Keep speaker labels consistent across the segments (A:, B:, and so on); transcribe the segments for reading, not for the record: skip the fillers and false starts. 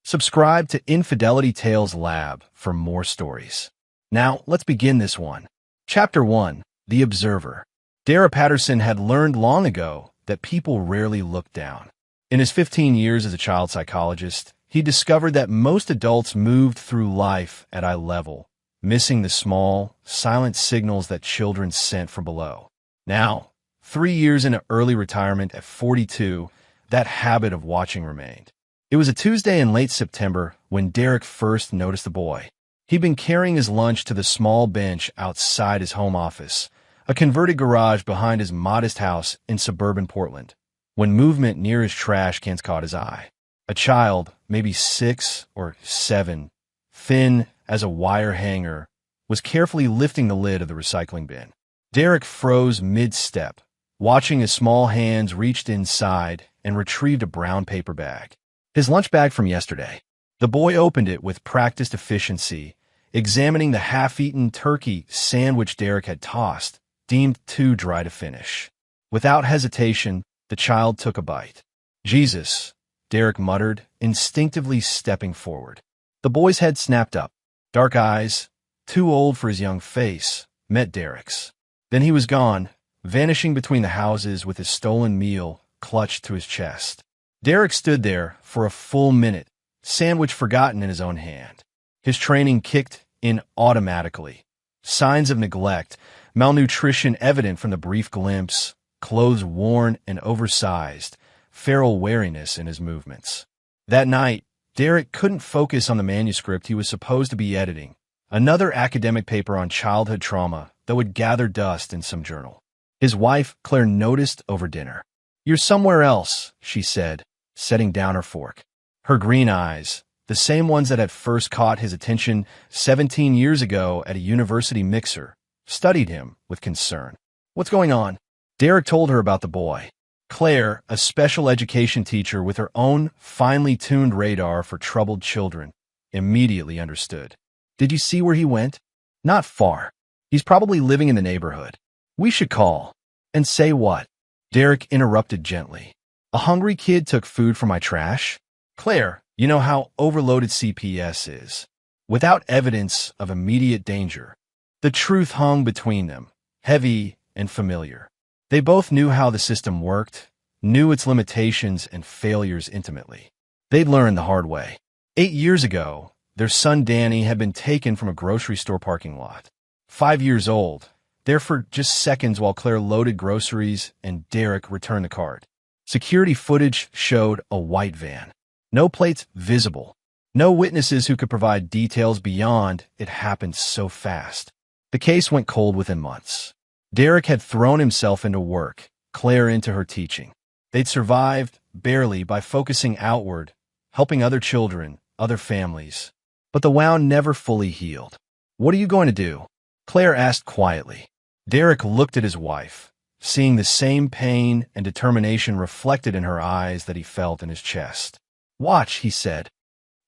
A: Subscribe to Infidelity Tales Lab for more stories. Now, let's begin this one. Chapter 1. The Observer. Dara Patterson had learned long ago that people rarely look down. In his 15 years as a child psychologist, he discovered that most adults moved through life at eye level, missing the small, silent signals that children sent from below. Now, 3 years into early retirement at 42, that habit of watching remained. It was a Tuesday in late September when Derek first noticed the boy. He'd been carrying his lunch to the small bench outside his home office, a converted garage behind his modest house in suburban Portland, when movement near his trash cans caught his eye. A child, maybe 6 or 7, thin as a wire hanger, was carefully lifting the lid of the recycling bin. Derek froze mid-step, watching his small hands reached inside and retrieved a brown paper bag. His lunch bag from yesterday. The boy opened it with practiced efficiency, examining the half-eaten turkey sandwich Derek had tossed, deemed too dry to finish. Without hesitation, the child took a bite. "Jesus," Derek muttered, instinctively stepping forward. The boy's head snapped up. Dark eyes, too old for his young face, met Derek's. Then he was gone, vanishing between the houses with his stolen meal clutched to his chest. Derek stood there for a full minute, sandwich forgotten in his own hand. His training kicked in automatically. Signs of neglect, malnutrition evident from the brief glimpse, clothes worn and oversized, feral wariness in his movements. That night, Derek couldn't focus on the manuscript he was supposed to be editing, another academic paper on childhood trauma that would gather dust in some journal. His wife, Claire, noticed over dinner. "You're somewhere else," she said, setting down her fork. Her green eyes, the same ones that had first caught his attention 17 years ago at a university mixer, studied him with concern. "What's going on?" Derek told her about the boy. Claire, a special education teacher with her own finely tuned radar for troubled children, immediately understood. "Did you see where he went?" "Not far. He's probably living in the neighborhood. We should call." "And say what?" Derek interrupted gently. "A hungry kid took food from my trash?" "Claire, you know how overloaded CPS is." Without evidence of immediate danger, the truth hung between them, heavy and familiar. They both knew how the system worked, knew its limitations and failures intimately. They'd learned the hard way. 8 years ago, their son Danny had been taken from a grocery store parking lot. 5 years old, there for just seconds while Claire loaded groceries and Derek returned the cart. Security footage showed a white van. No plates visible. No witnesses who could provide details beyond "it happened so fast." The case went cold within months. Derek had thrown himself into work, Claire into her teaching. They'd survived, barely, by focusing outward, helping other children, other families. But the wound never fully healed. "What are you going to do?" Claire asked quietly. Derek looked at his wife, seeing the same pain and determination reflected in her eyes that he felt in his chest. "Watch," he said.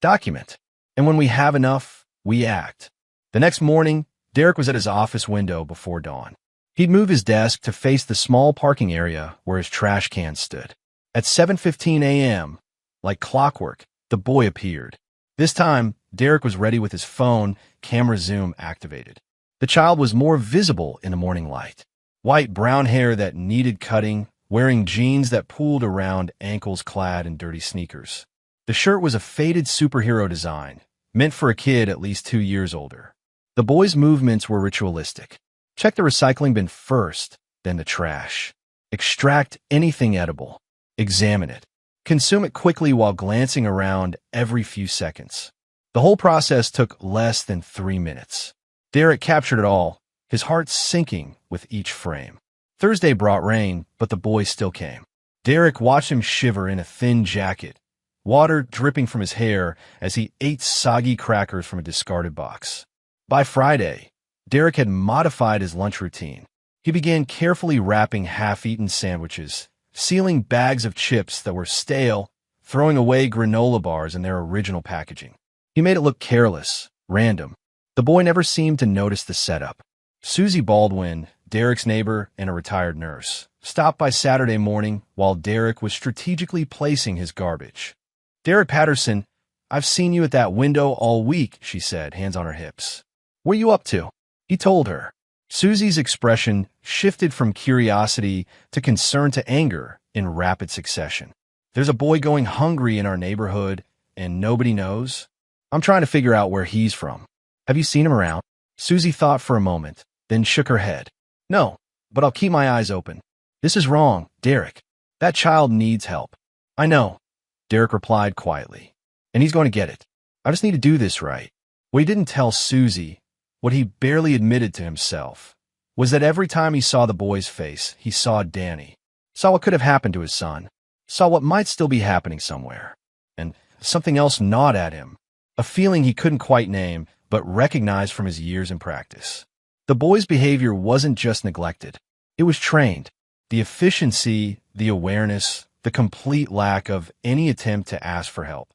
A: "Document. And when we have enough, we act." The next morning, Derek was at his office window before dawn. He'd move his desk to face the small parking area where his trash can stood. At 7:15 a.m., like clockwork, the boy appeared. This time, Derek was ready with his phone, camera zoom activated. The child was more visible in the morning light. White brown hair that needed cutting, wearing jeans that pooled around ankles clad in dirty sneakers. The shirt was a faded superhero design, meant for a kid at least 2 years older. The boy's movements were ritualistic. Check the recycling bin first, then the trash. Extract anything edible. Examine it. Consume it quickly while glancing around every few seconds. The whole process took less than 3 minutes. Derek captured it all, his heart sinking with each frame. Thursday brought rain, but the boy still came. Derek watched him shiver in a thin jacket, water dripping from his hair as he ate soggy crackers from a discarded box. By Friday, Derek had modified his lunch routine. He began carefully wrapping half-eaten sandwiches, sealing bags of chips that were stale, throwing away granola bars in their original packaging. He made it look careless, random. The boy never seemed to notice the setup. Susie Baldwin, Derek's neighbor and a retired nurse, stopped by Saturday morning while Derek was strategically placing his garbage. Derek Patterson, I've seen you at that window all week, she said, hands on her hips. What are you up to? He told her. Susie's expression shifted from curiosity to concern to anger in rapid succession. There's a boy going hungry in our neighborhood, and nobody knows? I'm trying to figure out where he's from. Have you seen him around? Susie thought for a moment, then shook her head. No, but I'll keep my eyes open. This is wrong, Derek. That child needs help. I know, Derek replied quietly. And he's going to get it. I just need to do this right. What he didn't tell Susie, what he barely admitted to himself, was that every time he saw the boy's face, he saw Danny, saw what could have happened to his son, saw what might still be happening somewhere. And something else gnawed at him, a feeling he couldn't quite name, but recognized from his years in practice. The boy's behavior wasn't just neglected. It was trained. The efficiency, the awareness, the complete lack of any attempt to ask for help.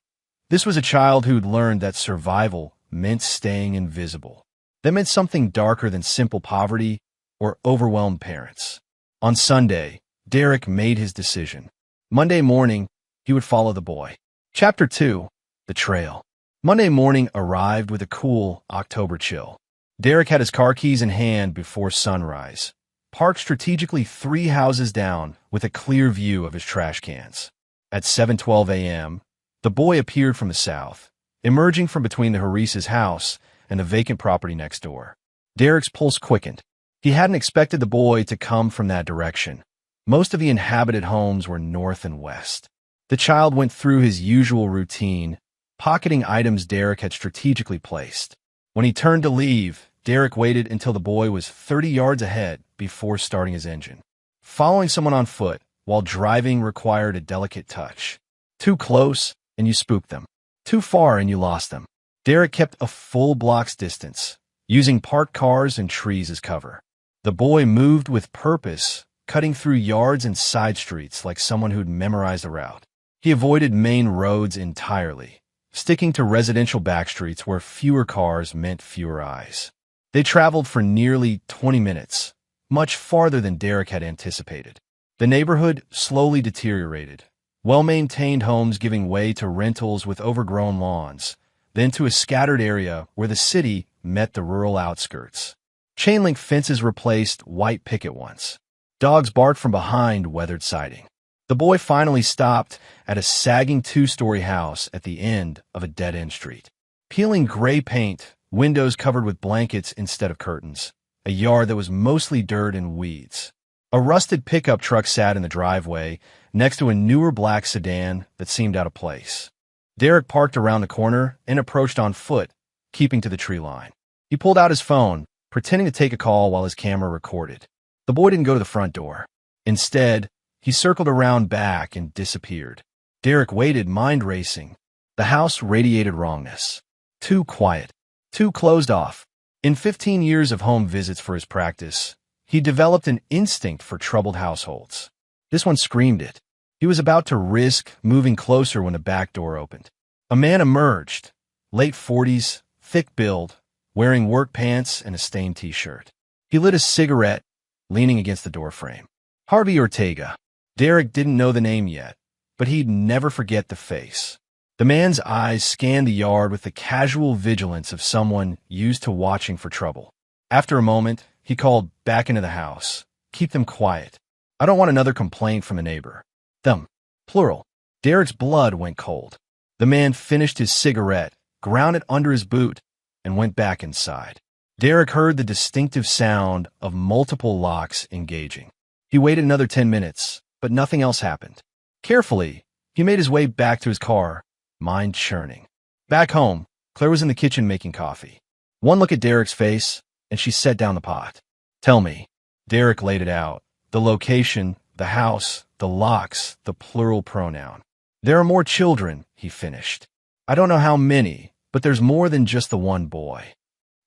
A: This was a child who'd learned that survival meant staying invisible. That meant something darker than simple poverty or overwhelmed parents. On Sunday, Derek made his decision. Monday morning, he would follow the boy. Chapter 2, The Trail. Monday morning arrived with a cool October chill. Derek had his car keys in hand before sunrise, parked strategically 3 houses down with a clear view of his trash cans. At 7:12 a.m., the boy appeared from the south, emerging from between the Harisa's house and the vacant property next door. Derek's pulse quickened. He hadn't expected the boy to come from that direction. Most of the inhabited homes were north and west. The child went through his usual routine, pocketing items Derek had strategically placed. When he turned to leave, Derek waited until the boy was 30 yards ahead before starting his engine. Following someone on foot while driving required a delicate touch. Too close, and you spooked them. Too far, and you lost them. Derek kept a full block's distance, using parked cars and trees as cover. The boy moved with purpose, cutting through yards and side streets like someone who'd memorized the route. He avoided main roads entirely, sticking to residential backstreets where fewer cars meant fewer eyes. They traveled for nearly 20 minutes, much farther than Derek had anticipated. The neighborhood slowly deteriorated, well-maintained homes giving way to rentals with overgrown lawns, then to a scattered area where the city met the rural outskirts. Chain-link fences replaced white picket ones. Dogs barked from behind weathered siding. The boy finally stopped at a sagging 2-story house at the end of a dead-end street. Peeling gray paint, windows covered with blankets instead of curtains, a yard that was mostly dirt and weeds. A rusted pickup truck sat in the driveway next to a newer black sedan that seemed out of place. Derek parked around the corner and approached on foot, keeping to the tree line. He pulled out his phone, pretending to take a call while his camera recorded. The boy didn't go to the front door. Instead, he circled around back and disappeared. Derek waited, mind racing. The house radiated wrongness. Too quiet. Too closed off. In 15 years of home visits for his practice, he developed an instinct for troubled households. This one screamed it. He was about to risk moving closer when the back door opened. A man emerged, late 40s, thick build, wearing work pants and a stained t-shirt. He lit a cigarette, leaning against the doorframe. Harvey Ortega. Derek didn't know the name yet, but he'd never forget the face. The man's eyes scanned the yard with the casual vigilance of someone used to watching for trouble. After a moment, he called back into the house. Keep them quiet. I don't want another complaint from a neighbor. Them. Plural. Derek's blood went cold. The man finished his cigarette, ground it under his boot, and went back inside. Derek heard the distinctive sound of multiple locks engaging. He waited another 10 minutes, but nothing else happened. Carefully, he made his way back to his car, mind churning. Back home, Claire was in the kitchen making coffee. One look at Derek's face, and she set down the pot. Tell me. Derek laid it out. The location, the house, the locks, the plural pronoun. There are more children, he finished. I don't know how many, but there's more than just the one boy.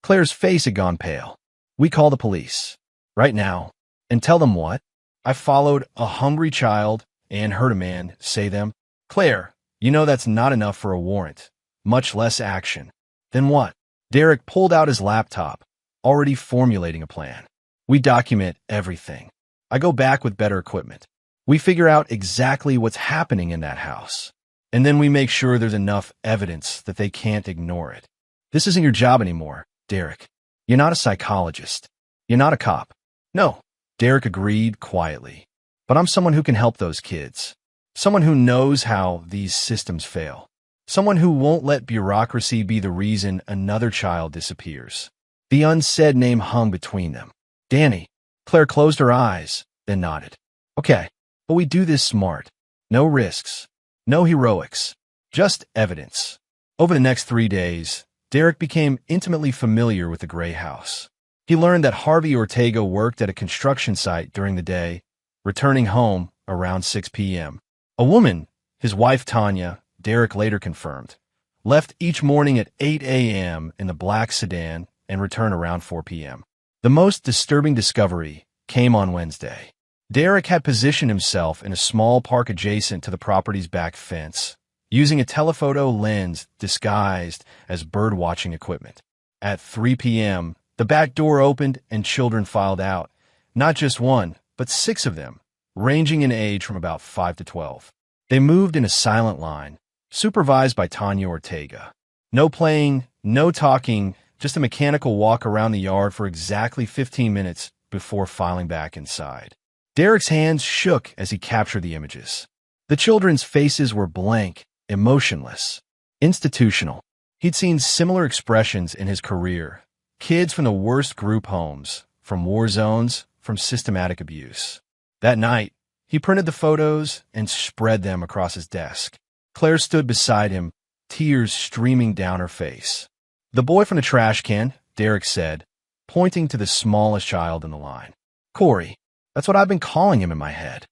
A: Claire's face had gone pale. We call the police. Right now. And tell them what? I followed a hungry child and heard a man say them. Claire, you know that's not enough for a warrant, much less action. Then what? Derek pulled out his laptop, already formulating a plan. We document everything. I go back with better equipment. We figure out exactly what's happening in that house. And then we make sure there's enough evidence that they can't ignore it. This isn't your job anymore, Derek. You're not a psychologist. You're not a cop. No, Derek agreed quietly. But I'm someone who can help those kids. Someone who knows how these systems fail. Someone who won't let bureaucracy be the reason another child disappears. The unsaid name hung between them. Danny. Claire closed her eyes, then nodded. Okay, but we do this smart. No risks. No heroics. Just evidence. Over the next 3 days, Derek became intimately familiar with the gray house. He learned that Harvey Ortega worked at a construction site during the day, returning home around 6 p.m. A woman, his wife Tanya, Derek later confirmed, left each morning at 8 a.m. in the black sedan and returned around 4 p.m. The most disturbing discovery came on Wednesday. Derek had positioned himself in a small park adjacent to the property's back fence, using a telephoto lens disguised as bird-watching equipment. At 3 p.m., the back door opened and children filed out. Not just one, but 6 of them, ranging in age from about 5 to 12. They moved in a silent line, supervised by Tanya Ortega. No playing, no talking, just a mechanical walk around the yard for exactly 15 minutes before filing back inside. Derek's hands shook as he captured the images. The children's faces were blank, emotionless, institutional. He'd seen similar expressions in his career. Kids from the worst group homes, from war zones, from systematic abuse. That night, he printed the photos and spread them across his desk. Claire stood beside him, tears streaming down her face. The boy from the trash can, Derek said, pointing to the smallest child in the line. Corey, that's what I've been calling him in my head.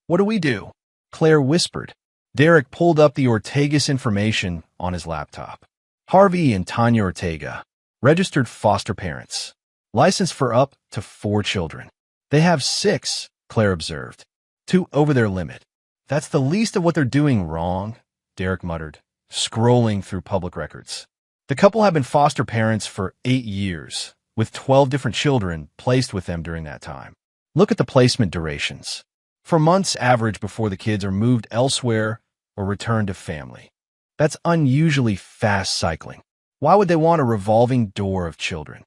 A: What do we do? Claire whispered. Derek pulled up the Ortega's information on his laptop. Harvey and Tanya Ortega, registered foster parents, licensed for up to 4 children. They have 6, Claire observed. 2 over their limit. That's the least of what they're doing wrong, Derek muttered, scrolling through public records. The couple have been foster parents for 8 years, with 12 different children placed with them during that time. Look at the placement durations. For months average before the kids are moved elsewhere or returned to family. That's unusually fast cycling. Why would they want a revolving door of children?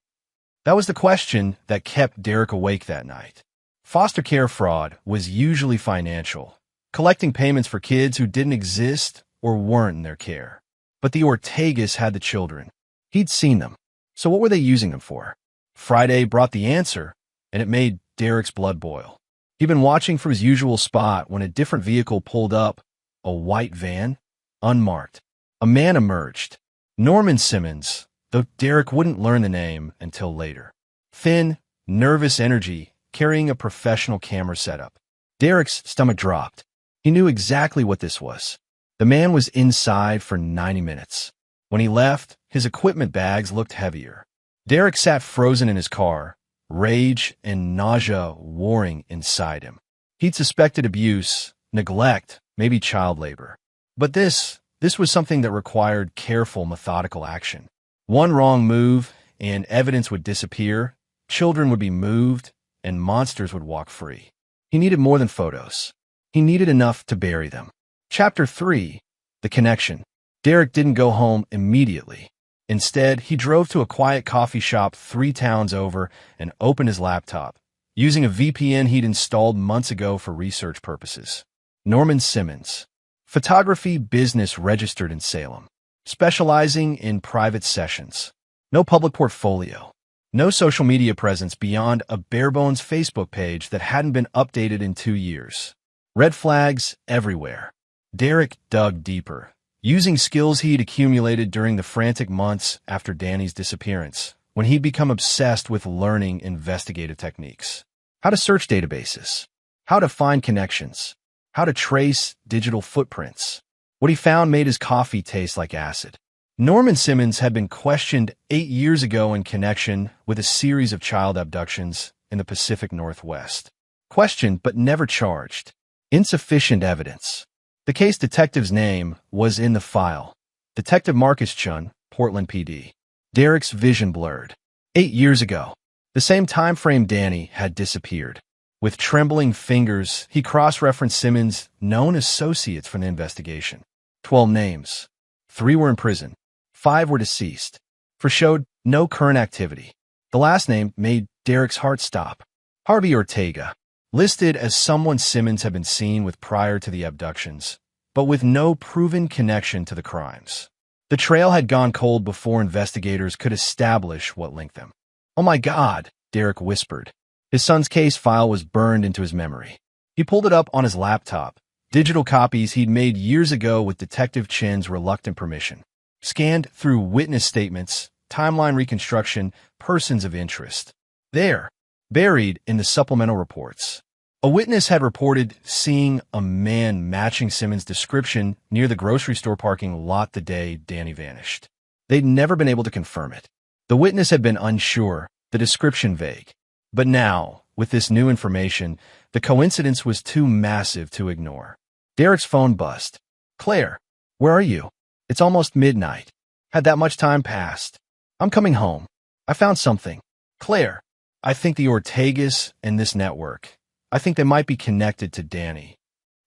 A: That was the question that kept Derek awake that night. Foster care fraud was usually financial, collecting payments for kids who didn't exist or weren't in their care. But the Ortegas had the children. He'd seen them. So what were they using them for? Friday brought the answer, and it made Derek's blood boil. He'd been watching from his usual spot when a different vehicle pulled up, a white van, unmarked. A man emerged. Norman Simmons, though Derek wouldn't learn the name until later. Thin, nervous energy, carrying a professional camera setup. Derek's stomach dropped. He knew exactly what this was. The man was inside for 90 minutes. When he left, his equipment bags looked heavier. Derek sat frozen in his car, rage and nausea warring inside him. He'd suspected abuse, neglect, maybe child labor. But this was something that required careful, methodical action. One wrong move, and evidence would disappear, children would be moved, and monsters would walk free. He needed more than photos. He needed enough to bury them. Chapter 3, The Connection. Derek didn't go home immediately. Instead, he drove to a quiet coffee shop 3 towns over and opened his laptop, using a VPN he'd installed months ago for research purposes. Norman Simmons, photography business registered in Salem, specializing in private sessions. No public portfolio. No social media presence beyond a bare-bones Facebook page that hadn't been updated in 2 years. Red flags everywhere. Derek dug deeper, using skills he'd accumulated during the frantic months after Danny's disappearance, when he'd become obsessed with learning investigative techniques. How to search databases. How to find connections. How to trace digital footprints. What he found made his coffee taste like acid. Norman Simmons had been questioned 8 years ago in connection with a series of child abductions in the Pacific Northwest. Questioned but never charged. Insufficient evidence. The case detective's name was in the file. Detective Marcus Chun, Portland PD. Derek's vision blurred. 8 years ago, the same time frame Danny had disappeared. With trembling fingers, he cross-referenced Simmons' known associates from the investigation. 12 names. 3 were in prison. 5 were deceased. 4 showed no current activity. The last name made Derek's heart stop. Harvey Ortega, listed as someone Simmons had been seen with prior to the abductions, but with no proven connection to the crimes. The trail had gone cold before investigators could establish what linked them. "Oh my God," Derek whispered. His son's case file was burned into his memory. He pulled it up on his laptop, digital copies he'd made years ago with Detective Chin's reluctant permission. Scanned through witness statements, timeline reconstruction, persons of interest. There, buried in the supplemental reports, a witness had reported seeing a man matching Simmons' description near the grocery store parking lot the day Danny vanished. They'd never been able to confirm it. The witness had been unsure, the description vague. But now, with this new information, the coincidence was too massive to ignore. Derek's phone buzzed. "Claire, where are you? It's almost midnight. Had that much time passed? I'm coming home. I found something. Claire, I think the Ortegas and this network, I think they might be connected to Danny."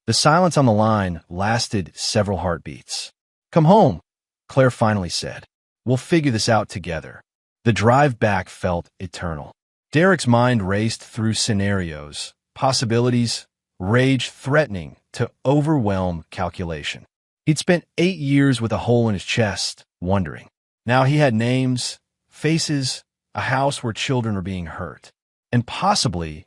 A: The silence on the line lasted several heartbeats. "Come home," Claire finally said. "We'll figure this out together." The drive back felt eternal. Derek's mind raced through scenarios, possibilities, rage threatening to overwhelm calculation. He'd spent 8 years with a hole in his chest, wondering. Now he had names, faces, a house where children were being hurt, and probably,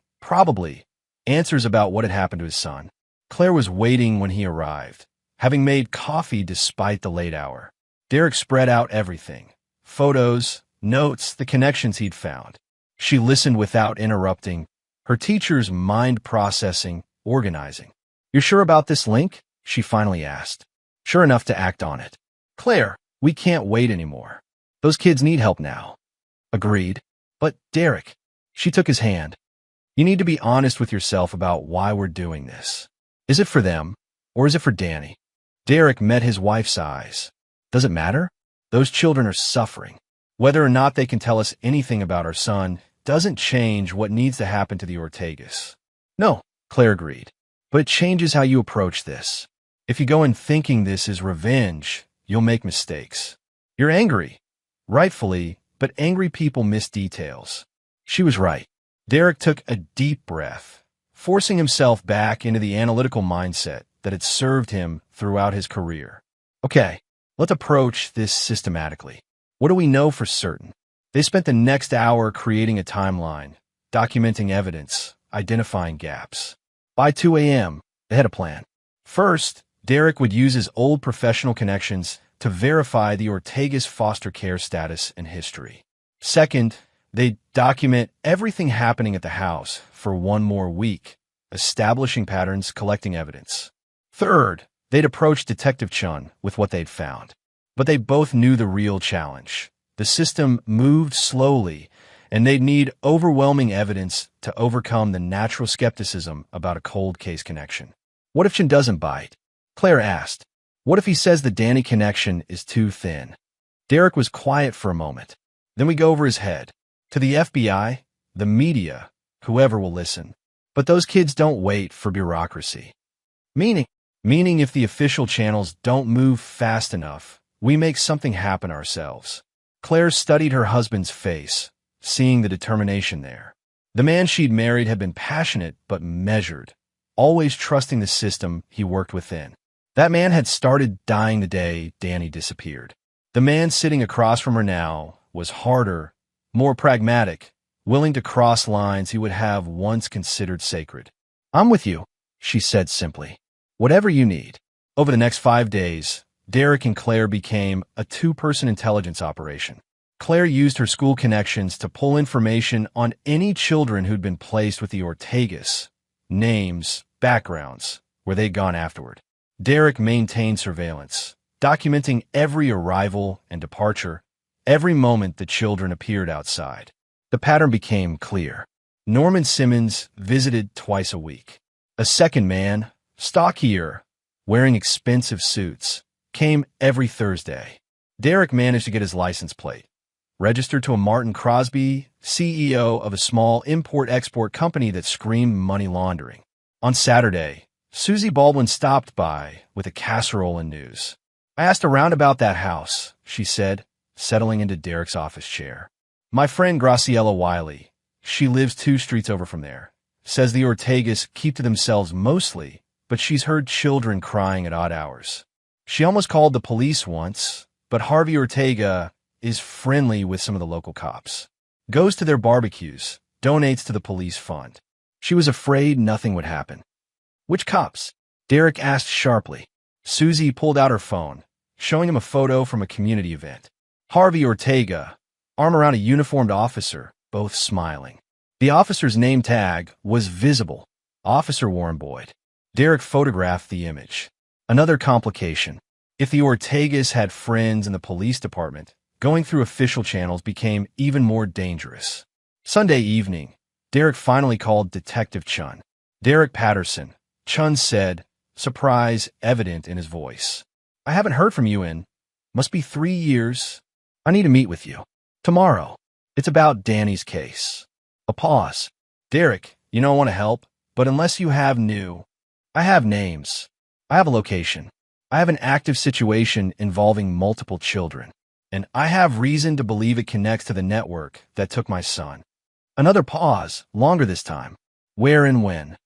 A: answers about what had happened to his son. Claire was waiting when he arrived, having made coffee despite the late hour. Derek spread out everything: photos, notes, the connections he'd found. She listened without interrupting, her teacher's mind processing, organizing. "You're sure about this link?" she finally asked. "Sure enough to act on it." "Claire, we can't wait anymore. Those kids need help now." "Agreed. But, Derek," she took his hand, "you need to be honest with yourself about why we're doing this. Is it for them, or is it for Danny?" Derek met his wife's eyes. "Does it matter? Those children are suffering. Whether or not they can tell us anything about our son doesn't change what needs to happen to the Ortegas." "No," Claire agreed, "but it changes how you approach this. If you go in thinking this is revenge, you'll make mistakes. You're angry, rightfully, but angry people miss details." She was right. Derek took a deep breath, forcing himself back into the analytical mindset that had served him throughout his career. "Okay, let's approach this systematically. What do we know for certain?" They spent the next hour creating a timeline, documenting evidence, identifying gaps. By 2 a.m., they had a plan. First, Derek would use his old professional connections to verify the Ortega's foster care status and history. Second, they'd document everything happening at the house for 1 more week, establishing patterns, collecting evidence. Third, they'd approach Detective Chun with what they'd found. But they both knew the real challenge. The system moved slowly, and they'd need overwhelming evidence to overcome the natural skepticism about a cold case connection. "What if Chun doesn't bite?" Claire asked. "What if he says the Danny connection is too thin?" Derek was quiet for a moment. "Then we go over his head. To the FBI, the media, whoever will listen. But those kids don't wait for bureaucracy." Meaning if the official channels don't move fast enough, we make something happen ourselves. Claire studied her husband's face, seeing the determination there. The man she'd married had been passionate but measured, always trusting the system he worked within. That man had started dying the day Danny disappeared. The man sitting across from her now was harder, more pragmatic, willing to cross lines he would have once considered sacred. "I'm with you," she said simply. "Whatever you need." Over the next 5 days, Derek and Claire became a 2-person intelligence operation. Claire used her school connections to pull information on any children who'd been placed with the Ortegas, names, backgrounds, where they'd gone afterward. Derek maintained surveillance, documenting every arrival and departure, every moment the children appeared outside. The pattern became clear. Norman Simmons visited twice a week. A second man, stockier, wearing expensive suits, came every Thursday. Derek managed to get his license plate, registered to a Martin Crosby, CEO of a small import-export company that screamed money laundering. On Saturday, Susie Baldwin stopped by with a casserole and news. I asked around about that house, she said, settling into Derek's office chair. My friend Graciela Wiley, she lives 2 streets over from there, says the Ortegas keep to themselves mostly, but she's heard children crying at odd hours. She almost called the police once, but Harvey Ortega is friendly with some of the local cops. Goes to their barbecues, donates to the police fund. She was afraid nothing would happen. Which cops? Derek asked sharply. Susie pulled out her phone, showing him a photo from a community event. Harvey Ortega, arm around a uniformed officer, both smiling. The officer's name tag was visible. Officer Warren Boyd. Derek photographed the image. Another complication. If the Ortegas had friends in the police department, going through official channels became even more dangerous. Sunday evening, Derek finally called Detective Chun. Derek Patterson, Chun said, surprise evident in his voice. I haven't heard from you in, must be 3 years. I need to meet with you. Tomorrow. It's about Danny's case. A pause. Derek, you know I want to help, but unless you have new, I have names. I have a location. I have an active situation involving multiple children, and I have reason to believe it connects to the network that took my son. Another pause, longer this time. Where and when?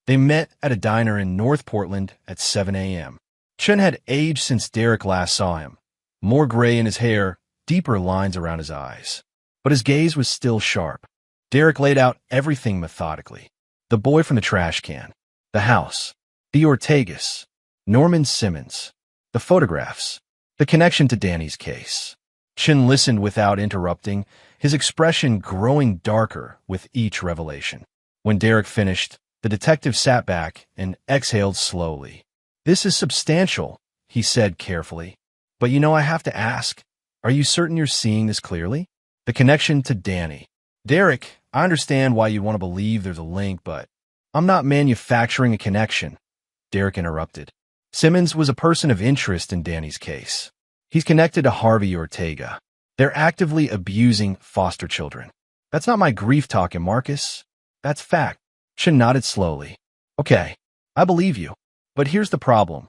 A: They met at a diner in North Portland at 7 a.m. Chun had aged since Derek last saw him. More gray in his hair, deeper lines around his eyes. But his gaze was still sharp. Derek laid out everything methodically. The boy from the trash can. The house. The Ortegas. Norman Simmons. The photographs. The connection to Danny's case. Chun listened without interrupting, his expression growing darker with each revelation. When Derek finished, the detective sat back and exhaled slowly. This is substantial, he said carefully. But you know I have to ask, are you certain you're seeing this clearly? The connection to Danny. Derek, I understand why you want to believe there's a link, but I'm not manufacturing a connection. Derek interrupted. Simmons was a person of interest in Danny's case. He's connected to Harvey Ortega. They're actively abusing foster children. That's not my grief talking, Marcus. That's fact. Chun nodded slowly. Okay, I believe you. But here's the problem.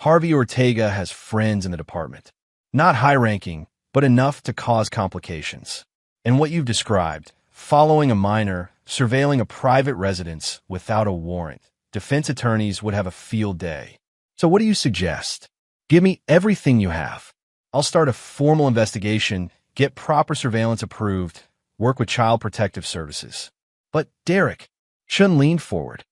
A: Harvey Ortega has friends in the department. Not high-ranking, but enough to cause complications. And what you've described, following a minor, surveilling a private residence without a warrant, defense attorneys would have a field day. So what do you suggest? Give me everything you have. I'll start a formal investigation, get proper surveillance approved, work with Child Protective Services. But Derek, Chun leaned forward.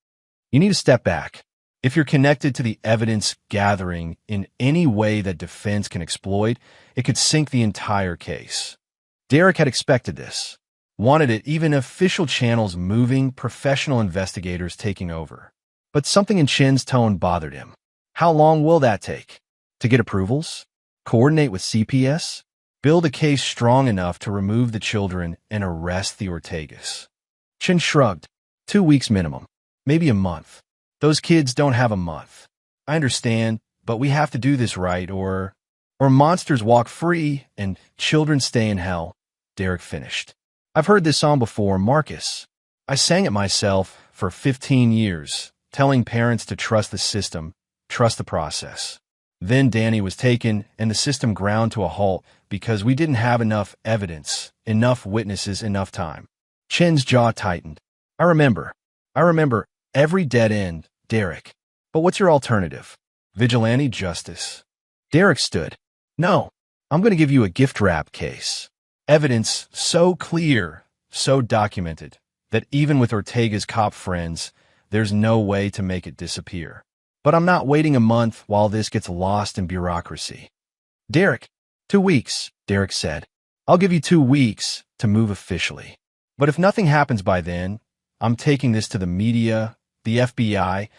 A: You need to step back. If you're connected to the evidence gathering in any way that defense can exploit, it could sink the entire case. Derek had expected this. Wanted it, even official channels moving, professional investigators taking over. But something in Chun's tone bothered him. How long will that take? To get approvals? Coordinate with CPS? Build a case strong enough to remove the children and arrest the Ortegas? Chun shrugged. 2 weeks minimum. Maybe a month. Those kids don't have a month. I understand, but we have to do this right, or monsters walk free and children stay in hell. Derek finished. I've heard this song before, Marcus. I sang it myself for 15 years, telling parents to trust the system, trust the process. Then Danny was taken and the system ground to a halt because we didn't have enough evidence, enough witnesses, enough time. Chun's jaw tightened. I remember every dead end, Derek. But what's your alternative? Vigilante justice. Derek stood. No, I'm going to give you a gift wrap case. Evidence so clear, so documented, that even with Ortega's cop friends, there's no way to make it disappear. But I'm not waiting a month while this gets lost in bureaucracy. Derek, 2 weeks, Derek said. I'll give you 2 weeks to move officially. But if nothing happens by then, I'm taking this to the media, the FBI,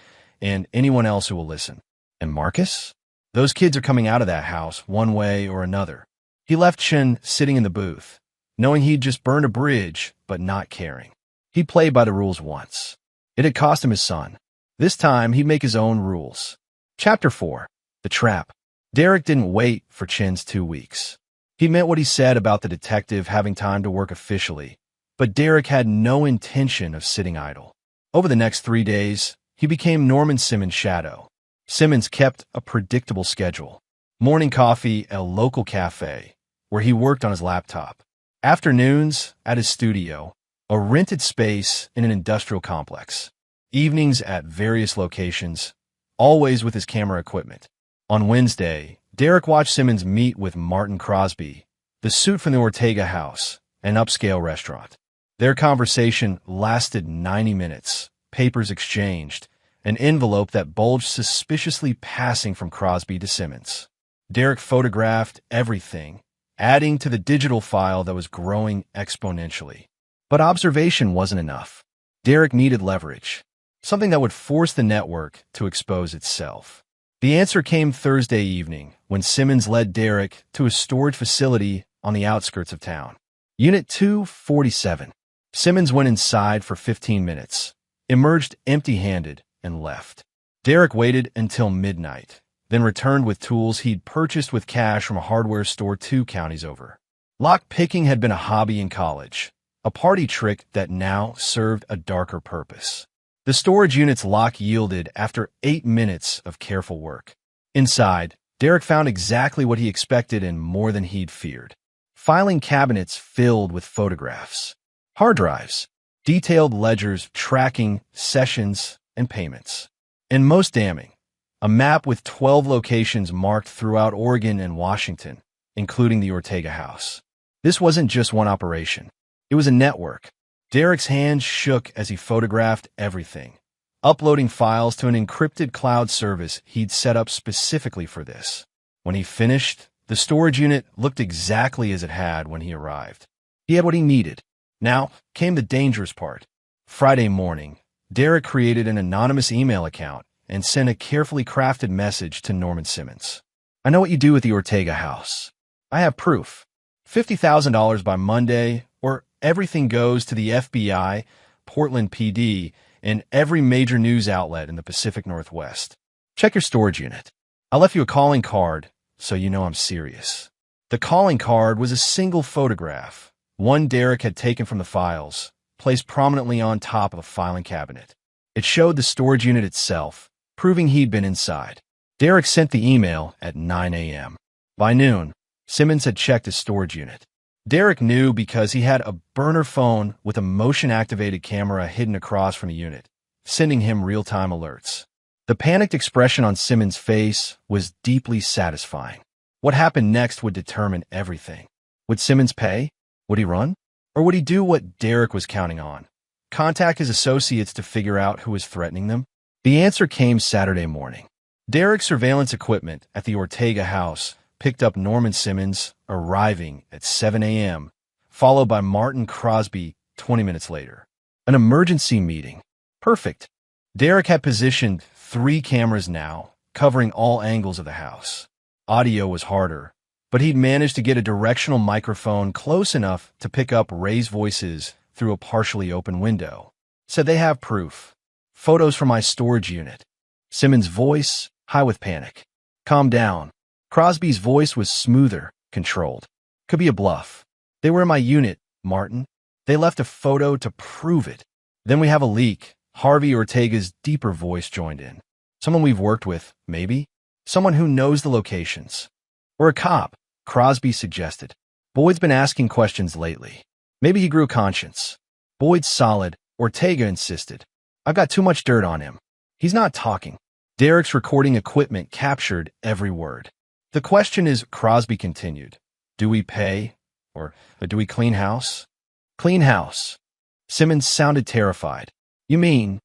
A: and anyone else who will listen. And Marcus? Those kids are coming out of that house one way or another. He left Chun sitting in the booth, knowing he'd just burned a bridge, but not caring. He'd played by the rules once. It had cost him his son. This time, he'd make his own rules. Chapter 4. The Trap. Derek didn't wait for Chun's 2 weeks. He meant what he said about the detective having time to work officially, but Derek had no intention of sitting idle. Over the next 3 days, he became Norman Simmons' shadow. Simmons kept a predictable schedule. Morning coffee at a local cafe, where he worked on his laptop. Afternoons at his studio, a rented space in an industrial complex. Evenings at various locations, always with his camera equipment. On Wednesday, Derek watched Simmons meet with Martin Crosby, the suit from the Ortega house, an upscale restaurant. Their conversation lasted 90 minutes, papers exchanged, an envelope that bulged suspiciously passing from Crosby to Simmons. Derek photographed everything, adding to the digital file that was growing exponentially. But observation wasn't enough. Derek needed leverage, something that would force the network to expose itself. The answer came Thursday evening when Simmons led Derek to a storage facility on the outskirts of town. Unit 247. Simmons went inside for 15 minutes, emerged empty-handed, and left. Derek waited until midnight, then returned with tools he'd purchased with cash from a hardware store 2 counties over. Lock-picking had been a hobby in college, a party trick that now served a darker purpose. The storage unit's lock yielded after 8 minutes of careful work. Inside, Derek found exactly what he expected and more than he'd feared. Filing cabinets filled with photographs, hard drives, detailed ledgers tracking sessions and payments. And most damning, a map with 12 locations marked throughout Oregon and Washington, including the Ortega house. This wasn't just one operation. It was a network. Derek's hands shook as he photographed everything, uploading files to an encrypted cloud service he'd set up specifically for this. When he finished, the storage unit looked exactly as it had when he arrived. He had what he needed. Now came the dangerous part. Friday morning, Derek created an anonymous email account and sent a carefully crafted message to Norman Simmons. I know what you do with the Ortega house. I have proof. $50,000 by Monday, or everything goes to the FBI, Portland PD, and every major news outlet in the Pacific Northwest. Check your storage unit. I left you a calling card, so you know I'm serious. The calling card was a single photograph, one Derek had taken from the files, placed prominently on top of a filing cabinet. It showed the storage unit itself, proving he'd been inside. Derek sent the email at 9 a.m. By noon, Simmons had checked his storage unit. Derek knew because he had a burner phone with a motion-activated camera hidden across from the unit, sending him real-time alerts. The panicked expression on Simmons' face was deeply satisfying. What happened next would determine everything. Would Simmons pay? Would he run? Or would he do what Derek was counting on? Contact his associates to figure out who was threatening them? The answer came Saturday morning. Derek's surveillance equipment at the Ortega house picked up Norman Simmons arriving at 7 a.m., followed by Martin Crosby 20 minutes later. An emergency meeting. Perfect. Derek had positioned 3 cameras now, covering all angles of the house. Audio was harder, but he'd managed to get a directional microphone close enough to pick up Ray's voices through a partially open window. Said they have proof. Photos from my storage unit. Simmons' voice, high with panic. Calm down. Crosby's voice was smoother, controlled. Could be a bluff. They were in my unit, Martin. They left a photo to prove it. Then we have a leak. Harvey Ortega's deeper voice joined in. Someone we've worked with, maybe? Someone who knows the locations. Or a cop, Crosby suggested. Boyd's been asking questions lately. Maybe he grew a conscience. Boyd's solid, Ortega insisted. I've got too much dirt on him. He's not talking. Derek's recording equipment captured every word. The question is, Crosby continued, do we pay? Or do we clean house? Clean house. Simmons sounded terrified. You mean?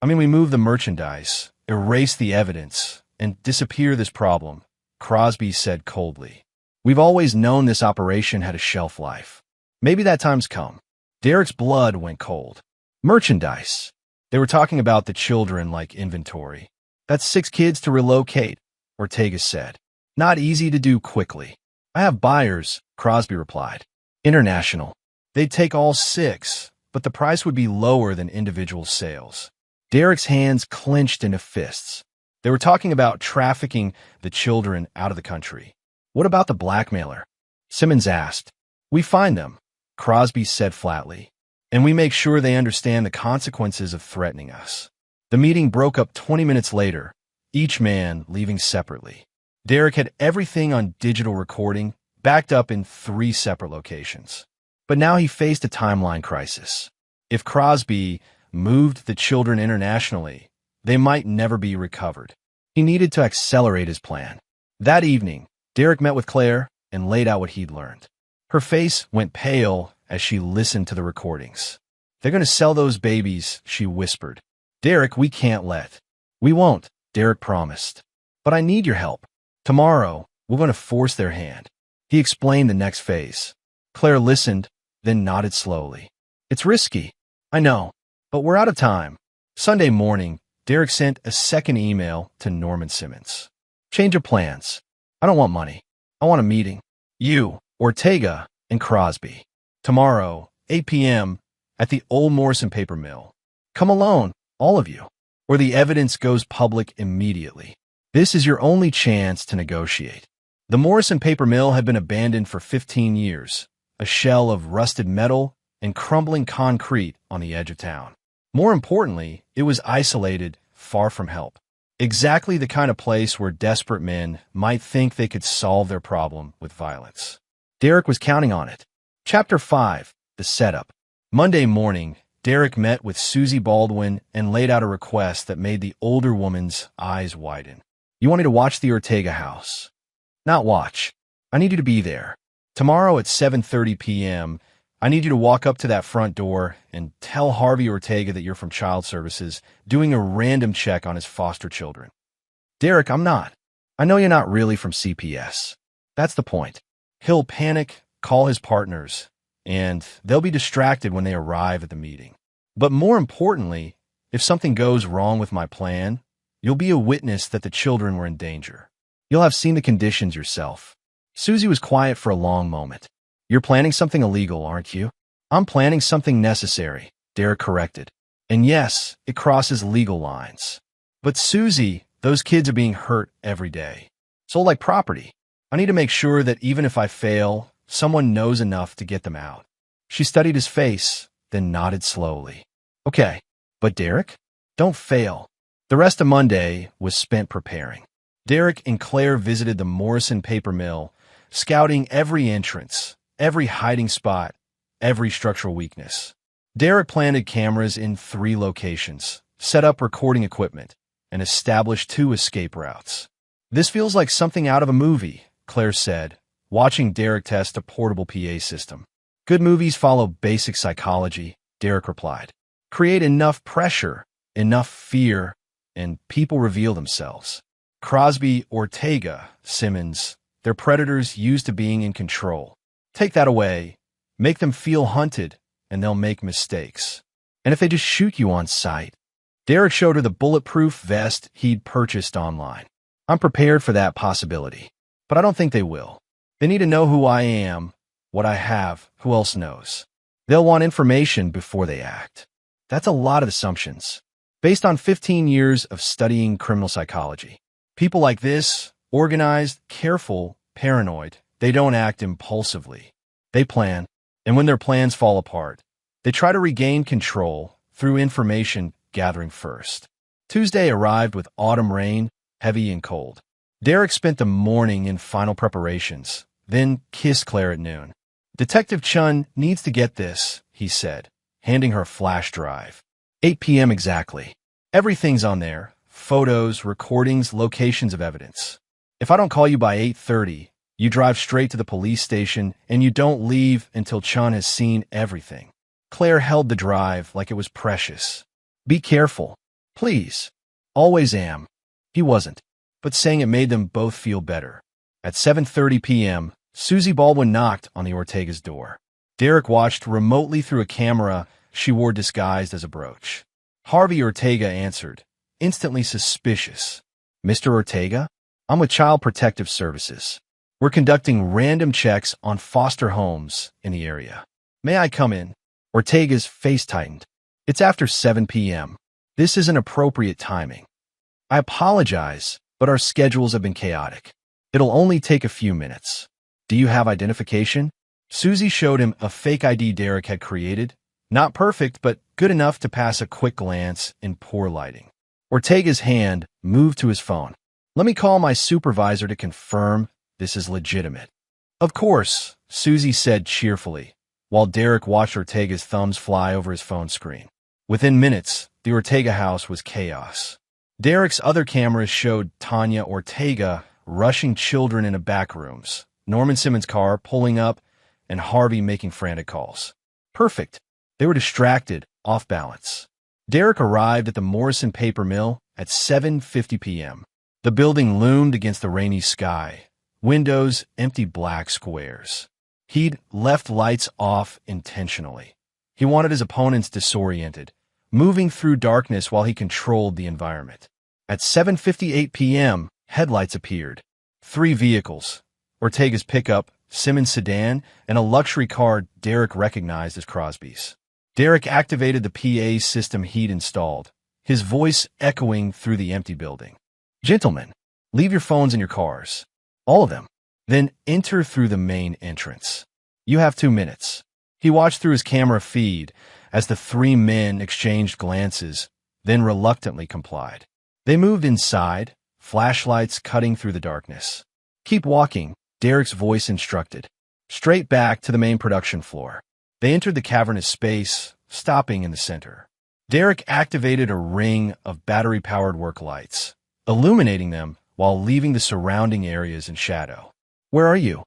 A: We move the merchandise, erase the evidence, and disappear this problem, Crosby said coldly. We've always known this operation had a shelf life. Maybe that time's come. Derek's blood went cold. Merchandise. They were talking about the children like inventory. That's 6 kids to relocate, Ortega said. Not easy to do quickly. I have buyers, Crosby replied. International. They'd take all 6, but the price would be lower than individual sales. Derek's hands clenched into fists. They were talking about trafficking the children out of the country. What about the blackmailer? Simmons asked. We find them, Crosby said flatly, and we make sure they understand the consequences of threatening us. The meeting broke up 20 minutes later, each man leaving separately. Derek had everything on digital recording, backed up in 3 separate locations. But now he faced a timeline crisis. If Crosby moved the children internationally, they might never be recovered. He needed to accelerate his plan. That evening, Derek met with Claire and laid out what he'd learned. Her face went pale as she listened to the recordings. "They're going to sell those babies," she whispered. "Derek, we can't let." "We won't," Derek promised. "But I need your help. Tomorrow, we're going to force their hand." He explained the next phase. Claire listened, then nodded slowly. "It's risky. I know, but we're out of time." Sunday morning, Derek sent a second email to Norman Simmons. "Change of plans. I don't want money. I want a meeting. You, Ortega, and Crosby. Tomorrow, 8 p.m., at the old Morrison paper mill. Come alone, all of you, or the evidence goes public immediately. This is your only chance to negotiate." The Morrison paper mill had been abandoned for 15 years, a shell of rusted metal and crumbling concrete on the edge of town. More importantly, it was isolated, far from help. Exactly the kind of place where desperate men might think they could solve their problem with violence. Derek was counting on it. Chapter 5, The Setup. Monday morning, Derek met with Susie Baldwin and laid out a request that made the older woman's eyes widen. "You want me to watch the Ortega house?" "Not watch. I need you to be there. Tomorrow at 7:30 p.m., I need you to walk up to that front door and tell Harvey Ortega that you're from Child Services, doing a random check on his foster children." "Derek, I'm not. I know you're not really from CPS. That's the point." He'll panic, call his partners, and they'll be distracted when they arrive at the meeting. "But more importantly, if something goes wrong with my plan, you'll be a witness that the children were in danger. You'll have seen the conditions yourself." Susie was quiet for a long moment. "You're planning something illegal, aren't you?" "I'm planning something necessary," Derek corrected. "And yes, it crosses legal lines. But Susie, those kids are being hurt every day. Sold like property. I need to make sure that even if I fail, someone knows enough to get them out." She studied his face, then nodded slowly. "Okay, but Derek, don't fail." The rest of Monday was spent preparing. Derek and Claire visited the Morrison paper mill, scouting every entrance, every hiding spot, every structural weakness. Derek planted cameras in 3 locations, set up recording equipment, and established 2 escape routes. "This feels like something out of a movie," Claire said, watching Derek test a portable PA system. "Good movies follow basic psychology," Derek replied. "Create enough pressure, enough fear, and people reveal themselves. Crosby, Ortega, Simmons, they're predators used to being in control. Take that away, make them feel hunted, and they'll make mistakes. And if they just shoot you on sight." Derek showed her the bulletproof vest he'd purchased online. "I'm prepared for that possibility, but I don't think they will. They need to know who I am, what I have, who else knows. They'll want information before they act." That's a lot of assumptions, based on 15 years of studying criminal psychology. People like this, organized, careful, paranoid, they don't act impulsively. They plan, and when their plans fall apart, they try to regain control through information gathering first. Tuesday arrived with autumn rain, heavy and cold. Derek spent the morning in final preparations, then kissed Claire at noon. "Detective Chun needs to get this," he said, handing her a flash drive. 8 p.m. exactly. Everything's on there. Photos, recordings, locations of evidence. If I don't call you by 8:30, you drive straight to the police station and you don't leave until Chun has seen everything. Claire held the drive like it was precious. "Be careful. Please." "Always am." He wasn't, but saying it made them both feel better. At 7:30 p.m., Susie Baldwin knocked on the Ortega's door. Derek watched remotely through a camera she wore disguised as a brooch. Harvey Ortega answered, instantly suspicious. "Mr. Ortega? I'm with Child Protective Services. We're conducting random checks on foster homes in the area. May I come in?" Ortega's face tightened. "It's after 7 p.m. This isn't appropriate timing." "I apologize, but our schedules have been chaotic. It'll only take a few minutes." "Do you have identification?" Susie showed him a fake ID Derek had created. Not perfect, but good enough to pass a quick glance in poor lighting. Ortega's hand moved to his phone. Let me call my supervisor to confirm this is legitimate. Of course, Susie said cheerfully, while Derek watched Ortega's thumbs fly over his phone screen. Within minutes, the Ortega house was chaos. Derek's other cameras showed Tanya Ortega rushing children into back rooms, Norman Simmons' car pulling up, and Harvey making frantic calls. Perfect. They were distracted, off balance. Derek arrived at the Morrison paper mill at 7:50 p.m. The building loomed against the rainy sky, windows empty black squares. He'd left lights off intentionally. He wanted his opponents disoriented, moving through darkness while he controlled the environment. At 7:58 p.m., headlights appeared. 3 vehicles, Ortega's pickup, Simmons' sedan, and a luxury car Derek recognized as Crosby's. Derek activated the PA system he'd installed, his voice echoing through the empty building. "Gentlemen, leave your phones in your cars. All of them. Then enter through the main entrance. You have 2 minutes." He watched through his camera feed as the 3 men exchanged glances, then reluctantly complied. They moved inside, flashlights cutting through the darkness. "Keep walking," Derek's voice instructed. "Straight back to the main production floor." They entered the cavernous space, stopping in the center. Derek activated a ring of battery-powered work lights, illuminating them while leaving the surrounding areas in shadow. "Where are you?"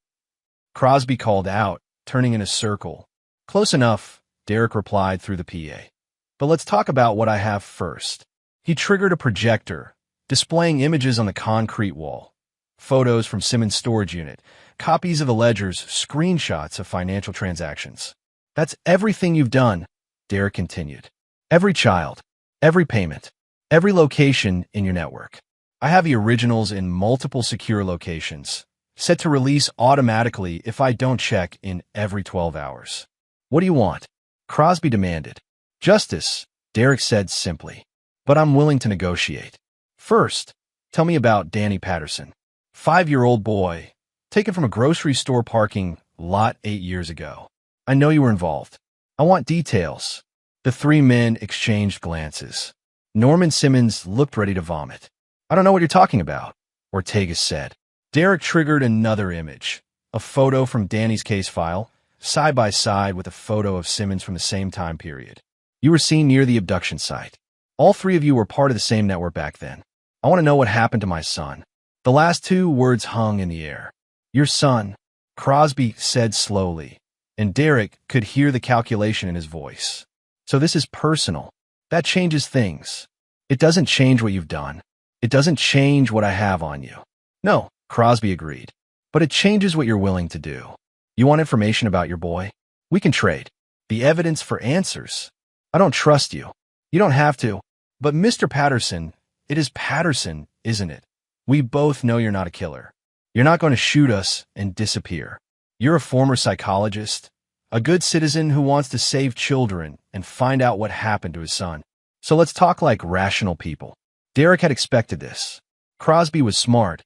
A: Crosby called out, turning in a circle. "Close enough," Derek replied through the PA. "But let's talk about what I have first." He triggered a projector, displaying images on the concrete wall. Photos from Simmons' storage unit, copies of the ledgers, screenshots of financial transactions. "That's everything you've done," Derek continued. "Every child, every payment, every location in your network. I have the originals in multiple secure locations, set to release automatically if I don't check in every 12 hours. What do you want?" Crosby demanded. "Justice," Derek said simply. "But I'm willing to negotiate. First, tell me about Danny Patterson. 5-year-old boy, taken from a grocery store parking lot 8 years ago. I know you were involved. I want details." The 3 men exchanged glances. Norman Simmons looked ready to vomit. "I don't know what you're talking about," Ortega said. Derek triggered another image, a photo from Danny's case file, side by side with a photo of Simmons from the same time period. "You were seen near the abduction site. All 3 of you were part of the same network back then. I want to know what happened to my son." The last 2 words hung in the air. "Your son," Crosby said slowly, and Derek could hear the calculation in his voice. "So this is personal. That changes things. It doesn't change what you've done. It doesn't change what I have on you." "No," Crosby agreed. "But it changes what you're willing to do. You want information about your boy? We can trade. The evidence for answers. I don't trust you. You don't have to. But Mr. Patterson, it is Patterson, isn't it? We both know you're not a killer. You're not going to shoot us and disappear. You're a former psychologist, a good citizen who wants to save children and find out what happened to his son. So let's talk like rational people." Derek had expected this. Crosby was smart,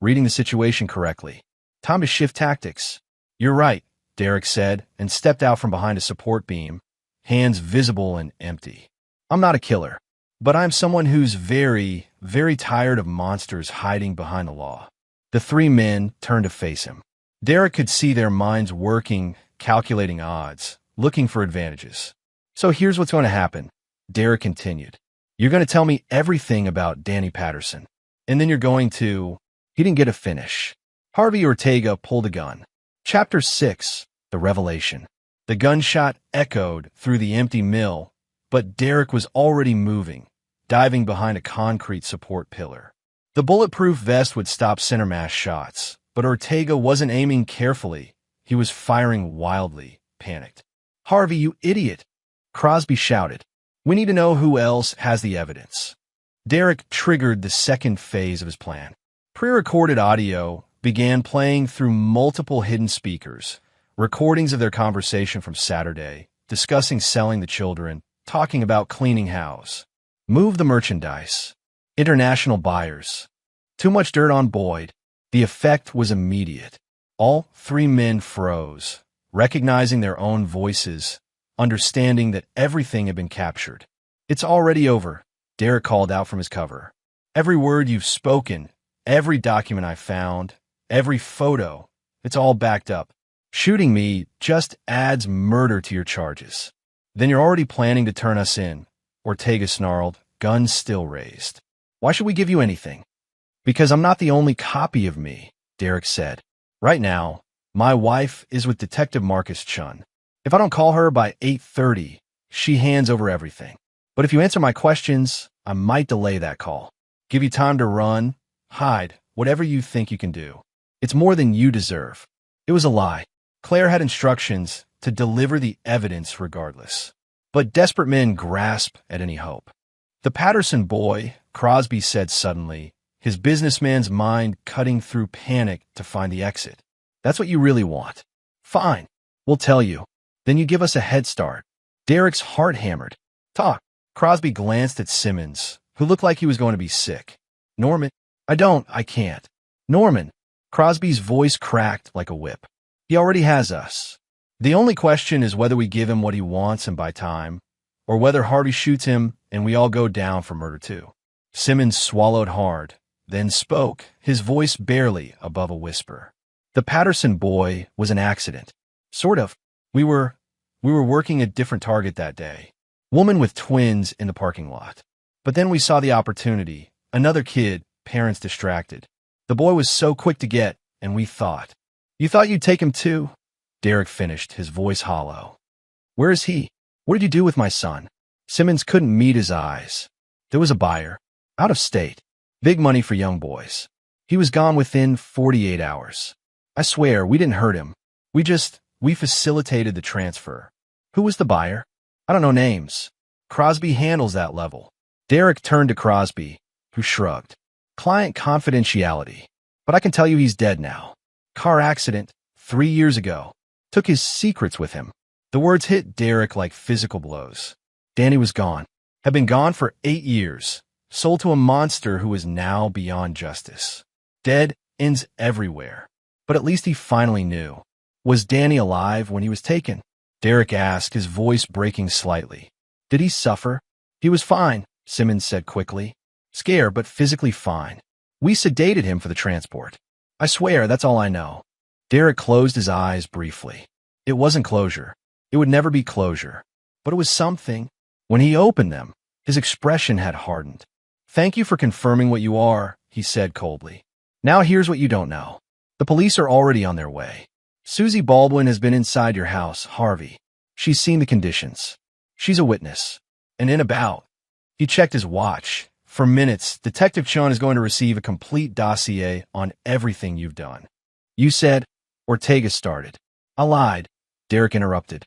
A: reading the situation correctly. "Time to shift tactics." "You're right," Derek said, and stepped out from behind a support beam, hands visible and empty. "I'm not a killer, but I'm someone who's very, very tired of monsters hiding behind the law." The 3 men turned to face him. Derek could see their minds working, calculating odds, looking for advantages. "So here's what's going to happen," Derek continued. "You're going to tell me everything about Danny Patterson, and then you're going to—" He didn't get a finish. Harvey Ortega pulled a gun. Chapter 6, The Revelation. The gunshot echoed through the empty mill, but Derek was already moving, diving behind a concrete support pillar. The bulletproof vest would stop center mass shots, but Ortega wasn't aiming carefully. He was firing wildly, panicked. "Harvey, you idiot!" Crosby shouted. "We need to know who else has the evidence." Derek triggered the second phase of his plan. Pre-recorded audio began playing through multiple hidden speakers, recordings of their conversation from Saturday, discussing selling the children, talking about cleaning house. Move the merchandise. International buyers. Too much dirt on Boyd. The effect was immediate. All 3 men froze, recognizing their own voices, understanding that everything had been captured. "It's already over," Derek called out from his cover. "Every word you've spoken, Every document I found, every photo, it's all backed up. Shooting me just adds murder to your charges. Then you're already planning to turn us in, Ortega snarled, guns still raised. Why should we give you anything? Because I'm not the only copy of me, Derek said. Right now, my wife is with Detective Marcus Chun. If I don't call her by 8:30, she hands over everything. But if you answer my questions, I might delay that call. Give you time to run, hide, whatever you think you can do. It's more than you deserve. It was a lie. Claire had instructions to deliver the evidence regardless. But desperate men grasp at any hope. The Patterson boy, Crosby said suddenly, his businessman's mind cutting through panic to find the exit. That's what you really want. Fine, we'll tell you. Then you give us a head start. Derek's heart hammered. Talk. Crosby glanced at Simmons, who looked like he was going to be sick. Norman, I can't. Norman. Crosby's voice cracked like a whip. He already has us. The only question is whether we give him what he wants and buy time, or whether Harvey shoots him and we all go down for murder too. Simmons swallowed hard, then spoke, his voice barely above a whisper. The Patterson boy was an accident. Sort of. We were working a different target that day. Woman with twins in the parking lot. But then we saw the opportunity. Another kid, parents distracted. The boy was so quick to get, and we thought. You thought you'd take him too? Derek finished, his voice hollow. Where is he? What did you do with my son? Simmons couldn't meet his eyes. There was a buyer. Out of state. Big money for young boys. He was gone within 48 hours. I swear, we didn't hurt him. We facilitated the transfer. Who was the buyer? I don't know names. Crosby handles that level. Derek turned to Crosby, who shrugged. Client confidentiality. But I can tell you he's dead now. Car accident, 3 years ago. Took his secrets with him. The words hit Derek like physical blows. Danny was gone. Had been gone for 8 years. Sold to a monster who is now beyond justice. Dead ends everywhere. But at least he finally knew. Was Danny alive when he was taken? Derek asked, his voice breaking slightly. Did he suffer? He was fine, Simmons said quickly. Scared, but physically fine. We sedated him for the transport. I swear, that's all I know. Derek closed his eyes briefly. It wasn't closure. It would never be closure. But it was something. When he opened them, his expression had hardened. Thank you for confirming what you are, he said coldly. Now here's what you don't know. The police are already on their way. Susie Baldwin has been inside your house, Harvey. She's seen the conditions. She's a witness. And in about. He checked his watch. For minutes, Detective Chun is going to receive a complete dossier on everything you've done. You said, Ortega started. I lied. Derek interrupted.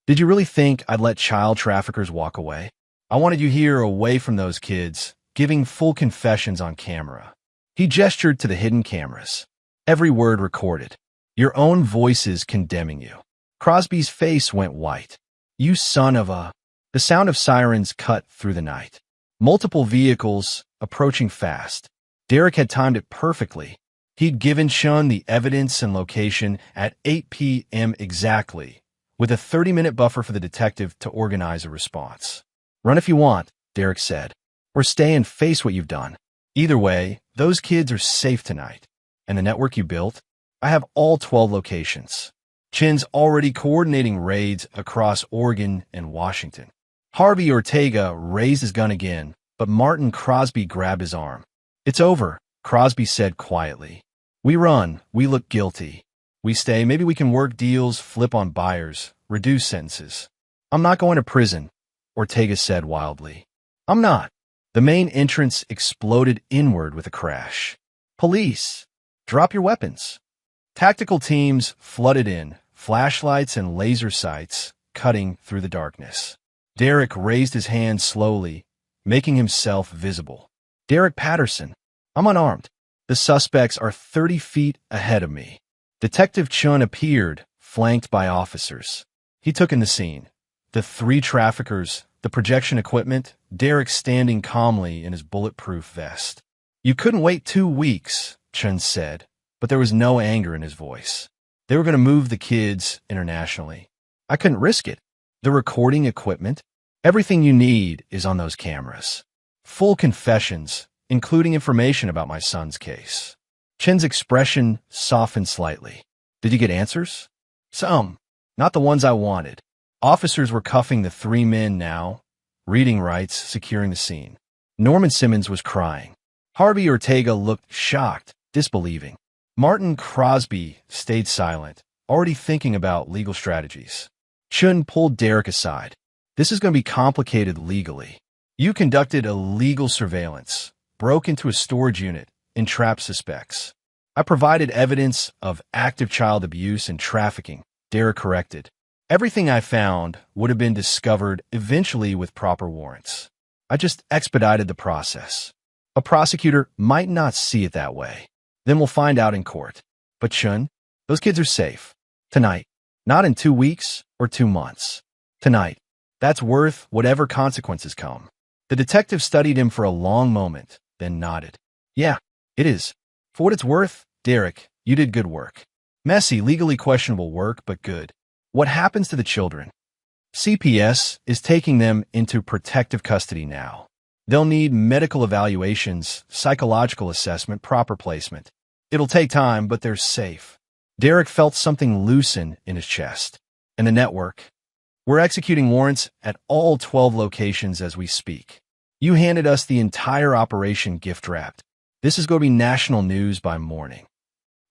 A: Did you really think I'd let child traffickers walk away? I wanted you here away from those kids, giving full confessions on camera. He gestured to the hidden cameras. Every word recorded. Your own voices condemning you. Crosby's face went white. You son of a... The sound of sirens cut through the night. Multiple vehicles, approaching fast. Derek had timed it perfectly. He'd given Chun the evidence and location at 8 p.m. exactly, with a 30-minute buffer for the detective to organize a response. Run if you want, Derek said, or stay and face what you've done. Either way, those kids are safe tonight. And the network you built? I have all 12 locations. Chin's already coordinating raids across Oregon and Washington. Harvey Ortega raised his gun again, but Martin Crosby grabbed his arm. It's over, Crosby said quietly. We run, we look guilty. We stay, maybe we can work deals, flip on buyers, reduce sentences. I'm not going to prison, Ortega said wildly. I'm not. The main entrance exploded inward with a crash. Police, drop your weapons. Tactical teams flooded in, flashlights and laser sights cutting through the darkness. Derek raised his hand slowly, making himself visible. Derek Patterson. I'm unarmed. The suspects are 30 feet ahead of me. Detective Chun appeared, flanked by officers. He took in the scene. The 3 traffickers, the projection equipment, Derek standing calmly in his bulletproof vest. You couldn't wait 2 weeks, Chun said, but there was no anger in his voice. They were going to move the kids internationally. I couldn't risk it. The recording equipment, everything you need is on those cameras. Full confessions, including information about my son's case. Chin's expression softened slightly. Did you get answers? Some. Not the ones I wanted. Officers were cuffing the three men now, reading rights, securing the scene. Norman Simmons was crying. Harvey Ortega looked shocked, disbelieving. Martin Crosby stayed silent, already thinking about legal strategies. Chun pulled Derek aside. This is going to be complicated legally. You conducted illegal surveillance, broke into a storage unit, entrapped suspects. I provided evidence of active child abuse and trafficking, Derek corrected. Everything I found would have been discovered eventually with proper warrants. I just expedited the process. A prosecutor might not see it that way. Then we'll find out in court. But Chun, those kids are safe. Tonight. Not in 2 weeks or 2 months. Tonight. That's worth whatever consequences come. The detective studied him for a long moment, then nodded. Yeah, it is. For what it's worth, Derek, you did good work. Messy, legally questionable work, but good. What happens to the children? CPS is taking them into protective custody now. They'll need medical evaluations, psychological assessment, proper placement. It'll take time, but they're safe. Derek felt something loosen in his chest. And the network? We're executing warrants at all 12 locations as we speak. You handed us the entire operation gift-wrapped. This is going to be national news by morning.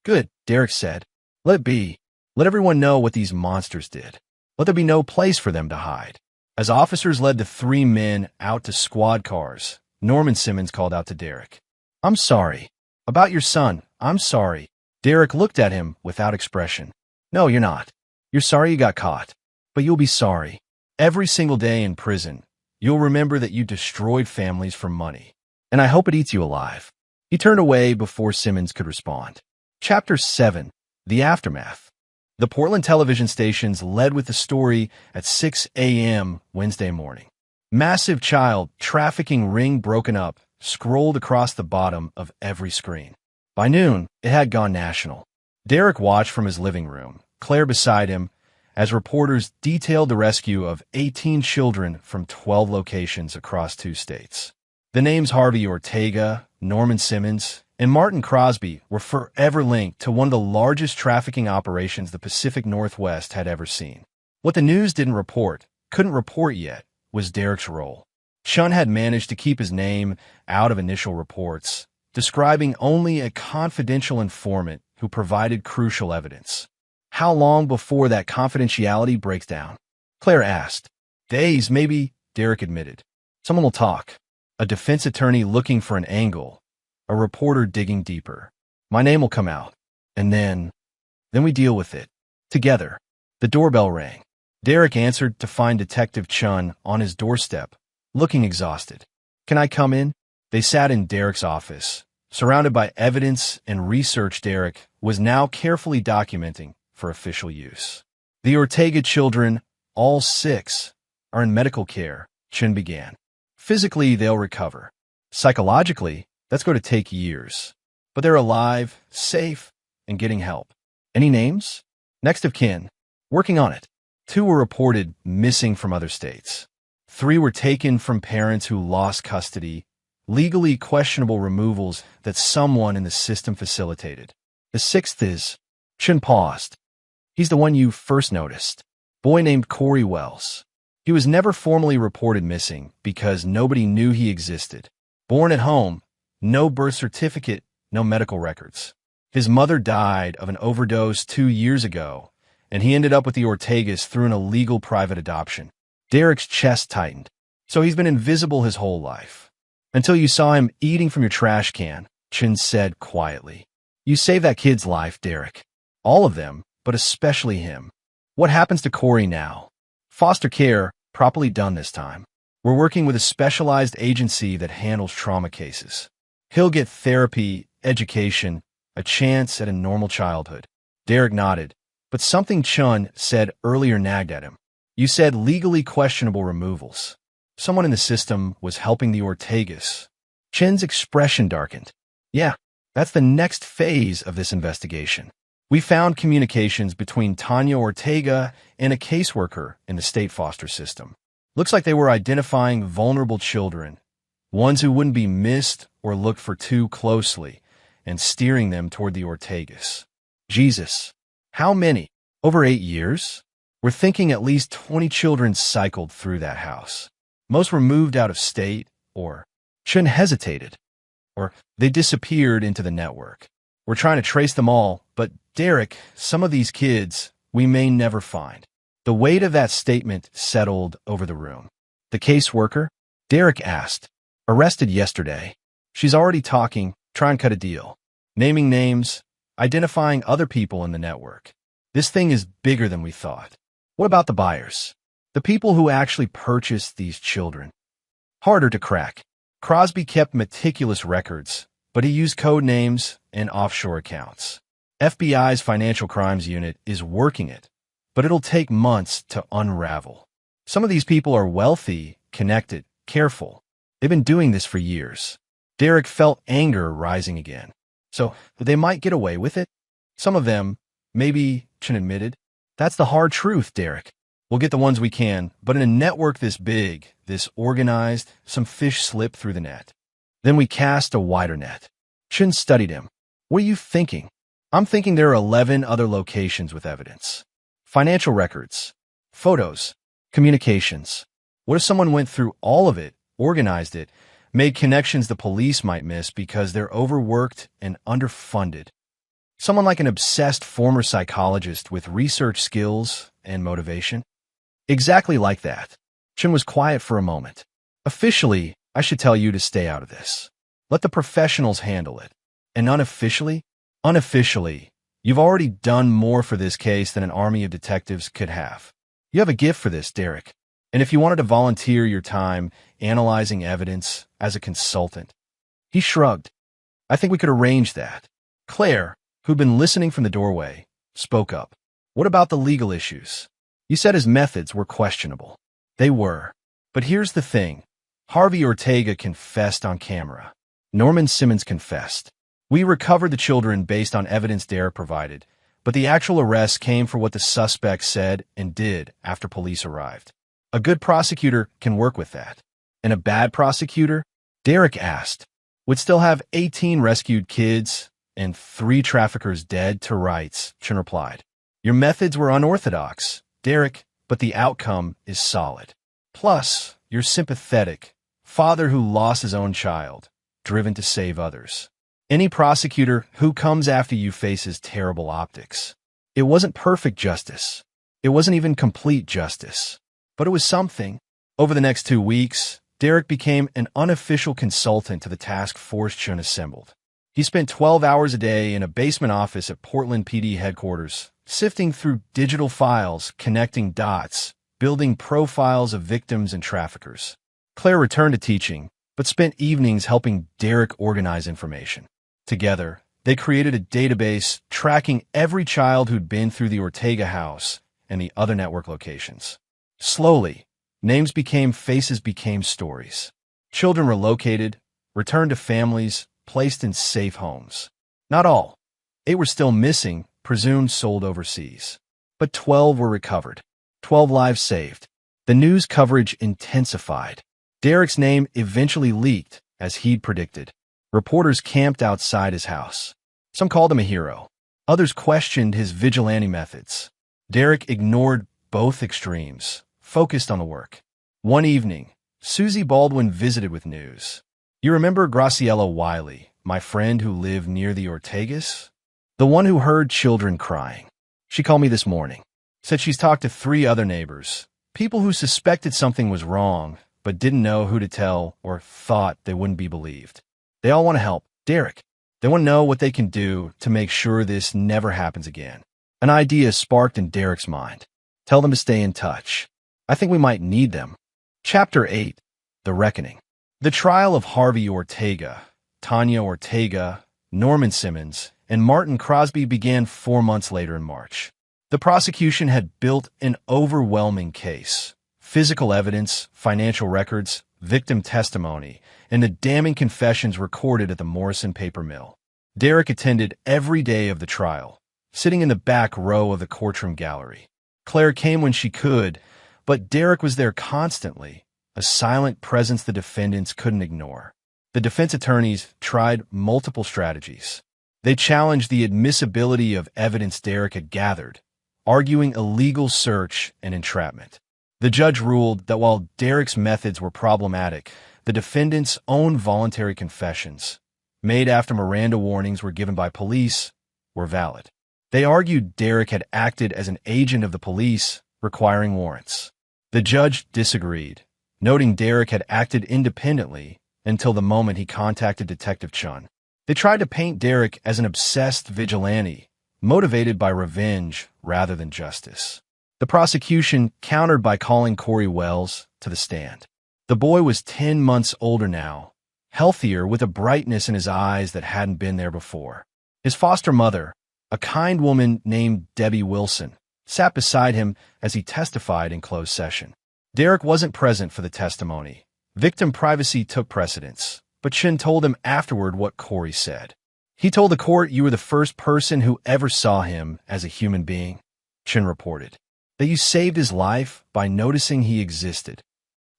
A: Good, Derek said. Let it be. Let everyone know what these monsters did. Let there be no place for them to hide. As officers led the three men out to squad cars, Norman Simmons called out to Derek. I'm sorry. About your son, I'm sorry. Derek looked at him without expression. No, you're not. You're sorry you got caught. But you'll be sorry. Every single day in prison, you'll remember that you destroyed families for money. And I hope it eats you alive. He turned away before Simmons could respond. Chapter 7. The Aftermath. The Portland television stations led with the story at 6 a.m. Wednesday morning. Massive child trafficking ring broken up scrolled across the bottom of every screen. By noon, it had gone national. Derek watched from his living room, Claire beside him, as reporters detailed the rescue of 18 children from 12 locations across 2 states. The names Harvey Ortega, Norman Simmons, and Martin Crosby were forever linked to one of the largest trafficking operations the Pacific Northwest had ever seen. What the news couldn't report yet, was Derek's role. Chun had managed to keep his name out of initial reports, describing only a confidential informant who provided crucial evidence. How long before that confidentiality breaks down? Claire asked. Days, maybe, Derek admitted. Someone will talk. A defense attorney looking for an angle. A reporter digging deeper. My name will come out. And then we deal with it. Together. The doorbell rang. Derek answered to find Detective Chun on his doorstep, looking exhausted. Can I come in? They sat in Derek's office, surrounded by evidence and research Derek was now carefully documenting for official use. The Ortega children, all 6, are in medical care, Chun began. Physically, they'll recover. Psychologically, that's going to take years. But they're alive, safe, and getting help. Any names? Next of kin. Working on it. 2 were reported missing from other states. 3 were taken from parents who lost custody, legally questionable removals that someone in the system facilitated. The 6th is... Chun paused. He's the one you first noticed. Boy named Corey Wells. He was never formally reported missing because nobody knew he existed. Born at home, no birth certificate, no medical records. His mother died of an overdose 2 years ago, and he ended up with the Ortegas through an illegal private adoption. Derek's chest tightened. So he's been invisible his whole life. Until you saw him eating from your trash can, Chun said quietly. You saved that kid's life, Derek. All of them, but especially him. What happens to Corey now? Foster care, properly done this time. We're working with a specialized agency that handles trauma cases. He'll get therapy, education, a chance at a normal childhood. Derek nodded, but something Chun said earlier nagged at him. You said legally questionable removals. Someone in the system was helping the Ortegas. Chun's expression darkened. Yeah, that's the next phase of this investigation. We found communications between Tanya Ortega and a caseworker in the state foster system. Looks like they were identifying vulnerable children, ones who wouldn't be missed or looked for too closely, and steering them toward the Ortegas. Jesus. How many? Over 8 years? We're thinking at least 20 children cycled through that house. Most were moved out of state, or Chen hesitated, or they disappeared into the network. We're trying to trace them all, but Derek, some of these kids we may never find. The weight of that statement settled over the room. The caseworker? Derek asked. Arrested yesterday. She's already talking, trying to cut a deal. Naming names, identifying other people in the network. This thing is bigger than we thought. What about the buyers? The people who actually purchased these children? Harder to crack. Crosby kept meticulous records, but he used code names and offshore accounts. FBI's Financial Crimes Unit is working it, but it'll take months to unravel. Some of these people are wealthy, connected, careful. They've been doing this for years. Derek felt anger rising again. So they might get away with it? Some of them, maybe, Chen admitted. That's the hard truth, Derek. We'll get the ones we can, but in a network this big, this organized, some fish slip through the net. Then we cast a wider net. Chen studied him. What are you thinking? I'm thinking there are 11 other locations with evidence. Financial records, photos, communications. What if someone went through all of it, organized it, made connections the police might miss because they're overworked and underfunded? Someone like an obsessed former psychologist with research skills and motivation? Exactly like that. Chen was quiet for a moment. Officially, I should tell you to stay out of this. Let the professionals handle it. And unofficially? Unofficially, you've already done more for this case than an army of detectives could have. You have a gift for this, Derek. And if you wanted to volunteer your time analyzing evidence as a consultant. He shrugged. I think we could arrange that. Claire, who'd been listening from the doorway, spoke up. What about the legal issues? You said his methods were questionable. They were. But here's the thing. Harvey Ortega confessed on camera. Norman Simmons confessed. We recovered the children based on evidence Derek provided, but the actual arrest came for what the suspect said and did after police arrived. A good prosecutor can work with that. And a bad prosecutor? Derek asked. Would still have 18 rescued kids and 3 traffickers dead to rights, Chen replied. Your methods were unorthodox, Derek, but the outcome is solid. Plus, you're sympathetic, father who lost his own child, driven to save others. Any prosecutor who comes after you faces terrible optics. It wasn't perfect justice. It wasn't even complete justice. But it was something. Over the next 2 weeks, Derek became an unofficial consultant to the task force Chen assembled. He spent 12 hours a day in a basement office at Portland PD headquarters, sifting through digital files, connecting dots, building profiles of victims and traffickers. Claire returned to teaching, but spent evenings helping Derek organize information. Together, they created a database tracking every child who'd been through the Ortega house and the other network locations. Slowly, names became faces became stories. Children were located, returned to families, placed in safe homes. Not all. 8 were still missing, presumed sold overseas. But 12 were recovered. 12 lives saved. The news coverage intensified. Derek's name eventually leaked, as he'd predicted. Reporters camped outside his house. Some called him a hero. Others questioned his vigilante methods. Derek ignored both extremes, focused on the work. One evening, Susie Baldwin visited with news. You remember Graciela Wiley, my friend who lived near the Ortegas? The one who heard children crying. She called me this morning. Said she's talked to 3 other neighbors, people who suspected something was wrong, but didn't know who to tell or thought they wouldn't be believed. They all want to help, Derek. They want to know what they can do to make sure this never happens again. An idea sparked in Derek's mind. Tell them to stay in touch. I think we might need them. Chapter 8. The Reckoning. The trial of Harvey Ortega, Tanya Ortega, Norman Simmons, and Martin Crosby began 4 months later in March. The prosecution had built an overwhelming case. Physical evidence, financial records, victim testimony, and the damning confessions recorded at the Morrison paper mill. Derek attended every day of the trial, sitting in the back row of the courtroom gallery. Claire came when she could, but Derek was there constantly, a silent presence the defendants couldn't ignore. The defense attorneys tried multiple strategies. They challenged the admissibility of evidence Derek had gathered, arguing illegal search and entrapment. The judge ruled that while Derek's methods were problematic, the defendant's own voluntary confessions, made after Miranda warnings were given by police, were valid. They argued Derek had acted as an agent of the police, requiring warrants. The judge disagreed, noting Derek had acted independently until the moment he contacted Detective Chun. They tried to paint Derek as an obsessed vigilante, motivated by revenge rather than justice. The prosecution countered by calling Corey Wells to the stand. The boy was 10 months older now, healthier with a brightness in his eyes that hadn't been there before. His foster mother, a kind woman named Debbie Wilson, sat beside him as he testified in closed session. Derek wasn't present for the testimony. Victim privacy took precedence, but Chin told him afterward what Corey said. He told the court, "You were the first person who ever saw him as a human being," Chin reported. "That you saved his life by noticing he existed."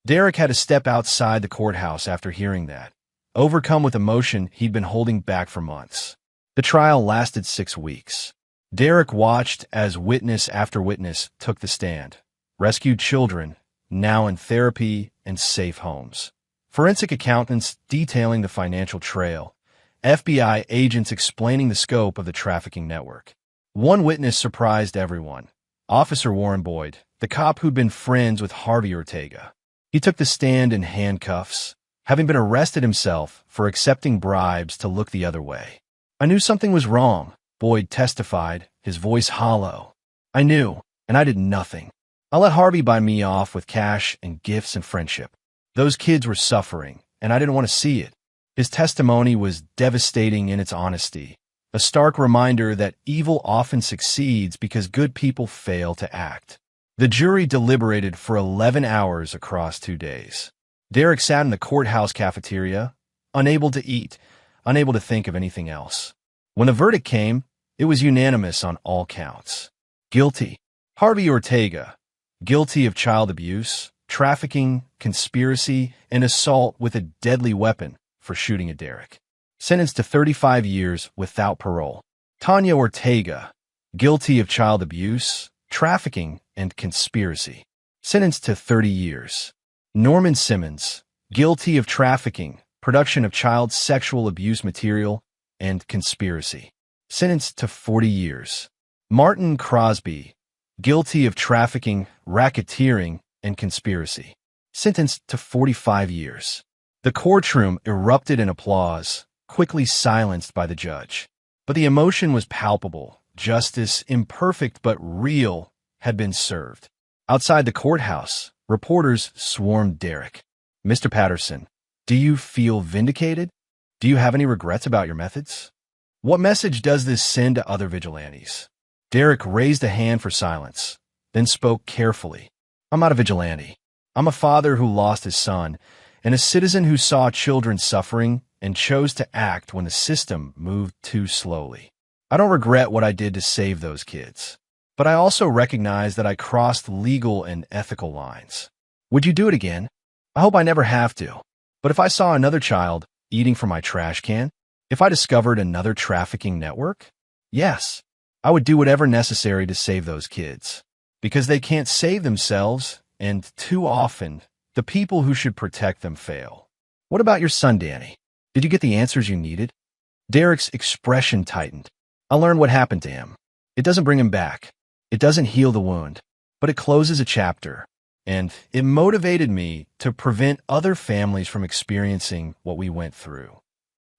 A: Derek had to step outside the courthouse after hearing that, overcome with emotion he'd been holding back for months. The trial lasted 6 weeks. Derek watched as witness after witness took the stand. Rescued children, now in therapy and safe homes. Forensic accountants detailing the financial trail. FBI agents explaining the scope of the trafficking network. One witness surprised everyone. Officer Warren Boyd, the cop who'd been friends with Harvey Ortega. He took the stand in handcuffs, having been arrested himself for accepting bribes to look the other way. "I knew something was wrong," Boyd testified, his voice hollow. "I knew, and I did nothing. I let Harvey buy me off with cash and gifts and friendship. Those kids were suffering, and I didn't want to see it." His testimony was devastating in its honesty, a stark reminder that evil often succeeds because good people fail to act. The jury deliberated for 11 hours across 2 days. Derek sat in the courthouse cafeteria, unable to eat, unable to think of anything else. When the verdict came, it was unanimous on all counts. Guilty. Harvey Ortega, guilty of child abuse, trafficking, conspiracy, and assault with a deadly weapon for shooting at Derek. Sentenced to 35 years without parole. Tanya Ortega, guilty of child abuse, trafficking, and conspiracy. Sentenced to 30 years. Norman Simmons, guilty of trafficking, production of child sexual abuse material, and conspiracy. Sentenced to 40 years. Martin Crosby, guilty of trafficking, racketeering, and conspiracy. Sentenced to 45 years. The courtroom erupted in applause, quickly silenced by the judge. But the emotion was palpable. Justice, imperfect but real, had been served. Outside the courthouse, reporters swarmed Derek. "Mr. Patterson, do you feel vindicated? Do you have any regrets about your methods? What message does this send to other vigilantes?" Derek raised a hand for silence, then spoke carefully. "I'm not a vigilante. I'm a father who lost his son, and a citizen who saw children suffering and chose to act when the system moved too slowly. I don't regret what I did to save those kids, but I also recognize that I crossed legal and ethical lines. Would you do it again? I hope I never have to. But if I saw another child eating from my trash can, if I discovered another trafficking network, yes, I would do whatever necessary to save those kids. Because they can't save themselves, and too often, the people who should protect them fail. What about your son, Danny? Did you get the answers you needed?" Derek's expression tightened. "I learned what happened to him. It doesn't bring him back. It doesn't heal the wound, but it closes a chapter. And it motivated me to prevent other families from experiencing what we went through."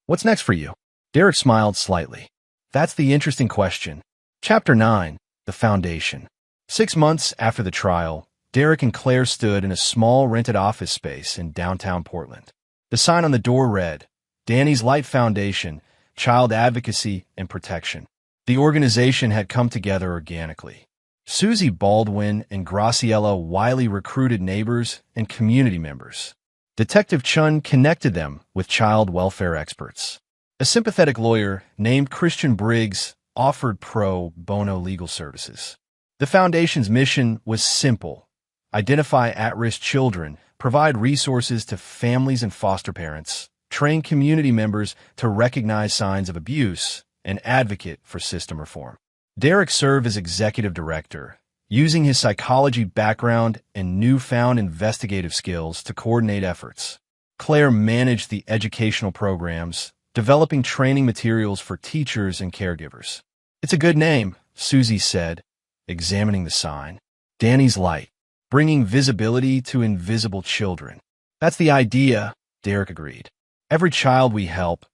A: "What's next for you?" Derek smiled slightly. "That's the interesting question." Chapter 9, The Foundation. 6 months after the trial, Derek and Claire stood in a small rented office space in downtown Portland. The sign on the door read, "Danny's Light Foundation, Child Advocacy and Protection." The organization had come together organically. Susie Baldwin and Graciela Wiley recruited neighbors and community members. Detective Chun connected them with child welfare experts. A sympathetic lawyer named Christian Briggs offered pro bono legal services. The foundation's mission was simple: identify at-risk children, provide resources to families and foster parents, train community members to recognize signs of abuse, and advocate for system reform. Derek served as executive director, using his psychology background and newfound investigative skills to coordinate efforts. Claire managed the educational programs, developing training materials for teachers and caregivers. "It's a good name," Susie said, examining the sign. "Danny's Light, bringing visibility to invisible children." "That's the idea," Derek agreed. "Every child we help,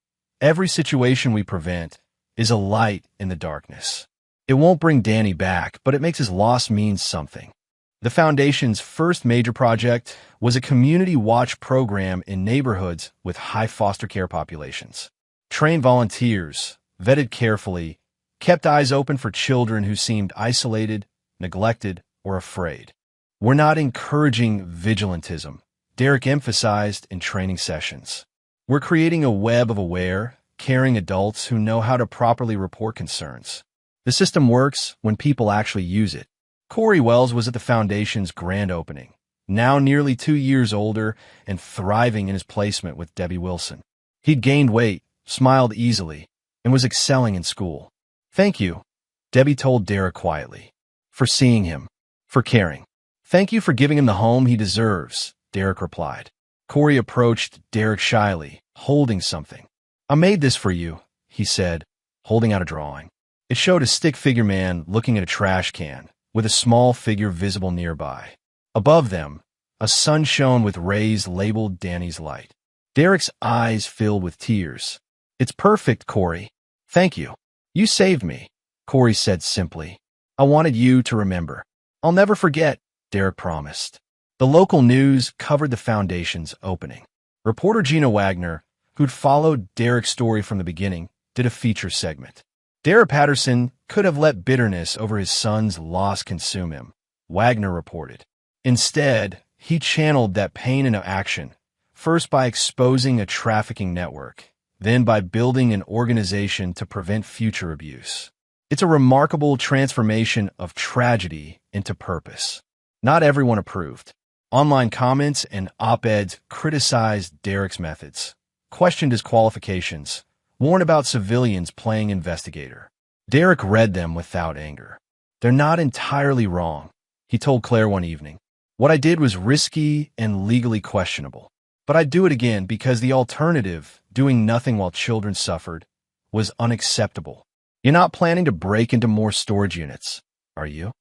A: every situation we prevent, is a light in the darkness. It won't bring Danny back, but it makes his loss mean something." The Foundation's first major project was a community watch program in neighborhoods with high foster care populations. Trained volunteers, vetted carefully, kept eyes open for children who seemed isolated, neglected, or afraid. "We're not encouraging vigilantism," Derek emphasized in training sessions. "We're creating a web of aware, caring adults who know how to properly report concerns. The system works when people actually use it." Corey Wells was at the Foundation's grand opening, now nearly 2 years older and thriving in his placement with Debbie Wilson. He'd gained weight, smiled easily, and was excelling in school. "Thank you," Debbie told Derek quietly, "for seeing him, for caring." "Thank you for giving him the home he deserves," Derek replied. Corey approached Derek shyly, holding something. "I made this for you," he said, holding out a drawing. It showed a stick figure man looking at a trash can, with a small figure visible nearby. Above them, a sun shone with rays labeled Danny's Light. Derek's eyes filled with tears. "It's perfect, Corey. Thank you. You saved me," Corey said simply. "I wanted you to remember." "I'll never forget," Derek promised. The local news covered the Foundation's opening. Reporter Gina Wagner, who'd followed Derek's story from the beginning, did a feature segment. Dara Patterson could have let bitterness over his son's loss consume him, Wagner reported. Instead, he channeled that pain into action, first by exposing a trafficking network, then by building an organization to prevent future abuse. It's a remarkable transformation of tragedy into purpose. Not everyone approved. Online comments and op-eds criticized Derek's methods, questioned his qualifications, warned about civilians playing investigator. Derek read them without anger. "They're not entirely wrong," he told Claire one evening. "What I did was risky and legally questionable. But I'd do it again because the alternative, doing nothing while children suffered, was unacceptable." "You're not planning to break into more storage units, are you?"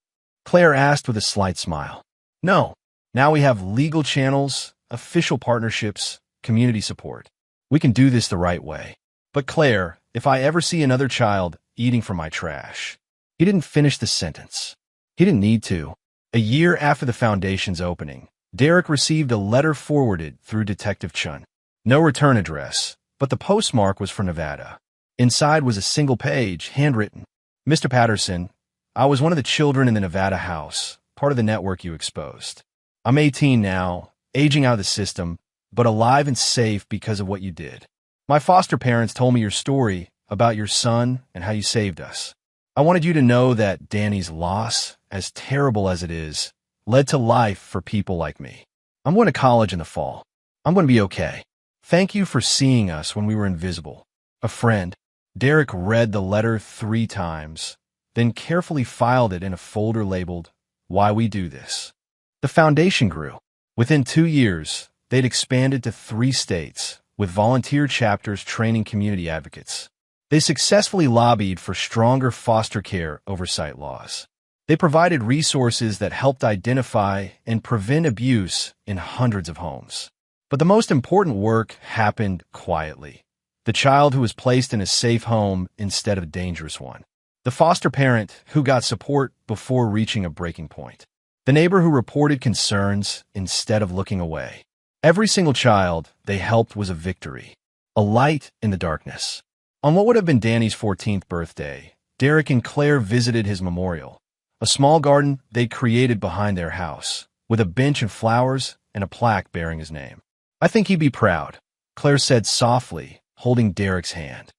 A: Claire asked with a slight smile. "No. Now we have legal channels, official partnerships, community support. We can do this the right way. But Claire, if I ever see another child eating from my trash..." He didn't finish the sentence. He didn't need to. A year after the Foundation's opening, Derek received a letter forwarded through Detective Chun. No return address, but the postmark was for Nevada. Inside was a single page, handwritten. "Mr. Patterson, I was one of the children in the Nevada house, part of the network you exposed. I'm 18 now, aging out of the system, but alive and safe because of what you did. My foster parents told me your story about your son and how you saved us. I wanted you to know that Danny's loss, as terrible as it is, led to life for people like me. I'm going to college in the fall. I'm going to be okay. Thank you for seeing us when we were invisible. A friend." Derek read the letter 3 times, then carefully filed it in a folder labeled, "Why We Do This." The Foundation grew. Within 2 years, they'd expanded to 3 states, with volunteer chapters training community advocates. They successfully lobbied for stronger foster care oversight laws. They provided resources that helped identify and prevent abuse in hundreds of homes. But the most important work happened quietly. The child who was placed in a safe home instead of a dangerous one. The foster parent who got support before reaching a breaking point. The neighbor who reported concerns instead of looking away. Every single child they helped was a victory, a light in the darkness. On what would have been Danny's 14th birthday, Derek and Claire visited his memorial, a small garden they'd created behind their house, with a bench and flowers and a plaque bearing his name. "I think he'd be proud," Claire said softly, holding Derek's hand.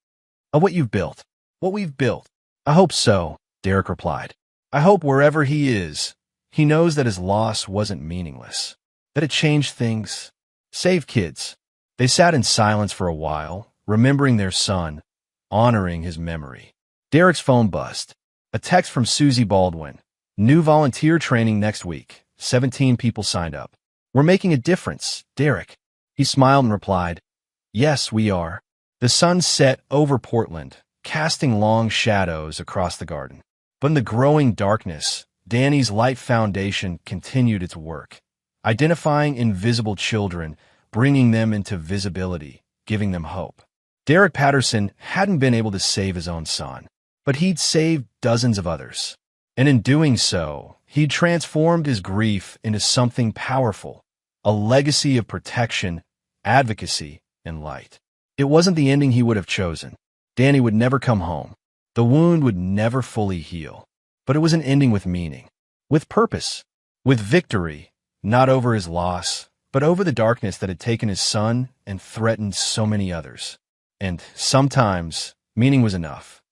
A: "Of what you've built, what we've built." "I hope so," Derek replied. "I hope wherever he is, he knows that his loss wasn't meaningless. that it changed things. Save kids. They sat in silence for a while, remembering their son, honoring his memory. Derek's phone buzzed. A text from Susie Baldwin. New volunteer training next week. 17 people signed up. We're making a difference, Derek. He smiled and replied, Yes, we are. The sun set over Portland, casting long shadows across the garden. But in the growing darkness, Danny's Light Foundation continued its work, identifying invisible children, bringing them into visibility, giving them hope. Derek Patterson hadn't been able to save his own son, but he'd saved dozens of others. And in doing so, he'd transformed his grief into something powerful, a legacy of protection, advocacy, and light. It wasn't the ending he would have chosen. Danny would never come home. The wound would never fully heal. But it was an ending with meaning, with purpose, with victory, not over his loss, but over the darkness that had taken his son and threatened so many others. And sometimes, meaning was enough.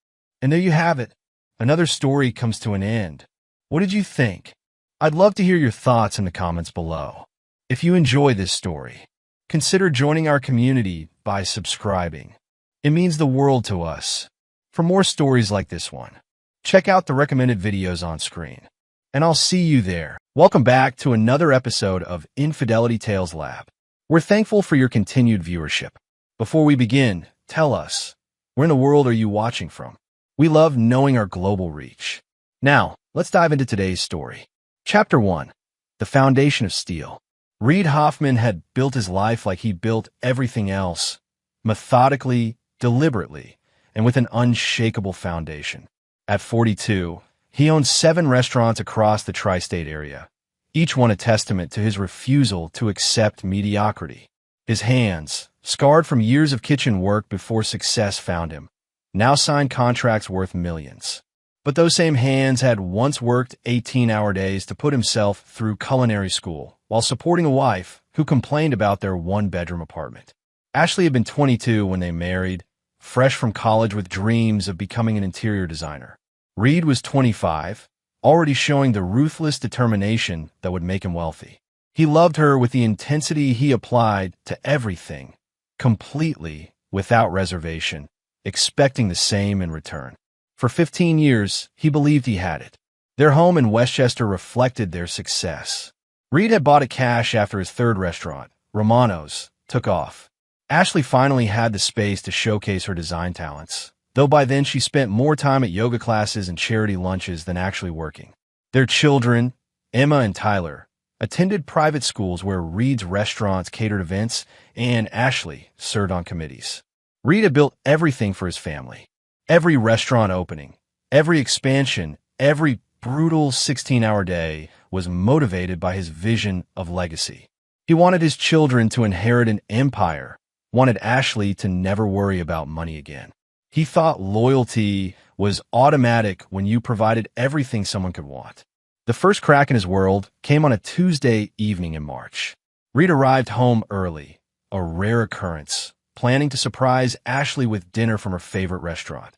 A: And there you have it. Another story comes to an end. What did you think? I'd love to hear your thoughts in the comments below. If you enjoy this story, consider joining our community by subscribing. It means the world to us. For more stories like this one, check out the recommended videos on screen. And I'll see you there. Welcome back to another episode of Infidelity Tales Lab. We're thankful for your continued viewership. Before we begin, tell us, where in the world are you watching from? We love knowing our global reach. Now, let's dive into today's story. Chapter 1. The Foundation of Steel. Reid Hoffman had built his life like he built everything else, methodically, deliberately, and with an unshakable foundation. At 42, he owned 7 restaurants across the tri-state area, each one a testament to his refusal to accept mediocrity. His hands, scarred from years of kitchen work before success found him, now signed contracts worth millions. But those same hands had once worked 18-hour days to put himself through culinary school while supporting a wife who complained about their one-bedroom apartment. Ashley had been 22 when they married, fresh from college with dreams of becoming an interior designer. Reid was 25, already showing the ruthless determination that would make him wealthy. He loved her with the intensity he applied to everything, completely, without reservation, expecting the same in return. For 15 years, he believed he had it. Their home in Westchester reflected their success. Reid had bought it cash after his third restaurant, Romano's, took off. Ashley finally had the space to showcase her design talents, though by then she spent more time at yoga classes and charity lunches than actually working. Their children, Emma and Tyler, attended private schools where Reid's restaurants catered events and Ashley served on committees. Reid had built everything for his family. Every restaurant opening, every expansion, every brutal 16-hour day was motivated by his vision of legacy. He wanted his children to inherit an empire, wanted Ashley to never worry about money again. He thought loyalty was automatic when you provided everything someone could want. The first crack in his world came on a Tuesday evening in March. Reid arrived home early, a rare occurrence, planning to surprise Ashley with dinner from her favorite restaurant.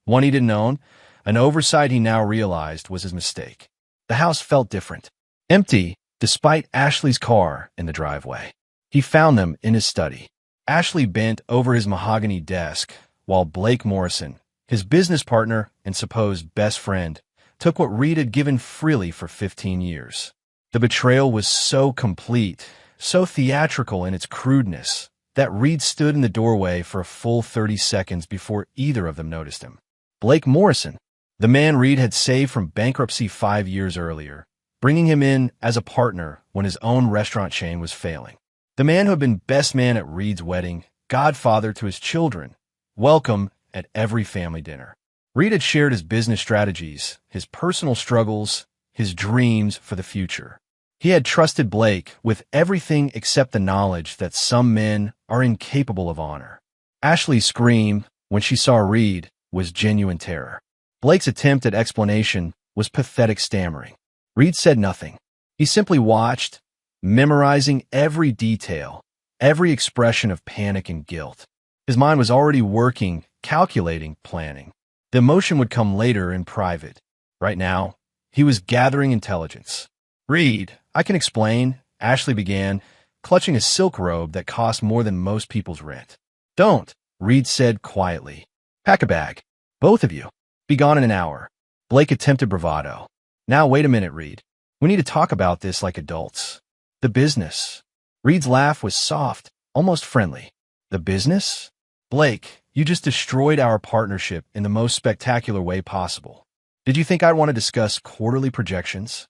A: One he didn't own, an oversight he now realized was his mistake. The house felt different, empty, despite Ashley's car in the driveway. He found them in his study. Ashley bent over his mahogany desk, while Blake Morrison, his business partner and supposed best friend, took what Reid had given freely for 15 years. The betrayal was so complete, so theatrical in its crudeness, that Reid stood in the doorway for a full 30 seconds before either of them noticed him. Blake Morrison, the man Reid had saved from bankruptcy 5 years earlier, bringing him in as a partner when his own restaurant chain was failing. The man who had been best man at Reid's wedding, godfather to his children, welcome at every family dinner. Reid had shared his business strategies, his personal struggles, his dreams for the future. He had trusted Blake with everything except the knowledge that some men are incapable of honor. Ashley's scream, when she saw Reid, was genuine terror. Blake's attempt at explanation was pathetic stammering. Reid said nothing. He simply watched, memorizing every detail, every expression of panic and guilt. His mind was already working, calculating, planning. The emotion would come later in private. Right now, he was gathering intelligence. "Reid, I can explain," Ashley began, clutching a silk robe that cost more than most people's rent. Don't, Reed said quietly. Pack a bag. Both of you. Be gone in an hour. Blake attempted bravado. Now wait a minute, Reed. We need to talk about this like adults. The business. Reed's laugh was soft, almost friendly. The business? Blake, you just destroyed our partnership in the most spectacular way possible. Did you think I'd want to discuss quarterly projections?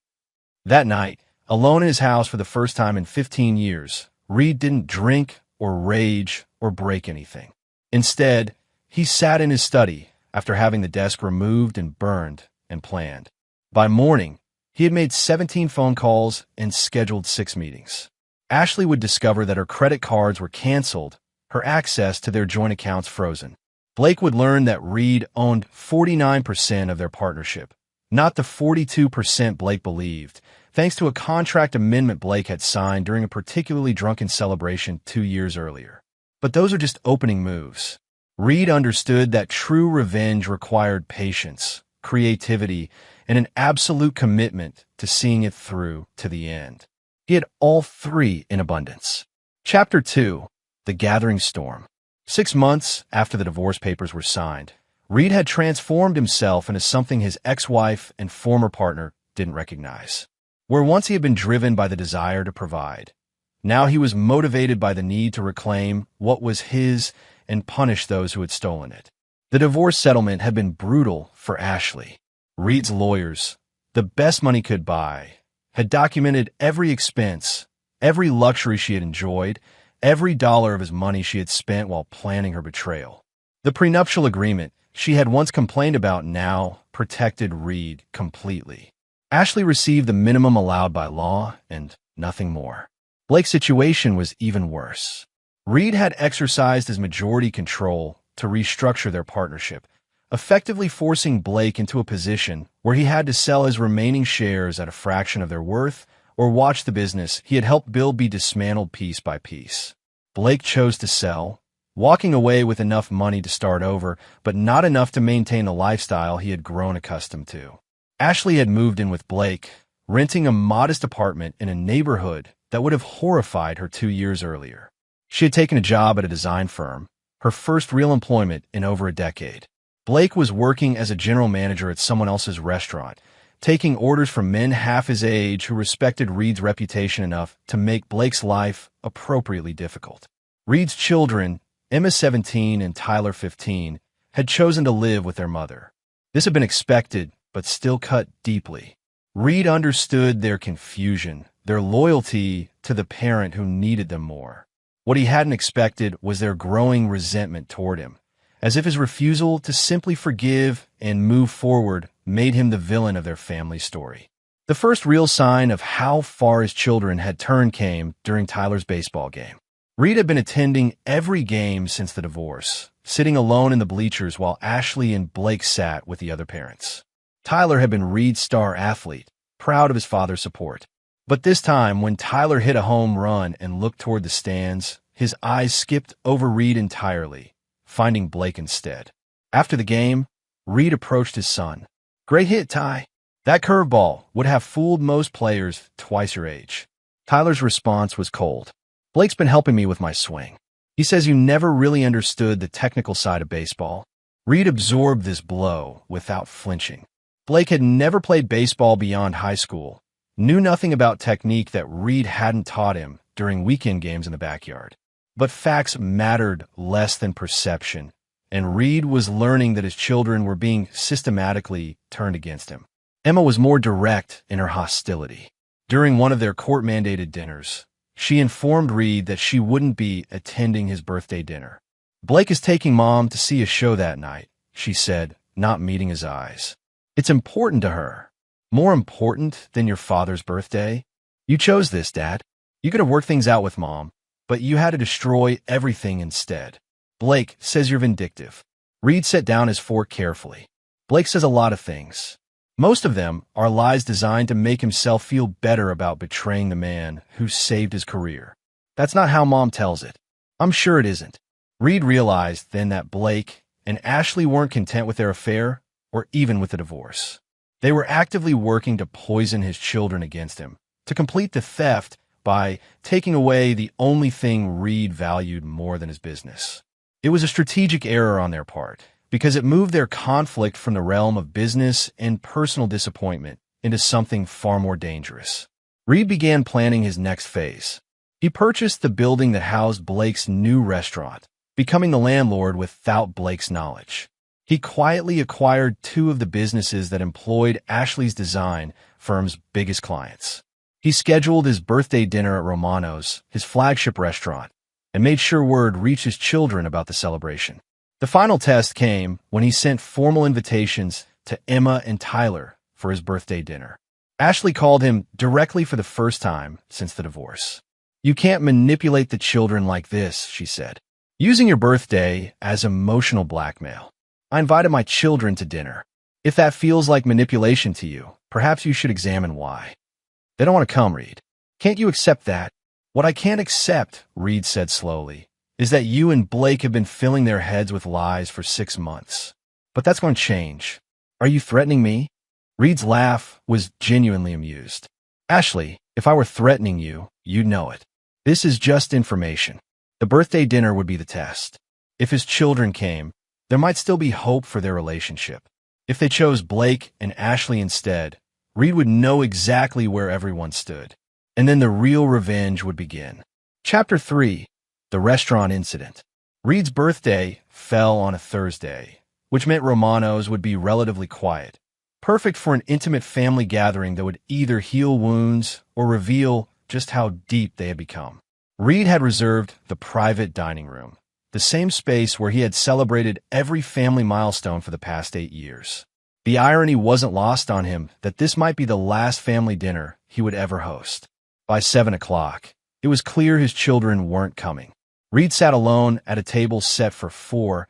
A: That night, alone in his house for the first time in 15 years, Reed didn't drink or rage or break anything. Instead, he sat in his study after having the desk removed and burned and planned. By morning, he had made 17 phone calls and scheduled 6 meetings. Ashley would discover that her credit cards were canceled, her access to their joint accounts frozen. Blake would learn that Reed owned 49% of their partnership, not the 42% Blake believed, thanks to a contract amendment Blake had signed during a particularly drunken celebration 2 years earlier. But those are just opening moves. Reed understood that true revenge required patience, creativity, and an absolute commitment to seeing it through to the end. He had all 3 in abundance. Chapter 2. The Gathering Storm. 6 months after the divorce papers were signed, Reed had transformed himself into something his ex-wife and former partner didn't recognize. Where once he had been driven by the desire to provide, now he was motivated by the need to reclaim what was his and punish those who had stolen it. The divorce settlement had been brutal for Ashley. Reed's lawyers, the best money could buy, had documented every expense, every luxury she had enjoyed, every dollar of his money she had spent while planning her betrayal. The prenuptial agreement she had once complained about now protected Reed completely. Ashley received the minimum allowed by law and nothing more. Blake's situation was even worse. Reed had exercised his majority control to restructure their partnership, effectively forcing Blake into a position where he had to sell his remaining shares at a fraction of their worth or watch the business he had helped build be dismantled piece by piece. Blake chose to sell, walking away with enough money to start over, but not enough to maintain the lifestyle he had grown accustomed to. Ashley had moved in with Blake, renting a modest apartment in a neighborhood that would have horrified her 2 years earlier. She had taken a job at a design firm, her first real employment in over a decade. Blake was working as a general manager at someone else's restaurant, taking orders from men half his age who respected Reed's reputation enough to make Blake's life appropriately difficult. Reed's children, Emma 17 and Tyler 15, had chosen to live with their mother. This had been expected, but still cut deeply. Reed understood their confusion, their loyalty to the parent who needed them more. What he hadn't expected was their growing resentment toward him, as if his refusal to simply forgive and move forward made him the villain of their family story. The first real sign of how far his children had turned came during Tyler's baseball game. Reed had been attending every game since the divorce, sitting alone in the bleachers while Ashley and Blake sat with the other parents. Tyler had been Reed's star athlete, proud of his father's support. But this time, when Tyler hit a home run and looked toward the stands, his eyes skipped over Reed entirely, finding Blake instead. After the game, Reed approached his son. "Great hit, Ty. That curveball would have fooled most players twice your age." Tyler's response was cold. "Blake's been helping me with my swing. He says you never really understood the technical side of baseball." Reed absorbed this blow without flinching. Blake had never played baseball beyond high school, knew nothing about technique that Reed hadn't taught him during weekend games in the backyard. But facts mattered less than perception, and Reed was learning that his children were being systematically turned against him. Emma was more direct in her hostility. During one of their court-mandated dinners, she informed Reed that she wouldn't be attending his birthday dinner. "Blake is taking Mom to see a show that night," she said, not meeting his eyes. "It's important to her. More important than your father's birthday. You chose this, Dad. You could have worked things out with Mom, but you had to destroy everything instead. Blake says you're vindictive." Reed set down his fork carefully. "Blake says a lot of things. Most of them are lies designed to make himself feel better about betraying the man who saved his career. That's not how Mom tells it. I'm sure it isn't." Reed realized then that Blake and Ashley weren't content with their affair or even with the divorce. They were actively working to poison his children against him, to complete the theft by taking away the only thing Reed valued more than his business. It was a strategic error on their part, because it moved their conflict from the realm of business and personal disappointment into something far more dangerous. Reed began planning his next phase. He purchased the building that housed Blake's new restaurant, becoming the landlord without Blake's knowledge. He quietly acquired two of the businesses that employed Ashley's design firm's biggest clients. He scheduled his birthday dinner at Romano's, his flagship restaurant, and made sure word reached his children about the celebration. The final test came when he sent formal invitations to Emma and Tyler for his birthday dinner. Ashley called him directly for the first time since the divorce. "You can't manipulate the children like this," she said, "using your birthday as emotional blackmail. I invited my children to dinner. If that feels like manipulation to you, perhaps you should examine why." "They don't want to come, Reed. Can't you accept that?" "What I can't accept," Reed said slowly, "is that you and Blake have been filling their heads with lies for 6 months. But that's going to change. Are you threatening me?" Reed's laugh was genuinely amused. "Ashley, if I were threatening you, you'd know it. This is just information. The birthday dinner would be the test. If his children came, there might still be hope for their relationship. If they chose Blake and Ashley instead, Reed would know exactly where everyone stood. And then the real revenge would begin." Chapter 3. The Restaurant Incident. Reed's birthday fell on a Thursday, which meant Romano's would be relatively quiet, perfect for an intimate family gathering that would either heal wounds or reveal just how deep they had become. Reed had reserved the private dining room, the same space where he had celebrated every family milestone for the past 8 years. The irony wasn't lost on him that this might be the last family dinner he would ever host. By 7 o'clock, it was clear his children weren't coming. Reed sat alone at a table set for 4,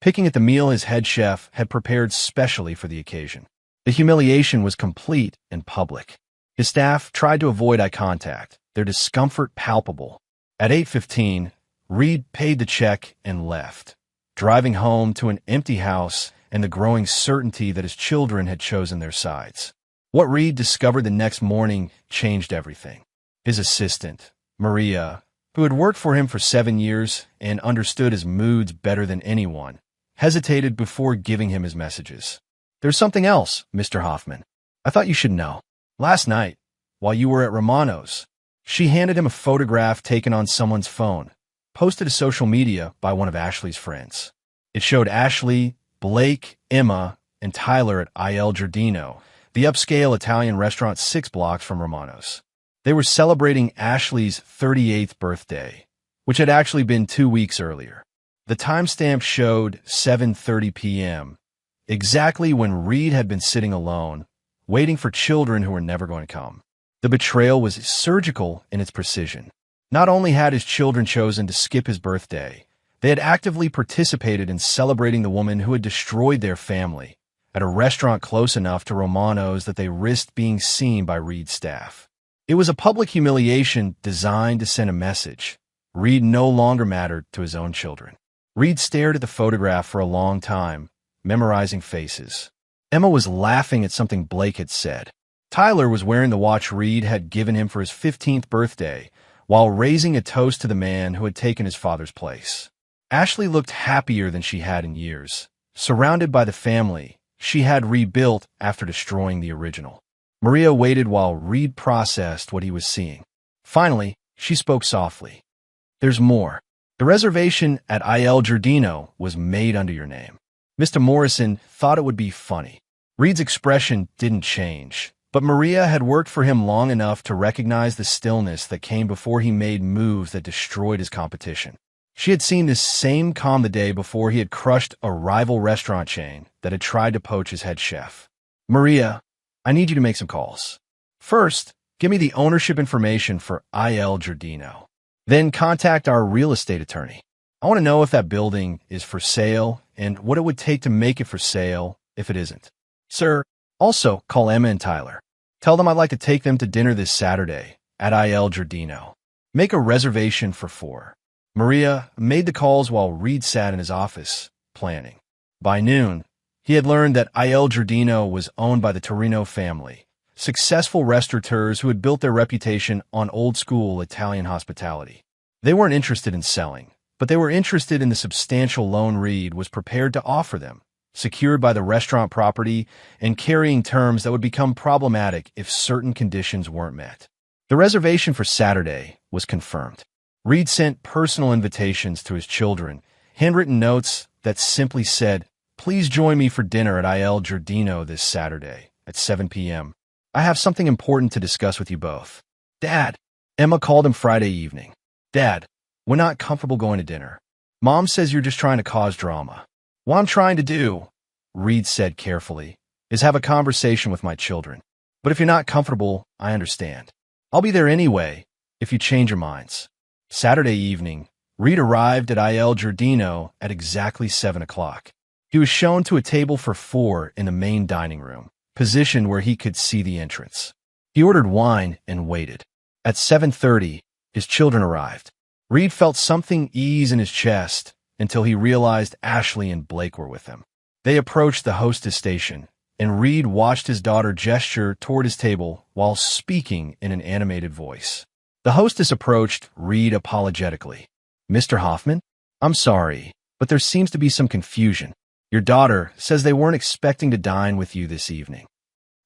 A: picking at the meal his head chef had prepared specially for the occasion. The humiliation was complete and public. His staff tried to avoid eye contact, their discomfort palpable. At 8:15, Reed paid the check and left, driving home to an empty house and the growing certainty that his children had chosen their sides. What Reed discovered the next morning changed everything. His assistant, Maria, who had worked for him for 7 years and understood his moods better than anyone, hesitated before giving him his messages. "There's something else, Mr. Hoffman. I thought you should know. Last night, while you were at Romano's," she handed him a photograph taken on someone's phone, posted to social media by one of Ashley's friends. It showed Ashley, Blake, Emma, and Tyler at Il Giardino, the upscale Italian restaurant 6 blocks from Romano's. They were celebrating Ashley's 38th birthday, which had actually been 2 weeks earlier. The timestamp showed 7:30 p.m., exactly when Reed had been sitting alone, waiting for children who were never going to come. The betrayal was surgical in its precision. Not only had his children chosen to skip his birthday, they had actively participated in celebrating the woman who had destroyed their family at a restaurant close enough to Romano's that they risked being seen by Reed's staff. It was a public humiliation designed to send a message. Reed no longer mattered to his own children. Reed stared at the photograph for a long time, memorizing faces. Emma was laughing at something Blake had said. Tyler was wearing the watch Reed had given him for his 15th birthday, while raising a toast to the man who had taken his father's place. Ashley looked happier than she had in years, surrounded by the family she had rebuilt after destroying the original. Maria waited while Reed processed what he was seeing. Finally, she spoke softly. "There's more. The reservation at Il Giardino was made under your name." Mr. Morrison thought it would be funny. Reed's expression didn't change, but Maria had worked for him long enough to recognize the stillness that came before he made moves that destroyed his competition. She had seen this same calm the day before he had crushed a rival restaurant chain that had tried to poach his head chef. "Maria, I need you to make some calls. First, give me the ownership information for Il Giardino. Then contact our real estate attorney. I want to know if that building is for sale and what it would take to make it for sale if it isn't. Sir, also call Emma and Tyler. Tell them I'd like to take them to dinner this Saturday at Il Giardino. Make a reservation for 4. Maria made the calls while Reed sat in his office, planning. By noon, he had learned that Il Giardino was owned by the Torino family, successful restaurateurs who had built their reputation on old-school Italian hospitality. They weren't interested in selling, but they were interested in the substantial loan Reed was prepared to offer them, secured by the restaurant property and carrying terms that would become problematic if certain conditions weren't met. The reservation for Saturday was confirmed. Reed sent personal invitations to his children, handwritten notes that simply said, "Please join me for dinner at Il Giardino this Saturday at 7 p.m. I have something important to discuss with you both." "Dad," Emma called him Friday evening. "Dad, we're not comfortable going to dinner. Mom says you're just trying to cause drama." "What I'm trying to do," Reed said carefully, "is have a conversation with my children. But if you're not comfortable, I understand. I'll be there anyway, if you change your minds." Saturday evening, Reed arrived at Il Giardino at exactly 7 o'clock. He was shown to a table for 4 in the main dining room, positioned where he could see the entrance. He ordered wine and waited. At 7:30, his children arrived. Reed felt something ease in his chest until he realized Ashley and Blake were with him. They approached the hostess station, and Reed watched his daughter gesture toward his table while speaking in an animated voice. The hostess approached Reed apologetically. "Mr. Hoffman, I'm sorry, but there seems to be some confusion. Your daughter says they weren't expecting to dine with you this evening."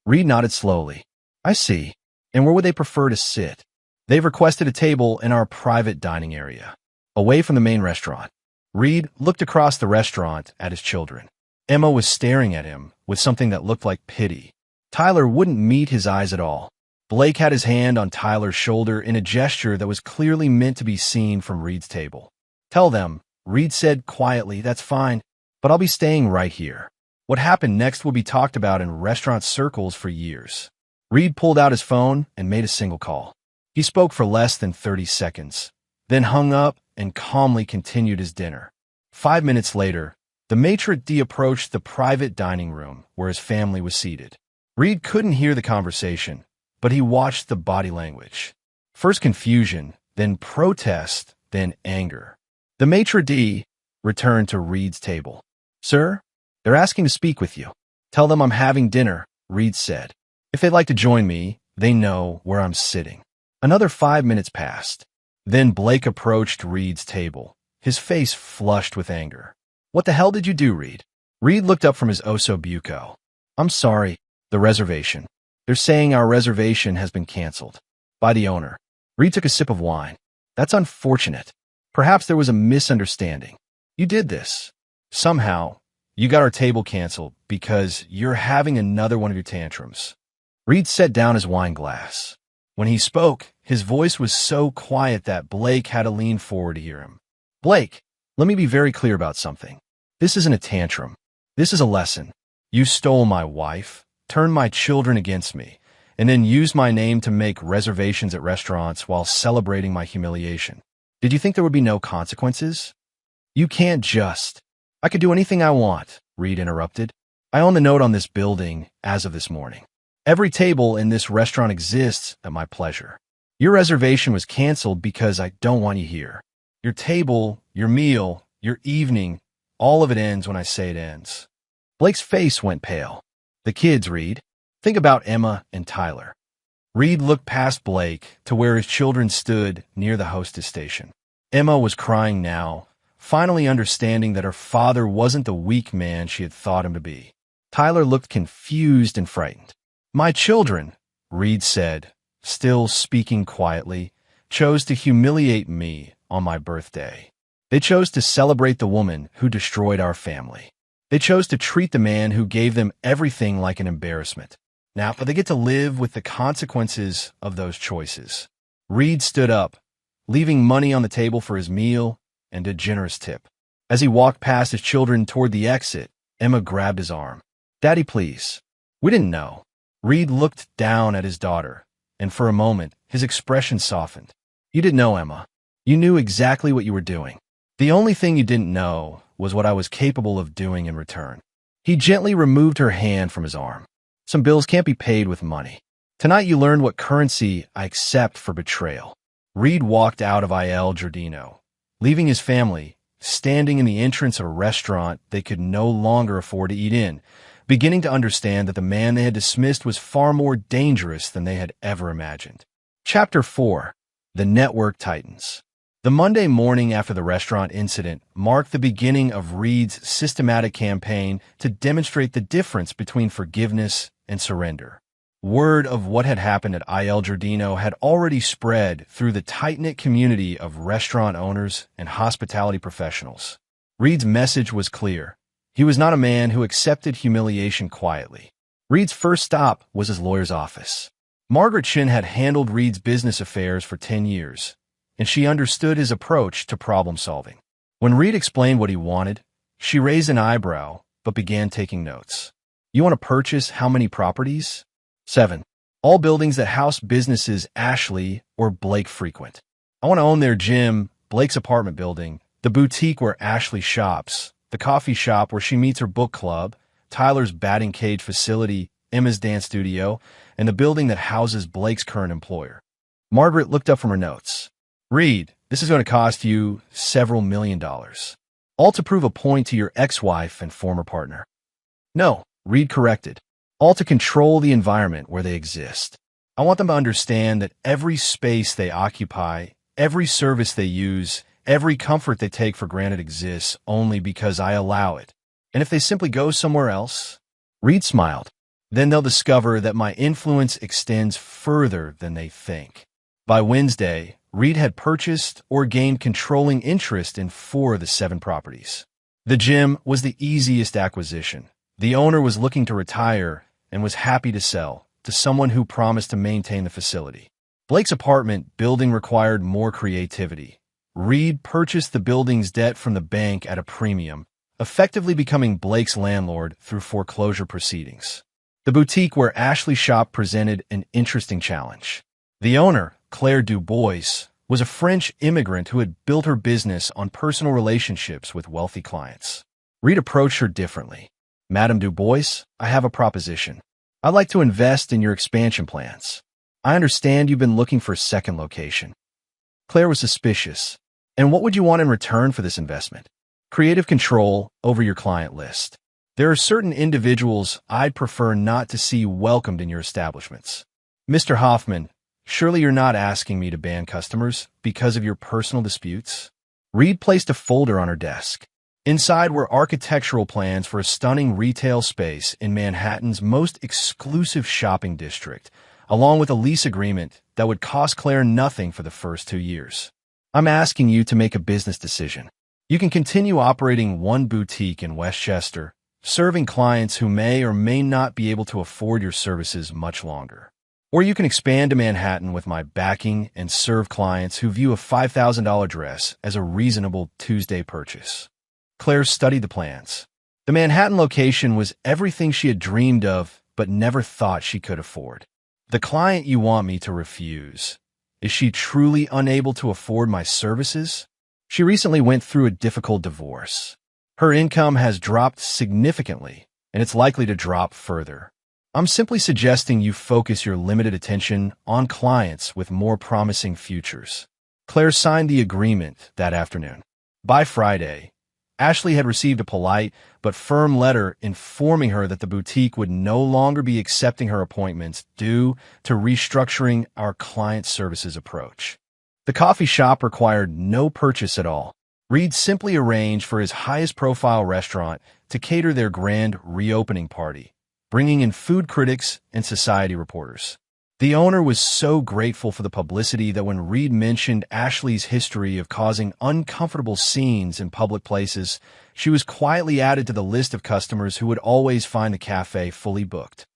A: Reed nodded slowly. "I see. And where would they prefer to sit?" "They've requested a table in our private dining area, away from the main restaurant." Reed looked across the restaurant at his children. Emma was staring at him with something that looked like pity. Tyler wouldn't meet his eyes at all. Blake had his hand on Tyler's shoulder in a gesture that was clearly meant to be seen from Reed's table. "Tell them," Reed said quietly, "that's fine, but I'll be staying right here. What happened next will be talked about in restaurant circles for years." Reed pulled out his phone and made a single call. He spoke for less than 30 seconds, then hung up and calmly continued his dinner. 5 minutes later, the maitre d' approached the private dining room where his family was seated. Reed couldn't hear the conversation, but he watched the body language. First confusion, then protest, then anger. The maitre d' returned to Reed's table. "Sir, they're asking to speak with you." "Tell them I'm having dinner," Reed said. "If they'd like to join me, they know where I'm sitting." Another 5 minutes passed. Then Blake approached Reed's table, his face flushed with anger. "What the hell did you do, Reed?" Reed looked up from his osso buco. "I'm sorry, the reservation. They're saying our reservation has been canceled by the owner." Reed took a sip of wine. "That's unfortunate. Perhaps there was a misunderstanding. You did this. Somehow, you got our table canceled because you're having another one of your tantrums." Reed set down his wine glass. When he spoke, his voice was so quiet that Blake had to lean forward to hear him. "Blake, let me be very clear about something. This isn't a tantrum. This is a lesson. You stole my wife, turned my children against me, and then used my name to make reservations at restaurants while celebrating my humiliation. Did you think there would be no consequences? You can't just—" "I could do anything I want," Reed interrupted. "I own the note on this building as of this morning. Every table in this restaurant exists at my pleasure. Your reservation was canceled because I don't want you here. Your table, your meal, your evening, all of it ends when I say it ends." Blake's face went pale. "The kids, Reed. Think about Emma and Tyler." Reed looked past Blake to where his children stood near the hostess station. Emma was crying now, finally understanding that her father wasn't the weak man she had thought him to be. Tyler looked confused and frightened. "My children," Reed said, still speaking quietly, "chose to humiliate me on my birthday. They chose to celebrate the woman who destroyed our family. They chose to treat the man who gave them everything like an embarrassment. Now they get to live with the consequences of those choices." Reed stood up, leaving money on the table for his meal and a generous tip. As he walked past his children toward the exit, Emma grabbed his arm. "Daddy, please. We didn't know." Reed looked down at his daughter, and for a moment, his expression softened. "You didn't know, Emma. You knew exactly what you were doing. The only thing you didn't know was what I was capable of doing in return." He gently removed her hand from his arm. "Some bills can't be paid with money. Tonight you learned what currency I accept for betrayal." Reed walked out of Il Giardino, leaving his family standing in the entrance of a restaurant they could no longer afford to eat in, beginning to understand that the man they had dismissed was far more dangerous than they had ever imagined. Chapter 4. The Network Tightens. The Monday morning after the restaurant incident marked the beginning of Reed's systematic campaign to demonstrate the difference between forgiveness and surrender. Word of what had happened at Il Giardino had already spread through the tight-knit community of restaurant owners and hospitality professionals. Reed's message was clear. He was not a man who accepted humiliation quietly. Reed's first stop was his lawyer's office. Margaret Shin had handled Reed's business affairs for 10 years, and she understood his approach to problem-solving. When Reed explained what he wanted, she raised an eyebrow but began taking notes. You want to purchase how many properties? 7. All buildings that house businesses Ashley or Blake frequent. I want to own their gym, Blake's apartment building, the boutique where Ashley shops, the coffee shop where she meets her book club, Tyler's batting cage facility, Emma's dance studio, and the building that houses Blake's current employer. Margaret looked up from her notes. Reed, this is going to cost you several $1,000,000. All to prove a point to your ex-wife and former partner. No, Reed corrected. All to control the environment where they exist. I want them to understand that every space they occupy, every service they use, every comfort they take for granted exists only because I allow it. And if they simply go somewhere else? Reed smiled. Then they'll discover that my influence extends further than they think. By Wednesday, Reed had purchased or gained controlling interest in 4 of the 7 properties. The gym was the easiest acquisition. The owner was looking to retire and was happy to sell to someone who promised to maintain the facility. Blake's apartment building required more creativity. Reed purchased the building's debt from the bank at a premium, effectively becoming Blake's landlord through foreclosure proceedings. The boutique where Ashley shopped presented an interesting challenge. The owner, Claire Dubois, was a French immigrant who had built her business on personal relationships with wealthy clients. Reed approached her differently. Madame Dubois, I have a proposition. I'd like to invest in your expansion plans. I understand you've been looking for a second location. Claire was suspicious. And what would you want in return for this investment? Creative control over your client list. There are certain individuals I'd prefer not to see welcomed in your establishments. Mr. Hoffman, surely you're not asking me to ban customers because of your personal disputes? Reed placed a folder on her desk. Inside were architectural plans for a stunning retail space in Manhattan's most exclusive shopping district, along with a lease agreement that would cost Claire nothing for the first 2 years. I'm asking you to make a business decision. You can continue operating one boutique in Westchester, serving clients who may or may not be able to afford your services much longer. Or you can expand to Manhattan with my backing and serve clients who view a $5,000 dress as a reasonable Tuesday purchase. Claire studied the plans. The Manhattan location was everything she had dreamed of but never thought she could afford. The client you want me to refuse. Is she truly unable to afford my services? She recently went through a difficult divorce. Her income has dropped significantly, and it's likely to drop further. I'm simply suggesting you focus your limited attention on clients with more promising futures. Claire signed the agreement that afternoon. By Friday, Ashley had received a polite but firm letter informing her that the boutique would no longer be accepting her appointments due to restructuring our client services approach. The coffee shop required no purchase at all. Reed simply arranged for his highest-profile restaurant to cater their grand reopening party, bringing in food critics and society reporters. The owner was so grateful for the publicity that when Reed mentioned Ashley's history of causing uncomfortable scenes in public places, she was quietly added to the list of customers who would always find the cafe fully booked.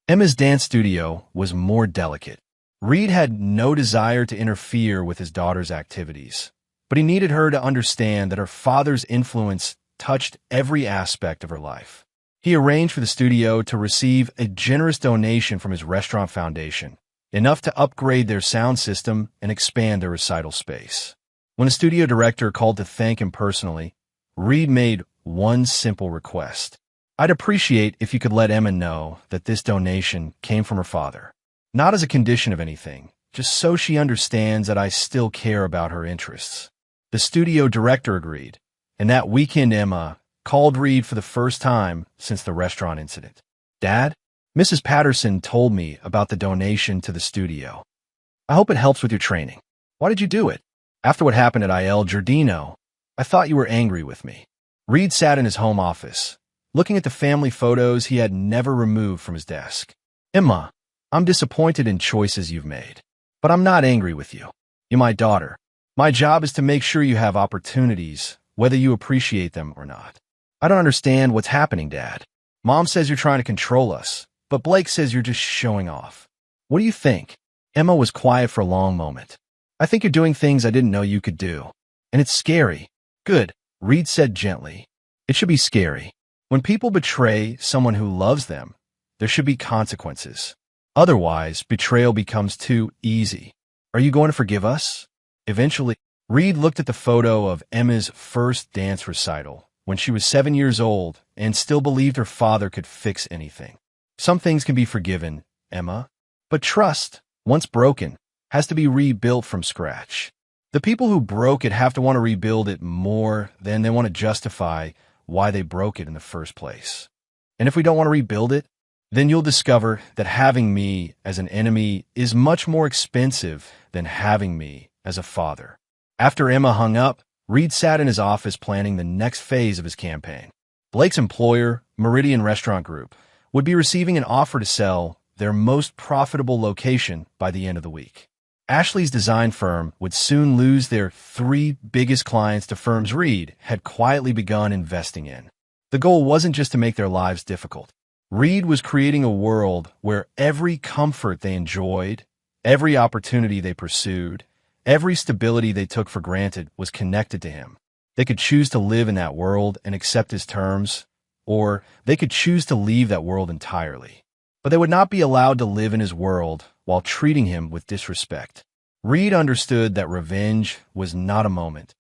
A: Emma's dance studio was more delicate. Reed had no desire to interfere with his daughter's activities, but he needed her to understand that her father's influence touched every aspect of her life. He arranged for the studio to receive a generous donation from his restaurant foundation, enough to upgrade their sound system and expand their recital space. When the studio director called to thank him personally, Reed made one simple request. I'd appreciate if you could let Emma know that this donation came from her father. Not as a condition of anything, just so she understands that I still care about her interests. The studio director agreed, and that weekend Emma called Reed for the first time since the restaurant incident. Dad, Mrs. Patterson told me about the donation to the studio. I hope it helps with your training. Why did you do it? After what happened at Il Giardino, I thought you were angry with me. Reed sat in his home office, looking at the family photos he had never removed from his desk. Emma, I'm disappointed in choices you've made, but I'm not angry with you. You're my daughter. My job is to make sure you have opportunities, whether you appreciate them or not. I don't understand what's happening, Dad. Mom says you're trying to control us, but Blake says you're just showing off. What do you think? Emma was quiet for a long moment. I think you're doing things I didn't know you could do. And it's scary. Good, Reed said gently. It should be scary. When people betray someone who loves them, there should be consequences. Otherwise, betrayal becomes too easy. Are you going to forgive us? Eventually, Reed looked at the photo of Emma's first dance recital when she was 7 years old and still believed her father could fix anything. Some things can be forgiven, Emma, but trust, once broken, has to be rebuilt from scratch. The people who broke it have to want to rebuild it more than they want to justify why they broke it in the first place. And if we don't want to rebuild it, then you'll discover that having me as an enemy is much more expensive than having me as a father. After Emma hung up, Reed sat in his office planning the next phase of his campaign. Blake's employer, Meridian Restaurant Group, would be receiving an offer to sell their most profitable location by the end of the week. Ashley's design firm would soon lose their 3 biggest clients to firms Reed had quietly begun investing in. The goal wasn't just to make their lives difficult. Reed was creating a world where every comfort they enjoyed, every opportunity they pursued, every stability they took for granted was connected to him. They could choose to live in that world and accept his terms, or they could choose to leave that world entirely. But they would not be allowed to live in his world while treating him with disrespect. Reed understood that revenge was not a moment.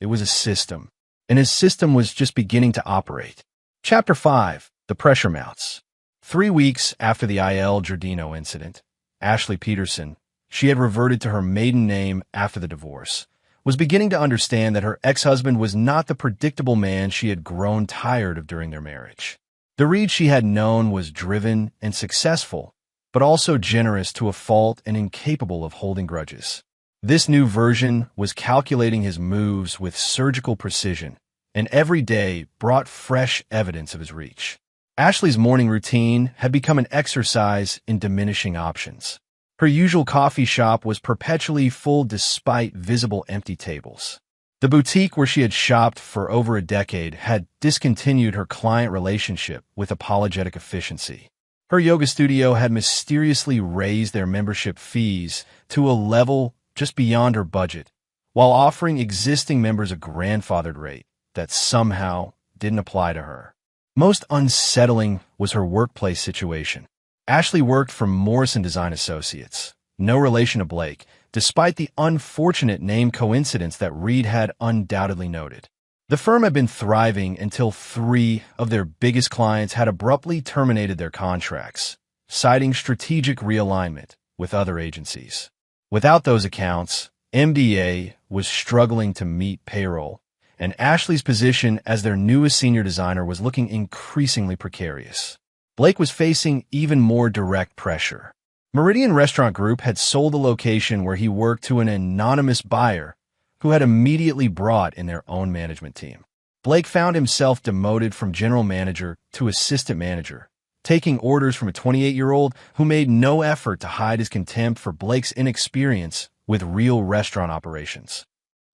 A: It was a system, and his system was just beginning to operate. Chapter 5. The Pressure Mounts. 3 weeks after the Il Giardino incident, Ashley Peterson, she had reverted to her maiden name after the divorce, was beginning to understand that her ex-husband was not the predictable man she had grown tired of during their marriage. The Reed she had known was driven and successful, but also generous to a fault and incapable of holding grudges. This new version was calculating his moves with surgical precision, and every day brought fresh evidence of his reach. Ashley's morning routine had become an exercise in diminishing options. Her usual coffee shop was perpetually full despite visible empty tables. The boutique where she had shopped for over a decade had discontinued her client relationship with apologetic efficiency. Her yoga studio had mysteriously raised their membership fees to a level just beyond her budget, while offering existing members a grandfathered rate that somehow didn't apply to her. Most unsettling was her workplace situation. Ashley worked for Morrison Design Associates, no relation to Blake, despite the unfortunate name coincidence that Reed had undoubtedly noted. The firm had been thriving until 3 of their biggest clients had abruptly terminated their contracts, citing strategic realignment with other agencies. Without those accounts, MDA was struggling to meet payroll, and Ashley's position as their newest senior designer was looking increasingly precarious. Blake was facing even more direct pressure. Meridian Restaurant Group had sold the location where he worked to an anonymous buyer who had immediately brought in their own management team. Blake found himself demoted from general manager to assistant manager, taking orders from a 28-year-old who made no effort to hide his contempt for Blake's inexperience with real restaurant operations.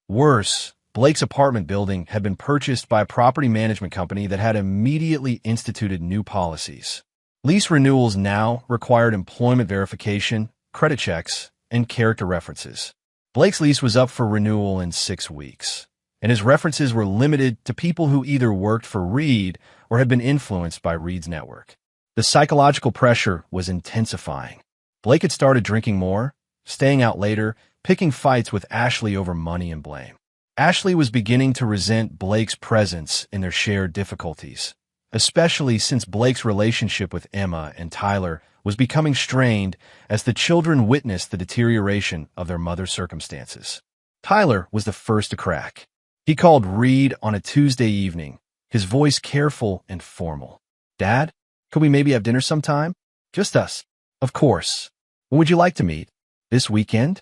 A: Worse, Blake's apartment building had been purchased by a property management company that had immediately instituted new policies. Lease renewals now required employment verification, credit checks, and character references. Blake's lease was up for renewal in 6 weeks, and his references were limited to people who either worked for Reed or had been influenced by Reed's network. The psychological pressure was intensifying. Blake had started drinking more, staying out later, picking fights with Ashley over money and blame. Ashley was beginning to resent Blake's presence in their shared difficulties, especially since Blake's relationship with Emma and Tyler was becoming strained as the children witnessed the deterioration of their mother's circumstances. Tyler was the first to crack. He called Reed on a Tuesday evening, his voice careful and formal. "Dad, Could we maybe have dinner sometime? Just us. Of course. When would you like to meet? This weekend?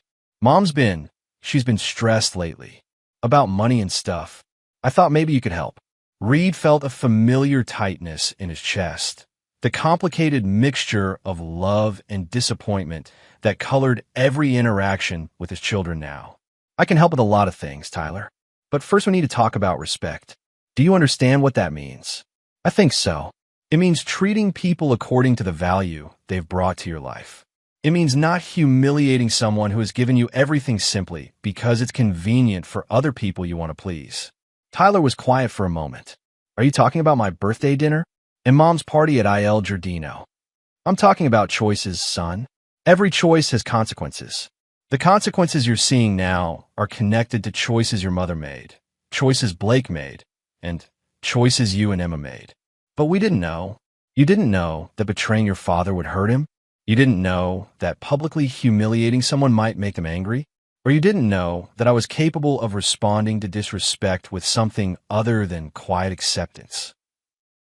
A: She's been stressed lately. About money and stuff. I thought maybe you could help. Reed felt a familiar tightness in his chest. The complicated mixture of love and disappointment that colored every interaction with his children now. I can help with a lot of things, Tyler. But first we need to talk about respect. Do you understand what that means? I think so. It means treating people according to the value they've brought to your life. It means not humiliating someone who has given you everything simply because it's convenient for other people you want to please. Tyler was quiet for a moment. Are you talking about my birthday dinner? And Mom's party at Il Giardino? I'm talking about choices, son. Every choice has consequences. The consequences you're seeing now are connected to choices your mother made, choices Blake made, and choices you and Emma made. But we didn't know. You didn't know that betraying your father would hurt him? You didn't know that publicly humiliating someone might make them angry? Or you didn't know that I was capable of responding to disrespect with something other than quiet acceptance?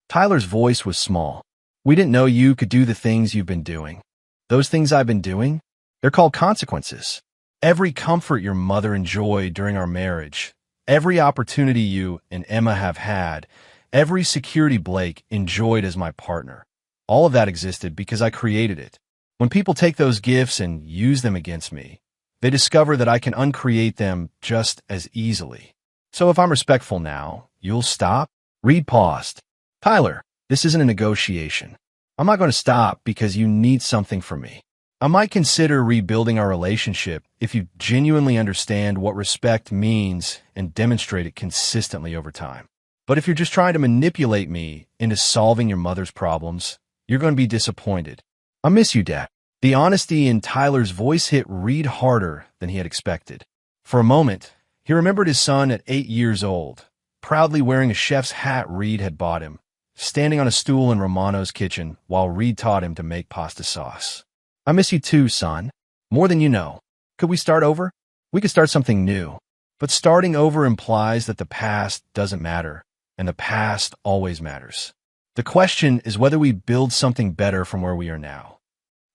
A: Tyler's voice was small. We didn't know you could do the things you've been doing. Those things I've been doing? They're called consequences. Every comfort your mother enjoyed during our marriage, every opportunity you and Emma have had, every security Blake enjoyed as my partner, all of that existed because I created it. When people take those gifts and use them against me, they discover that I can uncreate them just as easily. So if I'm respectful now, you'll stop? Reed paused. Tyler, this isn't a negotiation. I'm not going to stop because you need something from me. I might consider rebuilding our relationship if you genuinely understand what respect means and demonstrate it consistently over time. But if you're just trying to manipulate me into solving your mother's problems, you're going to be disappointed. I miss you, Dad. The honesty in Tyler's voice hit Reed harder than he had expected. For a moment, he remembered his son at 8 years old, proudly wearing a chef's hat Reed had bought him, standing on a stool in Romano's kitchen while Reed taught him to make pasta sauce. I miss you too, son. More than you know. Could we start over? We could start something new. But starting over implies that the past doesn't matter, and the past always matters. The question is whether we build something better from where we are now.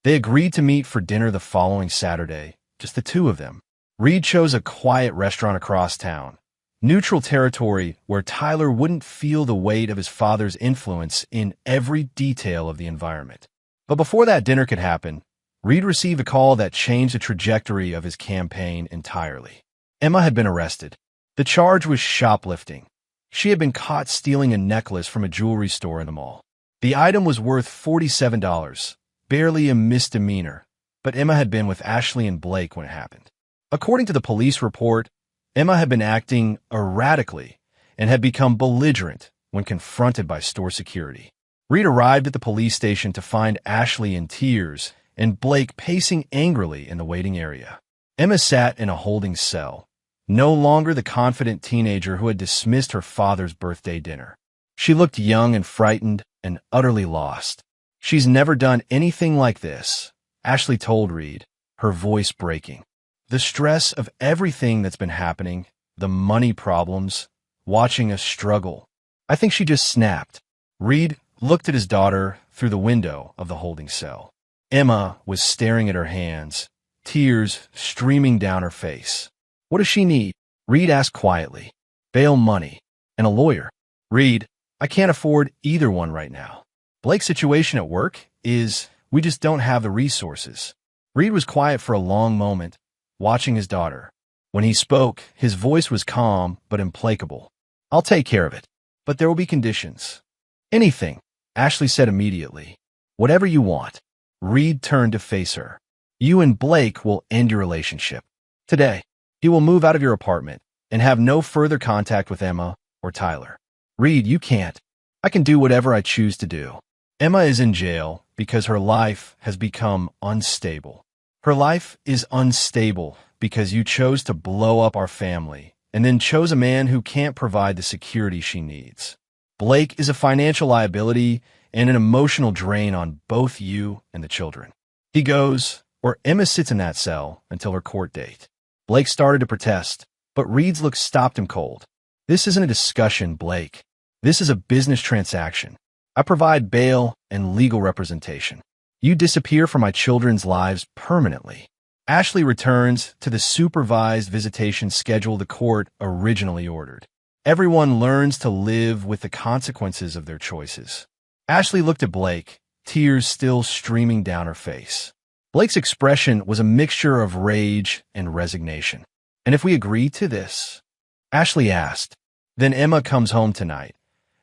A: They agreed to meet for dinner the following Saturday, just the two of them. Reed chose a quiet restaurant across town, neutral territory where Tyler wouldn't feel the weight of his father's influence in every detail of the environment. But before that dinner could happen, Reed received a call that changed the trajectory of his campaign entirely. Emma had been arrested. The charge was shoplifting. She had been caught stealing a necklace from a jewelry store in the mall. The item was worth $47, barely a misdemeanor, but Emma had been with Ashley and Blake when it happened. According to the police report, Emma had been acting erratically and had become belligerent when confronted by store security. Reed arrived at the police station to find Ashley in tears and Blake pacing angrily in the waiting area. Emma sat in a holding cell, no longer the confident teenager who had dismissed her father's birthday dinner. She looked young and frightened and utterly lost. She's never done anything like this, Ashley told Reed, her voice breaking. The stress of everything that's been happening, the money problems, watching us struggle. I think she just snapped. Reed looked at his daughter through the window of the holding cell. Emma was staring at her hands, tears streaming down her face. What does she need? Reed asked quietly. Bail money and a lawyer. Reed, I can't afford either one right now. Blake's situation at work is we just don't have the resources. Reed was quiet for a long moment, watching his daughter. When he spoke, his voice was calm but implacable. I'll take care of it, but there will be conditions. Anything, Ashley said immediately. Whatever you want. Reed turned to face her. You and Blake will end your relationship. Today, he will move out of your apartment and have no further contact with Emma or Tyler. Reed, you can't. I can do whatever I choose to do. Emma is in jail because her life has become unstable. Her life is unstable because you chose to blow up our family and then chose a man who can't provide the security she needs. Blake is a financial liability and an emotional drain on both you and the children. He goes, or Emma sits in that cell until her court date. Blake started to protest, but Reed's look stopped him cold. This isn't a discussion, Blake. This is a business transaction. I provide bail and legal representation. You disappear from my children's lives permanently. Ashley returns to the supervised visitation schedule the court originally ordered. Everyone learns to live with the consequences of their choices. Ashley looked at Blake, tears still streaming down her face. Blake's expression was a mixture of rage and resignation. "And if we agree to this?" Ashley asked. "Then Emma comes home tonight,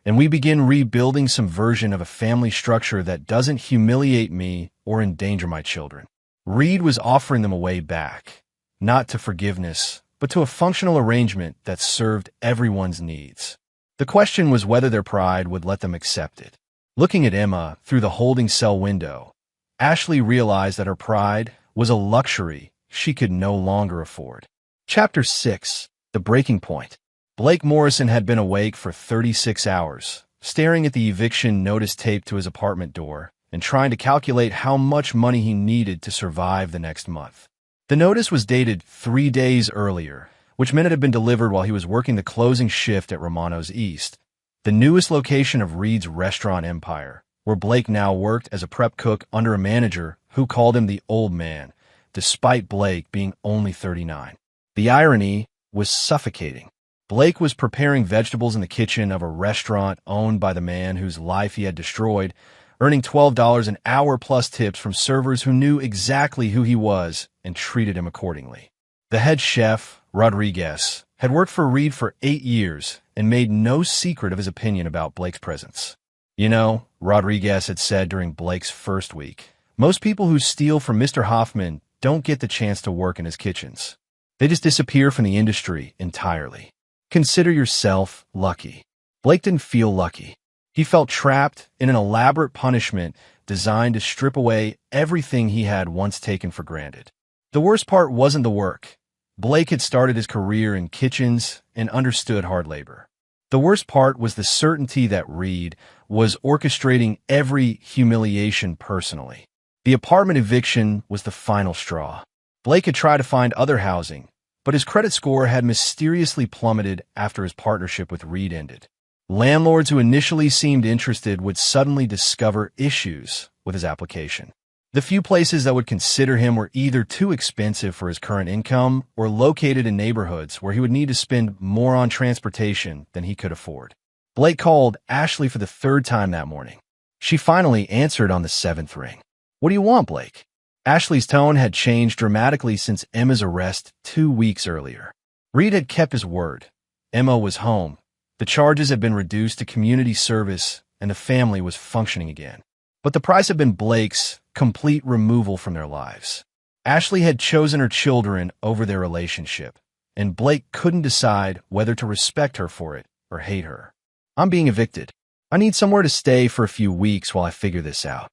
A: and we begin rebuilding some version of a family structure that doesn't humiliate me or endanger my children." Reed was offering them a way back, not to forgiveness, but to a functional arrangement that served everyone's needs. The question was whether their pride would let them accept it. Looking at Emma through the holding cell window, Ashley realized that her pride was a luxury she could no longer afford. Chapter 6. The Breaking Point. Blake Morrison had been awake for 36 hours, staring at the eviction notice taped to his apartment door and trying to calculate how much money he needed to survive the next month. The notice was dated 3 days earlier, which meant it had been delivered while he was working the closing shift at Romano's East, the newest location of Reed's restaurant empire, where Blake now worked as a prep cook under a manager who called him the old man, despite Blake being only 39. The irony was suffocating. Blake was preparing vegetables in the kitchen of a restaurant owned by the man whose life he had destroyed, earning $12 an hour plus tips from servers who knew exactly who he was and treated him accordingly. The head chef, Rodriguez, had worked for Reed for 8 years and made no secret of his opinion about Blake's presence. "You know," Rodriguez had said during Blake's first week, "most people who steal from Mr. Hoffman don't get the chance to work in his kitchens. They just disappear from the industry entirely. Consider yourself lucky." Blake didn't feel lucky. He felt trapped in an elaborate punishment designed to strip away everything he had once taken for granted. The worst part wasn't the work. Blake had started his career in kitchens and understood hard labor. The worst part was the certainty that Reed was orchestrating every humiliation personally. The apartment eviction was the final straw. Blake had tried to find other housing, but his credit score had mysteriously plummeted after his partnership with Reed ended. Landlords who initially seemed interested would suddenly discover issues with his application. The few places that would consider him were either too expensive for his current income or located in neighborhoods where he would need to spend more on transportation than he could afford. Blake called Ashley for the 3rd time that morning. She finally answered on the 7th ring. "What do you want, Blake?" Ashley's tone had changed dramatically since Emma's arrest 2 weeks earlier. Reed had kept his word. Emma was home. The charges had been reduced to community service, and the family was functioning again. But the price had been Blake's complete removal from their lives. Ashley had chosen her children over their relationship, and Blake couldn't decide whether to respect her for it or hate her. "I'm being evicted. I need somewhere to stay for a few weeks while I figure this out."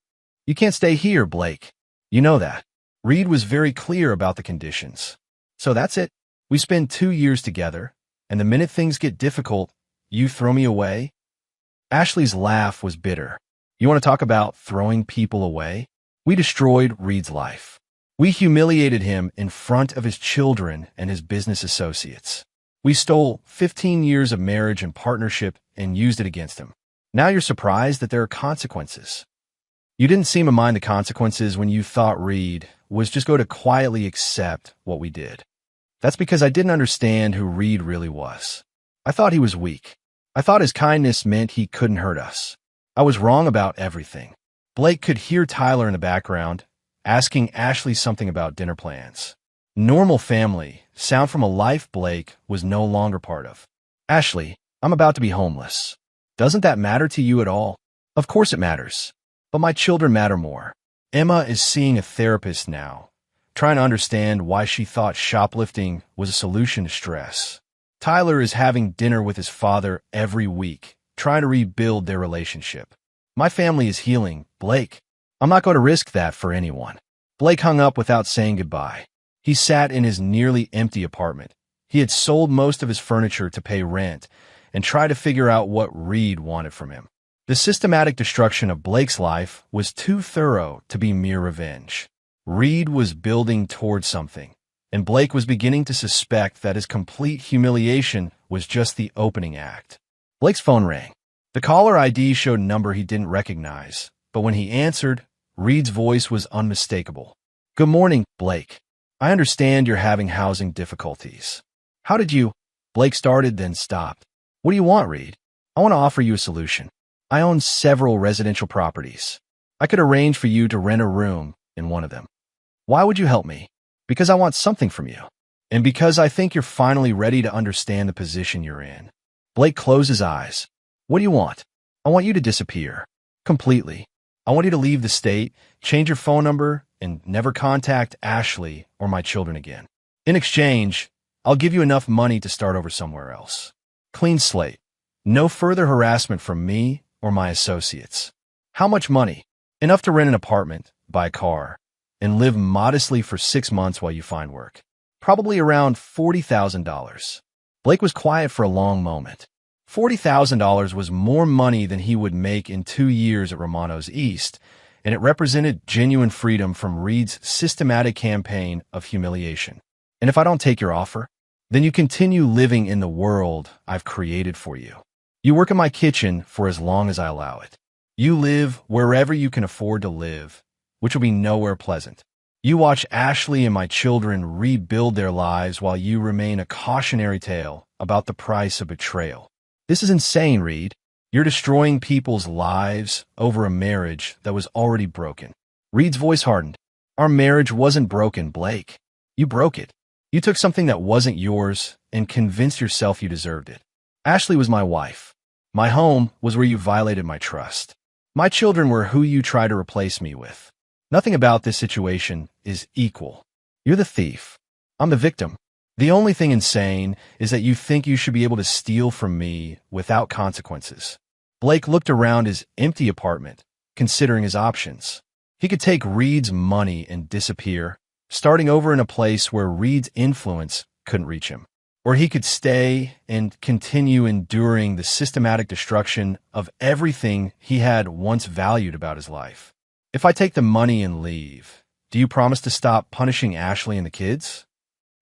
A: "You can't stay here, Blake. You know that." Reed was very clear about the conditions. "So that's it. We spend 2 years together, and the minute things get difficult, you throw me away?" Ashley's laugh was bitter. "You want to talk about throwing people away? We destroyed Reed's life. We humiliated him in front of his children and his business associates. We stole 15 years of marriage and partnership and used it against him. Now you're surprised that there are consequences. You didn't seem to mind the consequences when you thought Reed was just going to quietly accept what we did. That's because I didn't understand who Reed really was. I thought he was weak. I thought his kindness meant he couldn't hurt us. I was wrong about everything." Blake could hear Tyler in the background, asking Ashley something about dinner plans. Normal family, sound from a life Blake was no longer part of. "Ashley, I'm about to be homeless. Doesn't that matter to you at all?" "Of course it matters. But my children matter more. Emma is seeing a therapist now, trying to understand why she thought shoplifting was a solution to stress. Tyler is having dinner with his father every week, trying to rebuild their relationship. My family is healing, Blake. I'm not going to risk that for anyone." Blake hung up without saying goodbye. He sat in his nearly empty apartment. He had sold most of his furniture to pay rent and tried to figure out what Reed wanted from him. The systematic destruction of Blake's life was too thorough to be mere revenge. Reed was building towards something, and Blake was beginning to suspect that his complete humiliation was just the opening act. Blake's phone rang. The caller ID showed a number he didn't recognize, but when he answered, Reed's voice was unmistakable. "Good morning, Blake. I understand you're having housing difficulties." "How did you—" Blake started, then stopped. "What do you want, Reed? I want to offer you a solution. I own several residential properties. I could arrange for you to rent a room in one of them." "Why would you help me?" "Because I want something from you. And because I think you're finally ready to understand the position you're in." Blake closed his eyes. "What do you want?" "I want you to disappear. Completely. I want you to leave the state, change your phone number, and never contact Ashley or my children again. In exchange, I'll give you enough money to start over somewhere else. Clean slate. No further harassment from me or my associates." "How much money?" "Enough to rent an apartment, buy a car, and live modestly for 6 months while you find work. Probably around $40,000. Blake was quiet for a long moment. $40,000 was more money than he would make in 2 years at Romano's East, and it represented genuine freedom from Reed's systematic campaign of humiliation. "And if I don't take your offer, then you continue living in the world I've created for you. You work in my kitchen for as long as I allow it. You live wherever you can afford to live, which will be nowhere pleasant. You watch Ashley and my children rebuild their lives while you remain a cautionary tale about the price of betrayal. This is insane, Reed. You're destroying people's lives over a marriage that was already broken." Reed's voice hardened. "Our marriage wasn't broken, Blake. You broke it. You took something that wasn't yours and convinced yourself you deserved it. Ashley was my wife. My home was where you violated my trust. My children were who you tried to replace me with. Nothing about this situation is equal. You're the thief. I'm the victim. The only thing insane is that you think you should be able to steal from me without consequences." Blake looked around his empty apartment, considering his options. He could take Reed's money and disappear, starting over in a place where Reed's influence couldn't reach him. Or he could stay and continue enduring the systematic destruction of everything he had once valued about his life. "If I take the money and leave, do you promise to stop punishing Ashley and the kids?"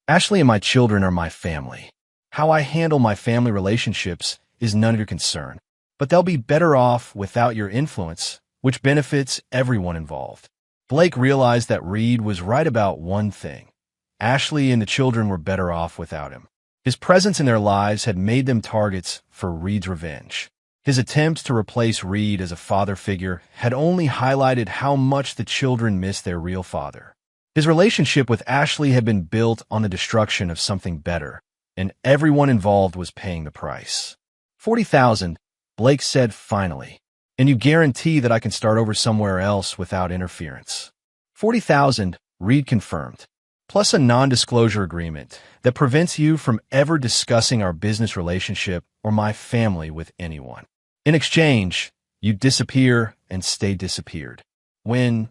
A: "Ashley and my children are my family. How I handle my family relationships is none of your concern. But they'll be better off without your influence, which benefits everyone involved." Blake realized that Reed was right about one thing. Ashley and the children were better off without him. His presence in their lives had made them targets for Reed's revenge. His attempts to replace Reed as a father figure had only highlighted how much the children missed their real father. His relationship with Ashley had been built on the destruction of something better, and everyone involved was paying the price. $40,000, Blake said finally. "And you guarantee that I can start over somewhere else without interference?" $40,000, Reed confirmed, plus a non-disclosure agreement that prevents you from ever discussing our business relationship or my family with anyone. In exchange, you disappear and stay disappeared. When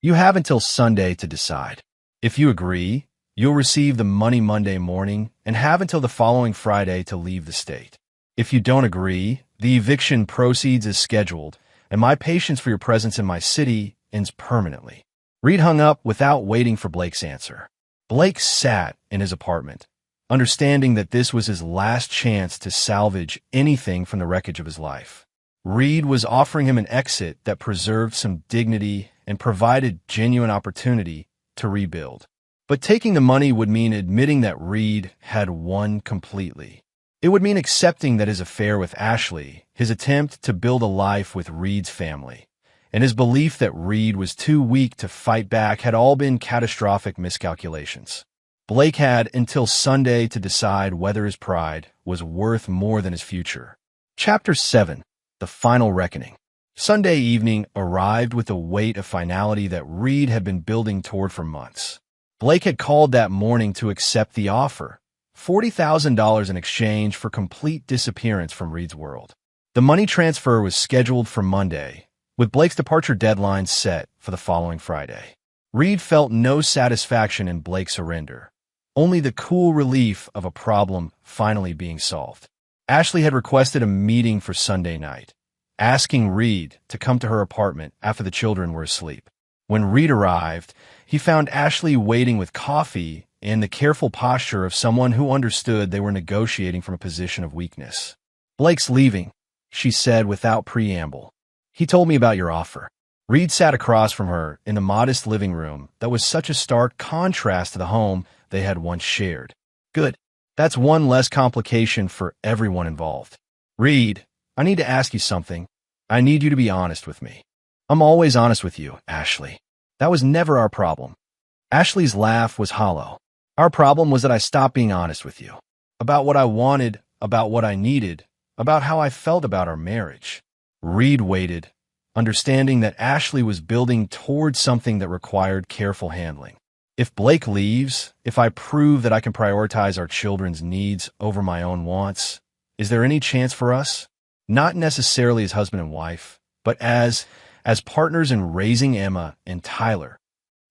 A: you have until Sunday to decide. If you agree, you'll receive the money Monday morning and have until the following Friday to leave the state. If you don't agree, the eviction proceeds as scheduled, and my patience for your presence in my city ends permanently." Reed hung up without waiting for Blake's answer. Blake sat in his apartment, understanding that this was his last chance to salvage anything from the wreckage of his life. Reed was offering him an exit that preserved some dignity and provided genuine opportunity to rebuild. But taking the money would mean admitting that Reed had won completely. It would mean accepting that his affair with Ashley, his attempt to build a life with Reed's family, and his belief that Reed was too weak to fight back had all been catastrophic miscalculations. Blake had until Sunday to decide whether his pride was worth more than his future. Chapter 7. The Final Reckoning. Sunday evening arrived with a weight of finality that Reed had been building toward for months. Blake had called that morning to accept the offer, $40,000 in exchange for complete disappearance from Reed's world. The money transfer was scheduled for Monday, with Blake's departure deadline set for the following Friday. Reed felt no satisfaction in Blake's surrender, only the cool relief of a problem finally being solved. Ashley had requested a meeting for Sunday night, asking Reed to come to her apartment after the children were asleep. When Reed arrived, he found Ashley waiting with coffee and the careful posture of someone who understood they were negotiating from a position of weakness. "Blake's leaving," she said without preamble. "He told me about your offer. Reed sat across from her in the modest living room that was such a stark contrast to the home they had once shared. Good. That's one less complication for everyone involved. Reed, I need to ask you something. I need you to be honest with me. I'm always honest with you, Ashley. That was never our problem. Ashley's laugh was hollow. Our problem was that I stopped being honest with you. About what I wanted, about what I needed, about how I felt about our marriage. Reed waited, understanding that Ashley was building towards something that required careful handling. If Blake leaves, if I prove that I can prioritize our children's needs over my own wants, is there any chance for us? Not necessarily as husband and wife, but as partners in raising Emma and Tyler.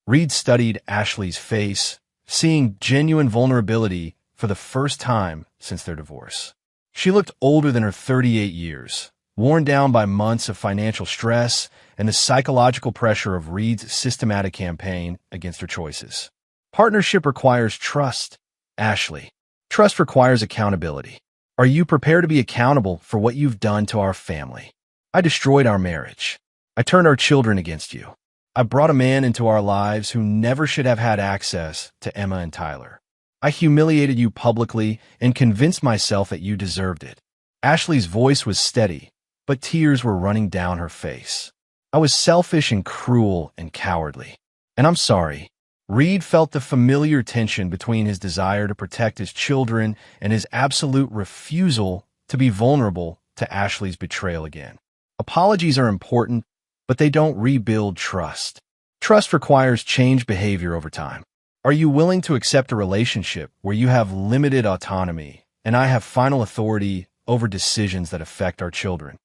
A: Reed studied Ashley's face, seeing genuine vulnerability for the first time since their divorce. She looked older than her 38 years, worn down by months of financial stress and the psychological pressure of Reed's systematic campaign against her choices. Partnership requires trust, Ashley. Trust requires accountability. Are you prepared to be accountable for what you've done to our family? I destroyed our marriage. I turned our children against you. I brought a man into our lives who never should have had access to Emma and Tyler. I humiliated you publicly and convinced myself that you deserved it. Ashley's voice was steady, but tears were running down her face. I was selfish and cruel and cowardly. And I'm sorry. Reed felt the familiar tension between his desire to protect his children and his absolute refusal to be vulnerable to Ashley's betrayal again. Apologies are important, but they don't rebuild trust. Trust requires changed behavior over time. Are you willing to accept a relationship where you have limited autonomy and I have final authority over decisions that affect our children?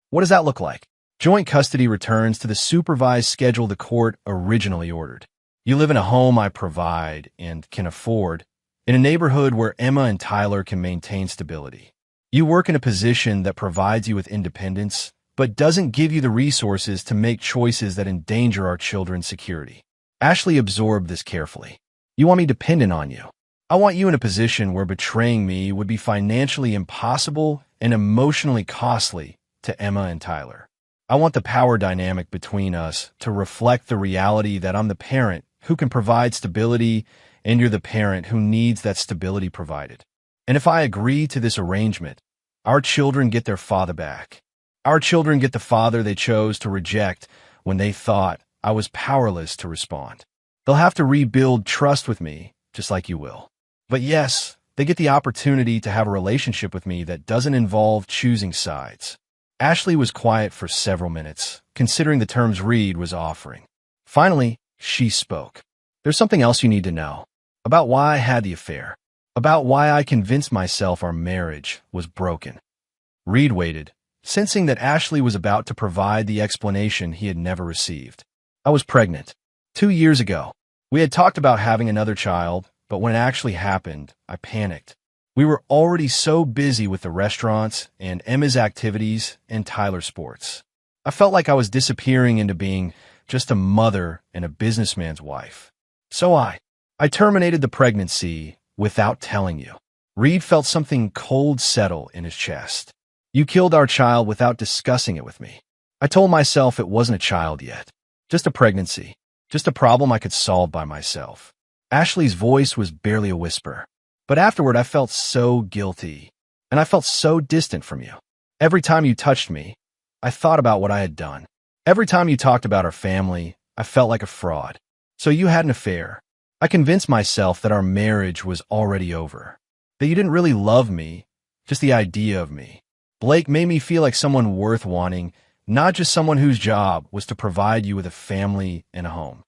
A: What does that look like? Joint custody returns to the supervised schedule the court originally ordered. You live in a home I provide and can afford, in a neighborhood where Emma and Tyler can maintain stability. You work in a position that provides you with independence, but doesn't give you the resources to make choices that endanger our children's security. Ashley absorbed this carefully. You want me dependent on you. I want you in a position where betraying me would be financially impossible and emotionally costly to Emma and Tyler. I want the power dynamic between us to reflect the reality that I'm the parent who can provide stability and you're the parent who needs that stability provided. And if I agree to this arrangement, our children get their father back. Our children get the father they chose to reject when they thought I was powerless to respond. They'll have to rebuild trust with me, just like you will. But yes, they get the opportunity to have a relationship with me that doesn't involve choosing sides. Ashley was quiet for several minutes, considering the terms Reed was offering. Finally, she spoke. There's something else you need to know. About why I had the affair. About why I convinced myself our marriage was broken. Reed waited, sensing that Ashley was about to provide the explanation he had never received. I was pregnant. 2 years ago. We had talked about having another child, but when it actually happened, I panicked. We were already so busy with the restaurants and Emma's activities and Tyler's sports. I felt like I was disappearing into being just a mother and a businessman's wife. So I terminated the pregnancy without telling you. Reed felt something cold settle in his chest. You killed our child without discussing it with me. I told myself it wasn't a child yet. Just a pregnancy. Just a problem I could solve by myself. Ashley's voice was barely a whisper. But afterward, I felt so guilty, and I felt so distant from you. Every time you touched me, I thought about what I had done. Every time you talked about our family, I felt like a fraud. So you had an affair. I convinced myself that our marriage was already over, that you didn't really love me, just the idea of me. Blake made me feel like someone worth wanting, not just someone whose job was to provide you with a family and a home.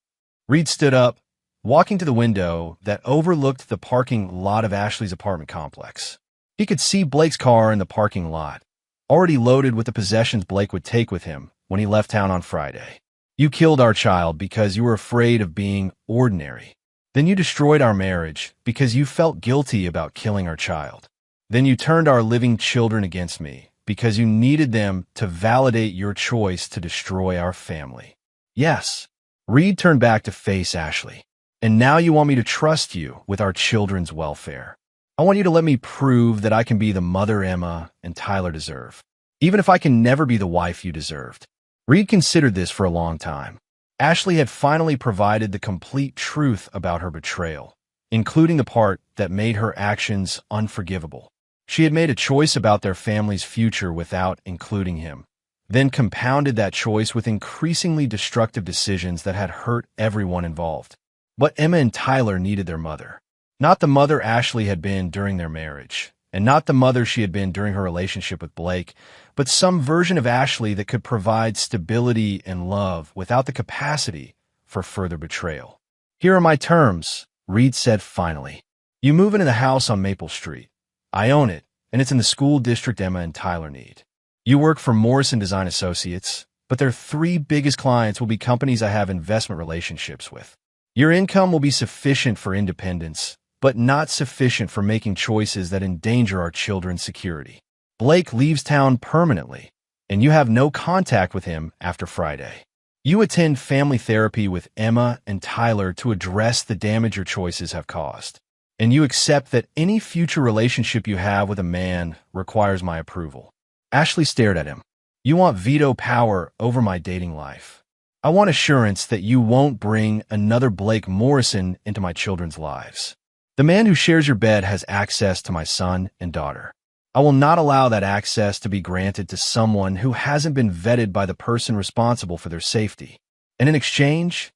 A: Reed stood up, walking to the window that overlooked the parking lot of Ashley's apartment complex. He could see Blake's car in the parking lot, already loaded with the possessions Blake would take with him when he left town on Friday. You killed our child because you were afraid of being ordinary. Then you destroyed our marriage because you felt guilty about killing our child. Then you turned our living children against me because you needed them to validate your choice to destroy our family. Yes, Reed turned back to face Ashley. And now you want me to trust you with our children's welfare. I want you to let me prove that I can be the mother Emma and Tyler deserve, even if I can never be the wife you deserved. Reed considered this for a long time. Ashley had finally provided the complete truth about her betrayal, including the part that made her actions unforgivable. She had made a choice about their family's future without including him, then compounded that choice with increasingly destructive decisions that had hurt everyone involved. But Emma and Tyler needed their mother. Not the mother Ashley had been during their marriage, and not the mother she had been during her relationship with Blake, but some version of Ashley that could provide stability and love without the capacity for further betrayal. "Here are my terms," Reed said finally. "You move into the house on Maple Street. I own it, and it's in the school district Emma and Tyler need. You work for Morrison Design Associates, but their three biggest clients will be companies I have investment relationships with. Your income will be sufficient for independence, but not sufficient for making choices that endanger our children's security. Blake leaves town permanently, and you have no contact with him after Friday. You attend family therapy with Emma and Tyler to address the damage your choices have caused. And you accept that any future relationship you have with a man requires my approval." Ashley stared at him. "You want veto power over my dating life. I want assurance that you won't bring another Blake Morrison into my children's lives. The man who shares your bed has access to my son and daughter. I will not allow that access to be granted to someone who hasn't been vetted by the person responsible for their safety. And in exchange,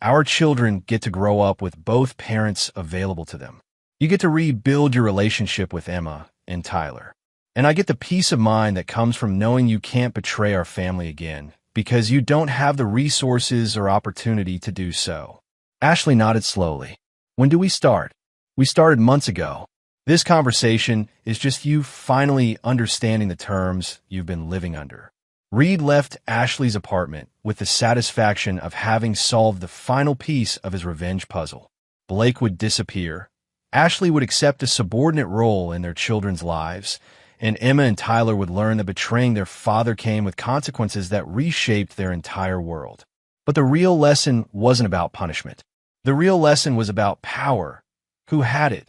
A: our children get to grow up with both parents available to them. You get to rebuild your relationship with Emma and Tyler. And I get the peace of mind that comes from knowing you can't betray our family again because you don't have the resources or opportunity to do so." Ashley nodded slowly. "When do we start?" "We started months ago. This conversation is just you finally understanding the terms you've been living under." Reed left Ashley's apartment with the satisfaction of having solved the final piece of his revenge puzzle. Blake would disappear, Ashley would accept a subordinate role in their children's lives, and Emma and Tyler would learn that betraying their father came with consequences that reshaped their entire world. But the real lesson wasn't about punishment. The real lesson was about power, who had it,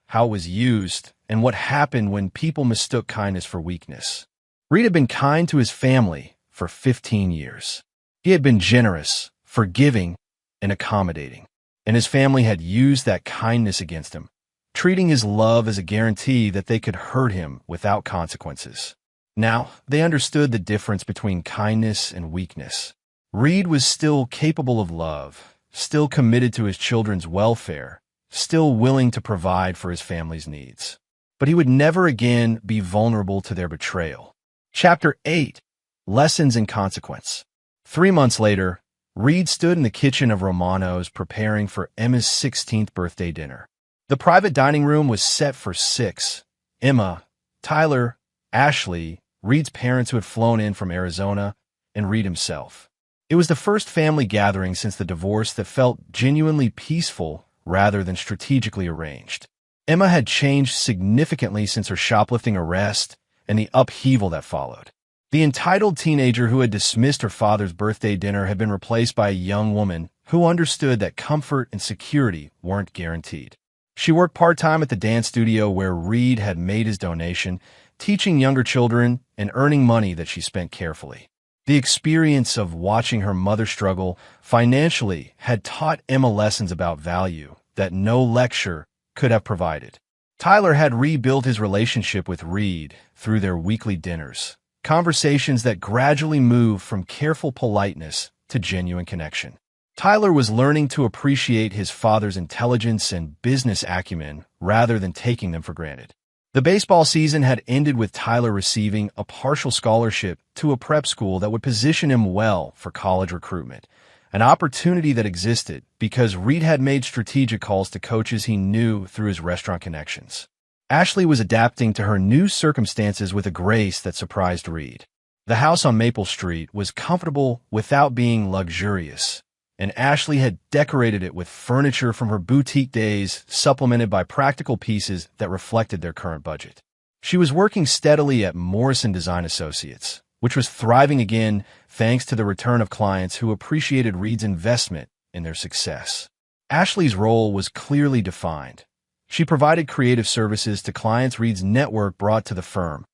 A: how it was used, and what happened when people mistook kindness for weakness. Reed had been kind to his family for 15 years. He had been generous, forgiving, and accommodating, and his family had used that kindness against him, treating his love as a guarantee that they could hurt him without consequences. Now, they understood the difference between kindness and weakness. Reed was still capable of love, still committed to his children's welfare, still willing to provide for his family's needs. But he would never again be vulnerable to their betrayal. Chapter 8. Lessons in Consequence. 3 months later, Reed stood in the kitchen of Romano's preparing for Emma's 16th birthday dinner. The private dining room was set for 6. Emma, Tyler, Ashley, Reed's parents who had flown in from Arizona, and Reed himself. It was the first family gathering since the divorce that felt genuinely peaceful rather than strategically arranged. Emma had changed significantly since her shoplifting arrest and the upheaval that followed. The entitled teenager who had dismissed her father's birthday dinner had been replaced by a young woman who understood that comfort and security weren't guaranteed. She worked part-time at the dance studio where Reed had made his donation, teaching younger children and earning money that she spent carefully. The experience of watching her mother struggle financially had taught Emma lessons about value that no lecture could have provided. Tyler had rebuilt his relationship with Reed through their weekly dinners, conversations that gradually moved from careful politeness to genuine connection. Tyler was learning to appreciate his father's intelligence and business acumen rather than taking them for granted. The baseball season had ended with Tyler receiving a partial scholarship to a prep school that would position him well for college recruitment, an opportunity that existed because Reed had made strategic calls to coaches he knew through his restaurant connections. Ashley was adapting to her new circumstances with a grace that surprised Reed. The house on Maple Street was comfortable without being luxurious, and Ashley had decorated it with furniture from her boutique days, supplemented by practical pieces that reflected their current budget. She was working steadily at Morrison Design Associates, which was thriving again thanks to the return of clients who appreciated Reed's investment in their success. Ashley's role was clearly defined. She provided creative services to clients Reed's network brought to the firm,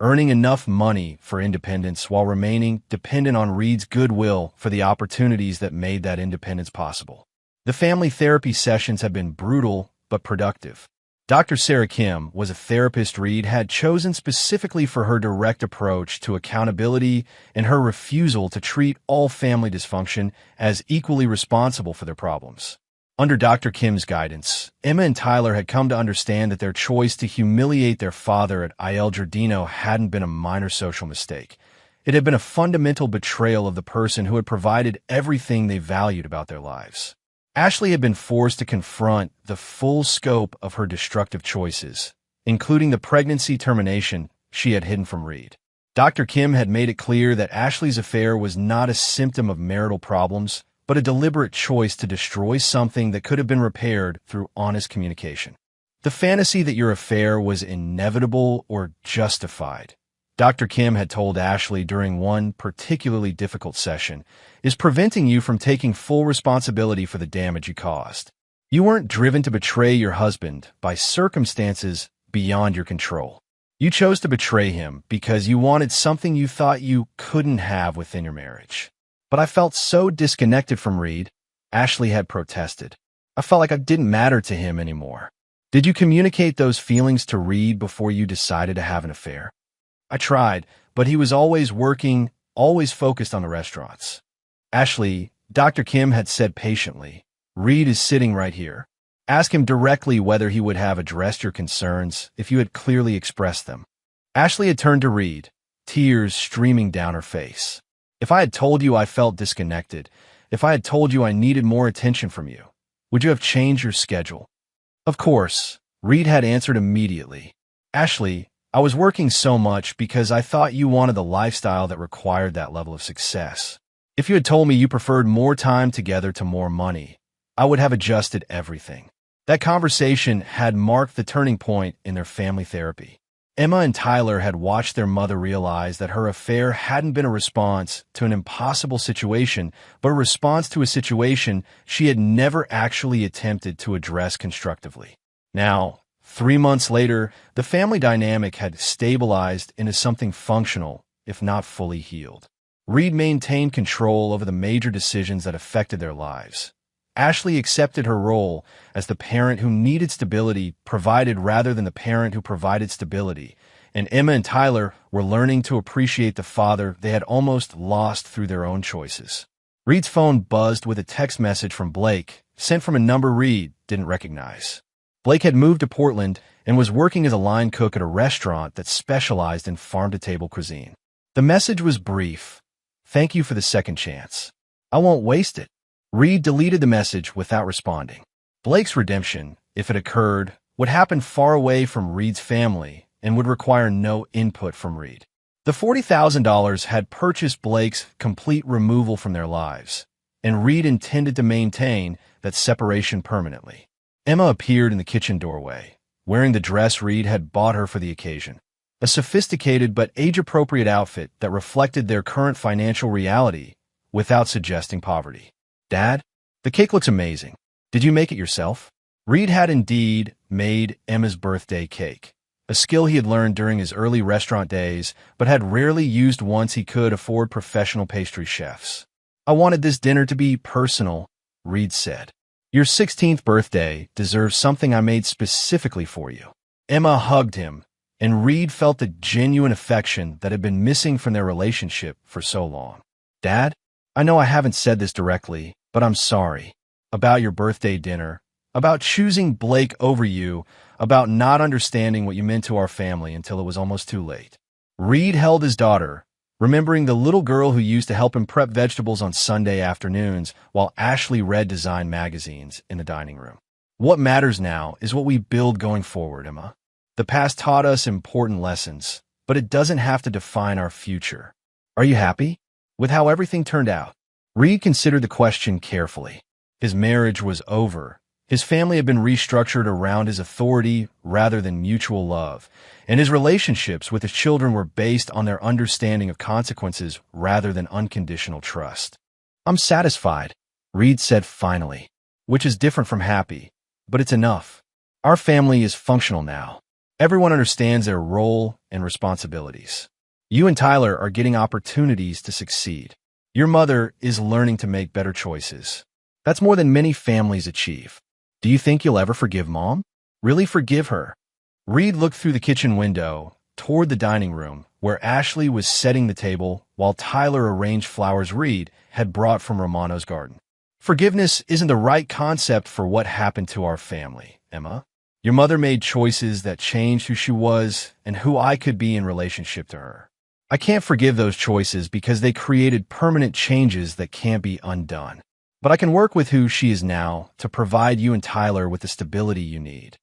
A: earning enough money for independence while remaining dependent on Reed's goodwill for the opportunities that made that independence possible. The family therapy sessions have been brutal but productive. Dr. Sarah Kim was a therapist Reed had chosen specifically for her direct approach to accountability and her refusal to treat all family dysfunction as equally responsible for their problems. Under Dr. Kim's guidance, Emma and Tyler had come to understand that their choice to humiliate their father at Il Giardino hadn't been a minor social mistake. It had been a fundamental betrayal of the person who had provided everything they valued about their lives. Ashley had been forced to confront the full scope of her destructive choices, including the pregnancy termination she had hidden from Reed. Dr. Kim had made it clear that Ashley's affair was not a symptom of marital problems, but a deliberate choice to destroy something that could have been repaired through honest communication. The fantasy that your affair was inevitable or justified, Dr. Kim had told Ashley during one particularly difficult session, is preventing you from taking full responsibility for the damage you caused. You weren't driven to betray your husband by circumstances beyond your control. You chose to betray him because you wanted something you thought you couldn't have within your marriage. But I felt so disconnected from Reed, Ashley had protested. I felt like I didn't matter to him anymore. Did you communicate those feelings to Reed before you decided to have an affair? I tried, but he was always working, always focused on the restaurants. Ashley, Dr. Kim had said patiently, Reed is sitting right here. Ask him directly whether he would have addressed your concerns if you had clearly expressed them. Ashley had turned to Reed, tears streaming down her face. If I had told you I felt disconnected, if I had told you I needed more attention from you, would you have changed your schedule? Of course, Reed had answered immediately. Ashley, I was working so much because I thought you wanted the lifestyle that required that level of success. If you had told me you preferred more time together to more money, I would have adjusted everything. That conversation had marked the turning point in their family therapy. Emma and Tyler had watched their mother realize that her affair hadn't been a response to an impossible situation, but a response to a situation she had never actually attempted to address constructively. Now, 3 months later, the family dynamic had stabilized into something functional, if not fully healed. Reed maintained control over the major decisions that affected their lives. Ashley accepted her role as the parent who needed stability provided rather than the parent who provided stability, and Emma and Tyler were learning to appreciate the father they had almost lost through their own choices. Reed's phone buzzed with a text message from Blake, sent from a number Reed didn't recognize. Blake had moved to Portland and was working as a line cook at a restaurant that specialized in farm-to-table cuisine. The message was brief. Thank you for the second chance. I won't waste it. Reed deleted the message without responding. Blake's redemption, if it occurred, would happen far away from Reed's family and would require no input from Reed. The $40,000 had purchased Blake's complete removal from their lives, and Reed intended to maintain that separation permanently. Emma appeared in the kitchen doorway, wearing the dress Reed had bought her for the occasion, a sophisticated but age-appropriate outfit that reflected their current financial reality without suggesting poverty. Dad, the cake looks amazing. Did you make it yourself? Reed had indeed made Emma's birthday cake, a skill he had learned during his early restaurant days, but had rarely used once he could afford professional pastry chefs. I wanted this dinner to be personal, Reed said. Your 16th birthday deserves something I made specifically for you. Emma hugged him, and Reed felt the genuine affection that had been missing from their relationship for so long. Dad, I know I haven't said this directly, but I'm sorry. About your birthday dinner, about choosing Blake over you, about not understanding what you meant to our family until it was almost too late. Reed held his daughter, remembering the little girl who used to help him prep vegetables on Sunday afternoons while Ashley read design magazines in the dining room. What matters now is what we build going forward, Emma. The past taught us important lessons, but it doesn't have to define our future. Are you happy with how everything turned out? Reed considered the question carefully. His marriage was over. His family had been restructured around his authority rather than mutual love, and his relationships with his children were based on their understanding of consequences rather than unconditional trust. I'm satisfied, Reed said finally, which is different from happy, but it's enough. Our family is functional now. Everyone understands their role and responsibilities. You and Tyler are getting opportunities to succeed. Your mother is learning to make better choices. That's more than many families achieve. Do you think you'll ever forgive Mom? Really forgive her? Reed looked through the kitchen window toward the dining room, where Ashley was setting the table while Tyler arranged flowers Reed had brought from Romano's garden. Forgiveness isn't the right concept for what happened to our family, Emma. Your mother made choices that changed who she was and who I could be in relationship to her. I can't forgive those choices because they created permanent changes that can't be undone. But I can work with who she is now to provide you and Tyler with the stability you need.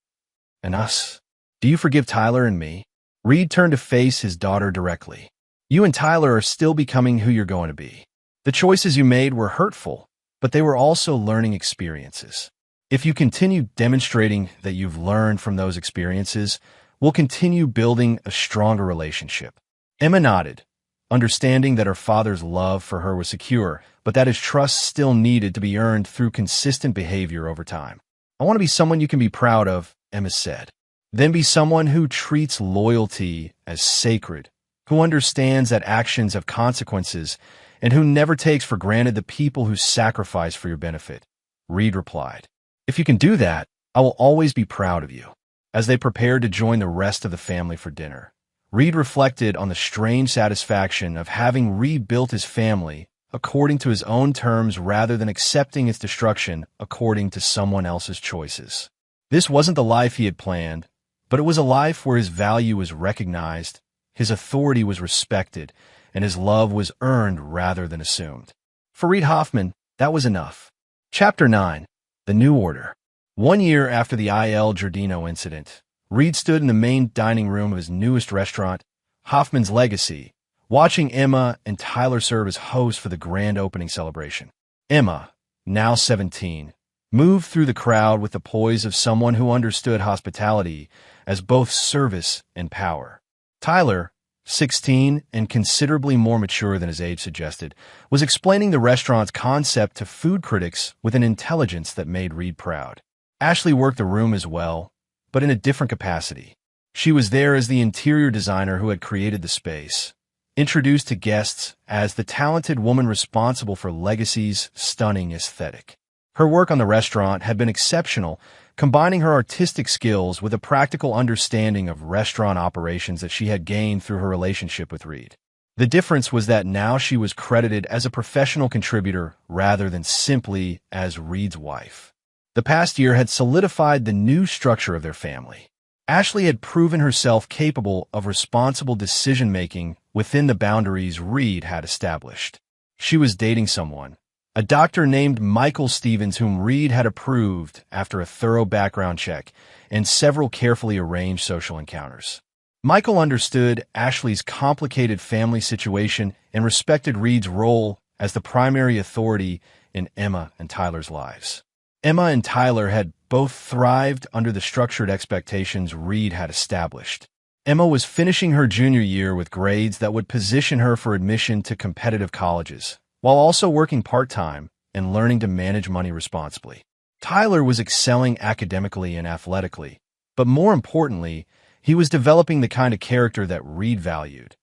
A: And us? Do you forgive Tyler and me? Reed turned to face his daughter directly. You and Tyler are still becoming who you're going to be. The choices you made were hurtful, but they were also learning experiences. If you continue demonstrating that you've learned from those experiences, we'll continue building a stronger relationship. Emma nodded, understanding that her father's love for her was secure, but that his trust still needed to be earned through consistent behavior over time. I want to be someone you can be proud of, Emma said. Then be someone who treats loyalty as sacred, who understands that actions have consequences, and who never takes for granted the people who sacrifice for your benefit. Reed replied. If you can do that, I will always be proud of you. As they prepared to join the rest of the family for dinner, Reed reflected on the strange satisfaction of having rebuilt his family according to his own terms rather than accepting its destruction according to someone else's choices. This wasn't the life he had planned, but it was a life where his value was recognized, his authority was respected, and his love was earned rather than assumed. For Reed Hoffman, that was enough. Chapter 9. The New Order. 1 year after the I.L. Giardino incident, Reed stood in the main dining room of his newest restaurant, Hoffman's Legacy, watching Emma and Tyler serve as hosts for the grand opening celebration. Emma, now 17, moved through the crowd with the poise of someone who understood hospitality as both service and power. Tyler, 16 and considerably more mature than his age suggested, was explaining the restaurant's concept to food critics with an intelligence that made Reed proud. Ashley worked the room as well, but in a different capacity. She was there as the interior designer who had created the space, introduced to guests as the talented woman responsible for Legacy's stunning aesthetic. Her work on the restaurant had been exceptional, combining her artistic skills with a practical understanding of restaurant operations that she had gained through her relationship with Reed. The difference was that now she was credited as a professional contributor rather than simply as Reed's wife. The past year had solidified the new structure of their family. Ashley had proven herself capable of responsible decision-making within the boundaries Reed had established. She was dating someone, a doctor named Michael Stevens, whom Reed had approved after a thorough background check and several carefully arranged social encounters. Michael understood Ashley's complicated family situation and respected Reed's role as the primary authority in Emma and Tyler's lives. Emma and Tyler had both thrived under the structured expectations Reed had established. Emma was finishing her junior year with grades that would position her for admission to competitive colleges, while also working part-time and learning to manage money responsibly. Tyler was excelling academically and athletically, but more importantly, he was developing the kind of character that Reed valued: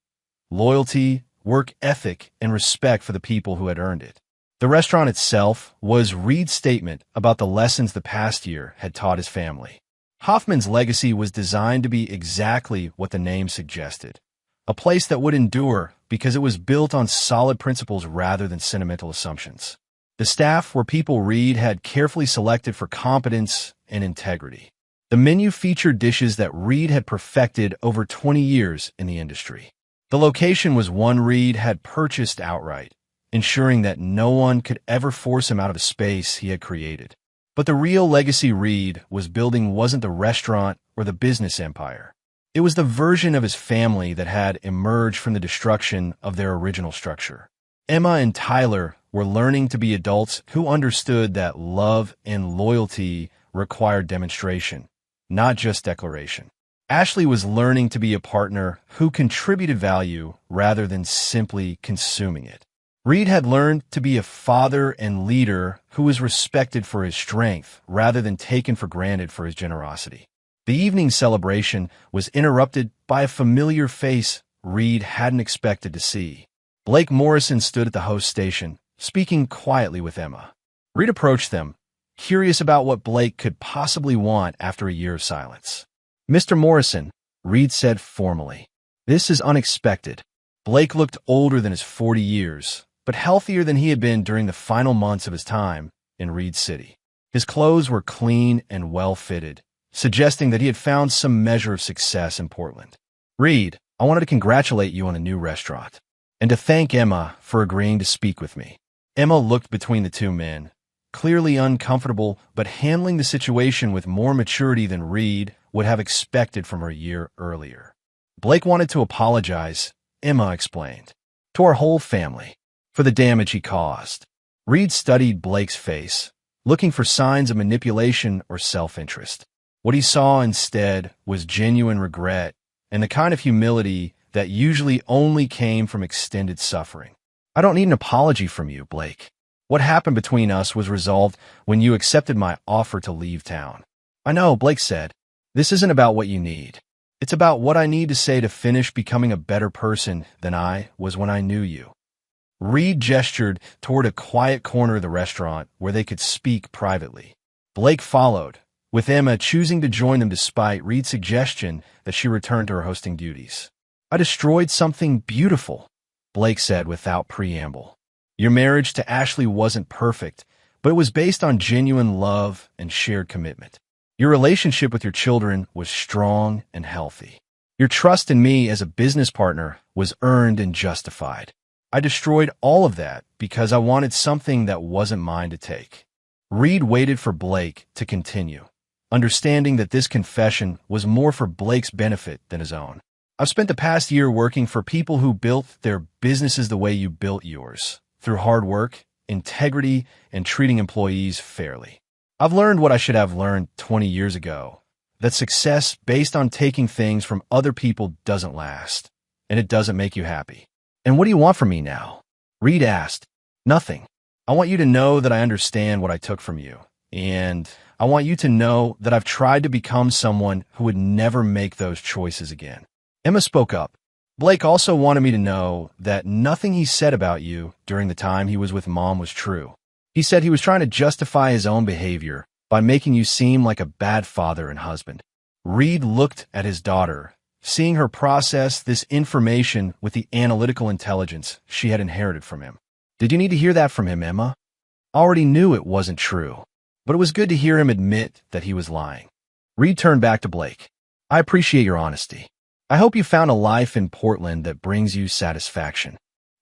A: loyalty, work ethic, and respect for the people who had earned it. The restaurant itself was Reed's statement about the lessons the past year had taught his family. Hoffman's Legacy was designed to be exactly what the name suggested: a place that would endure because it was built on solid principles rather than sentimental assumptions. The staff were people Reed had carefully selected for competence and integrity. The menu featured dishes that Reed had perfected over 20 years in the industry. The location was one Reed had purchased outright, ensuring that no one could ever force him out of the space he had created. But the real legacy Reed was building wasn't the restaurant or the business empire. It was the version of his family that had emerged from the destruction of their original structure. Emma and Tyler were learning to be adults who understood that love and loyalty required demonstration, not just declaration. Ashley was learning to be a partner who contributed value rather than simply consuming it. Reed had learned to be a father and leader who was respected for his strength rather than taken for granted for his generosity. The evening celebration was interrupted by a familiar face Reed hadn't expected to see. Blake Morrison stood at the host station, speaking quietly with Emma. Reed approached them, curious about what Blake could possibly want after a year of silence. "Mr. Morrison," Reed said formally, "this is unexpected." Blake looked older than his 40 years, but healthier than he had been during the final months of his time in Reed City. His clothes were clean and well-fitted, suggesting that he had found some measure of success in Portland. "Reed, I wanted to congratulate you on a new restaurant, and to thank Emma for agreeing to speak with me." Emma looked between the two men, clearly uncomfortable, but handling the situation with more maturity than Reed would have expected from her a year earlier. "Blake wanted to apologize," Emma explained, "to our whole family, for the damage he caused." Reed studied Blake's face, looking for signs of manipulation or self-interest. What he saw instead was genuine regret and the kind of humility that usually only came from extended suffering. "I don't need an apology from you, Blake. What happened between us was resolved when you accepted my offer to leave town." "I know," Blake said. "This isn't about what you need. It's about what I need to say to finish becoming a better person than I was when I knew you." Reed gestured toward a quiet corner of the restaurant where they could speak privately. Blake followed, with Emma choosing to join them despite Reed's suggestion that she return to her hosting duties. "I destroyed something beautiful," Blake said without preamble. "Your marriage to Ashley wasn't perfect, but it was based on genuine love and shared commitment. Your relationship with your children was strong and healthy. Your trust in me as a business partner was earned and justified. I destroyed all of that because I wanted something that wasn't mine to take." Reed waited for Blake to continue, understanding that this confession was more for Blake's benefit than his own. "I've spent the past year working for people who built their businesses the way you built yours, through hard work, integrity, and treating employees fairly. I've learned what I should have learned 20 years ago, that success based on taking things from other people doesn't last, and it doesn't make you happy." "And what do you want from me now?" Reed asked. "Nothing. I want you to know that I understand what I took from you, and I want you to know that I've tried to become someone who would never make those choices again." Emma spoke up. "Blake also wanted me to know that nothing he said about you during the time he was with Mom was true. He said he was trying to justify his own behavior by making you seem like a bad father and husband." Reed looked at his daughter, seeing her process this information with the analytical intelligence she had inherited from him. "Did you need to hear that from him, Emma?" "I already knew it wasn't true, but it was good to hear him admit that he was lying." Reed turned back to Blake. "I appreciate your honesty. I hope you found a life in Portland that brings you satisfaction."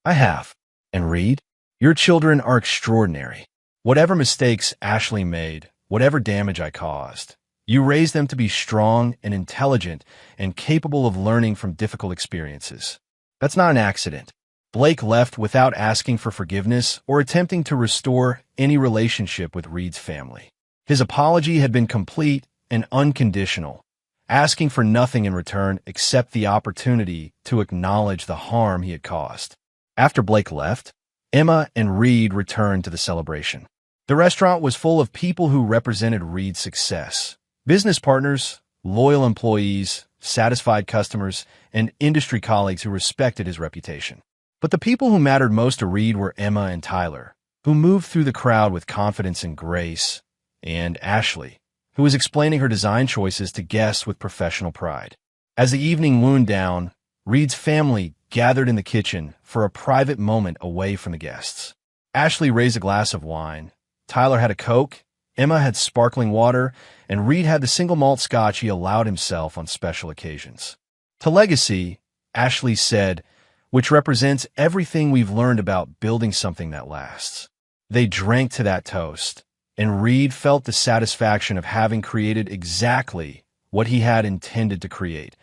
A: "I have. And Reed, your children are extraordinary. Whatever mistakes Ashley made, whatever damage I caused, you raised them to be strong and intelligent and capable of learning from difficult experiences. That's not an accident." Blake left without asking for forgiveness or attempting to restore any relationship with Reed's family. His apology had been complete and unconditional, asking for nothing in return except the opportunity to acknowledge the harm he had caused. After Blake left, Emma and Reed returned to the celebration. The restaurant was full of people who represented Reed's success. Business partners, loyal employees, satisfied customers, and industry colleagues who respected his reputation. But the people who mattered most to Reed were Emma and Tyler, who moved through the crowd with confidence and grace, and Ashley, who was explaining her design choices to guests with professional pride. As the evening wound down, Reed's family gathered in the kitchen for a private moment away from the guests. Ashley raised a glass of wine, Tyler had a Coke, Emma had sparkling water, and Reed had the single malt scotch he allowed himself on special occasions. "To legacy," Ashley said, "which represents everything we've learned about building something that lasts." They drank to that toast, and Reed felt the satisfaction of having created exactly what he had intended to create,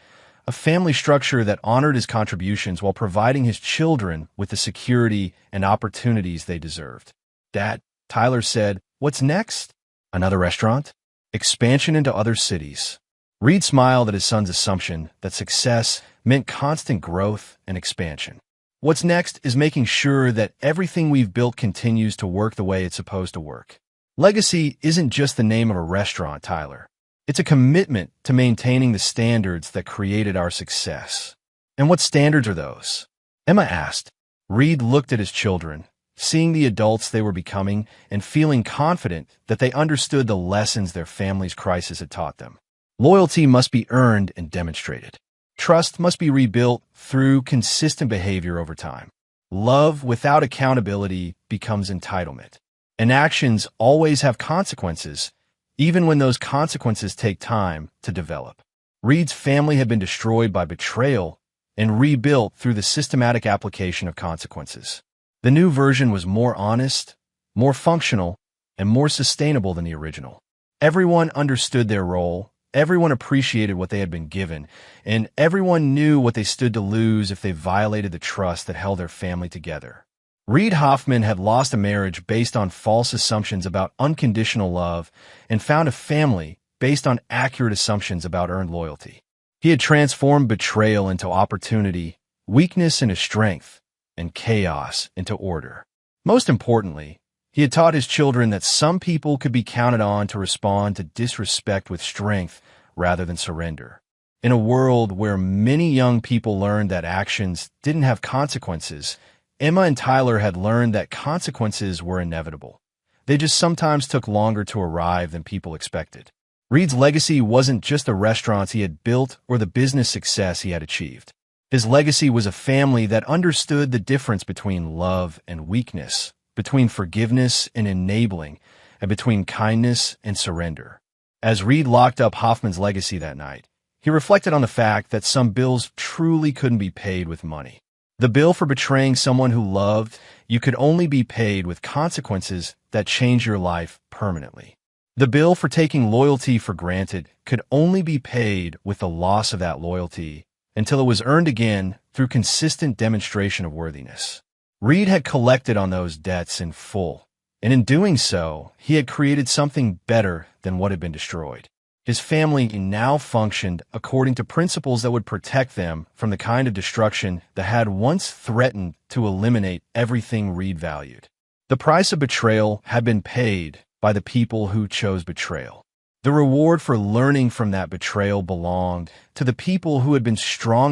A: a family structure that honored his contributions while providing his children with the security and opportunities they deserved. "Dad," Tyler said, "what's next? Another restaurant? Expansion into other cities?" Reed smiled at his son's assumption that success meant constant growth and expansion. "What's next is making sure that everything we've built continues to work the way it's supposed to work. Legacy isn't just the name of a restaurant, Tyler. It's a commitment to maintaining the standards that created our success. And what standards are those? Emma asked. Reed looked at his children, seeing the adults they were becoming and feeling confident that they understood the lessons their family's crisis had taught them. Loyalty must be earned and demonstrated. Trust must be rebuilt through consistent behavior over time. Love without accountability becomes entitlement. And actions always have consequences, even when those consequences take time to develop. Reed's family had been destroyed by betrayal and rebuilt through the systematic application of consequences. The new version was more honest, more functional, and more sustainable than the original. Everyone understood their role, everyone appreciated what they had been given, and everyone knew what they stood to lose if they violated the trust that held their family together. Reed Hoffman had lost a marriage based on false assumptions about unconditional love and found a family based on accurate assumptions about earned loyalty. He had transformed betrayal into opportunity, weakness into strength, and chaos into order. Most importantly, he had taught his children that some people could be counted on to respond to disrespect with strength rather than surrender. In a world where many young people learned that actions didn't have consequences, Emma and Tyler had learned that consequences were inevitable. They just sometimes took longer to arrive than people expected. Reed's legacy wasn't just the restaurants he had built or the business success he had achieved. His legacy was a family that understood the difference between love and weakness, between forgiveness and enabling, and between kindness and surrender. As Reed locked up Hoffman's legacy that night, he reflected on the fact that some bills truly couldn't be paid with money. The bill for betraying someone who loved you could only be paid with consequences that change your life permanently. The bill for taking loyalty for granted could only be paid with the loss of that loyalty until it was earned again through consistent demonstration of worthiness. Reed had collected on those debts in full, and in doing so, he had created something better than what had been destroyed. His family now functioned according to principles that would protect them from the kind of destruction that had once threatened to eliminate everything Reed valued. The price of betrayal had been paid by the people who chose betrayal. The reward for learning from that betrayal belonged to the people who had been strong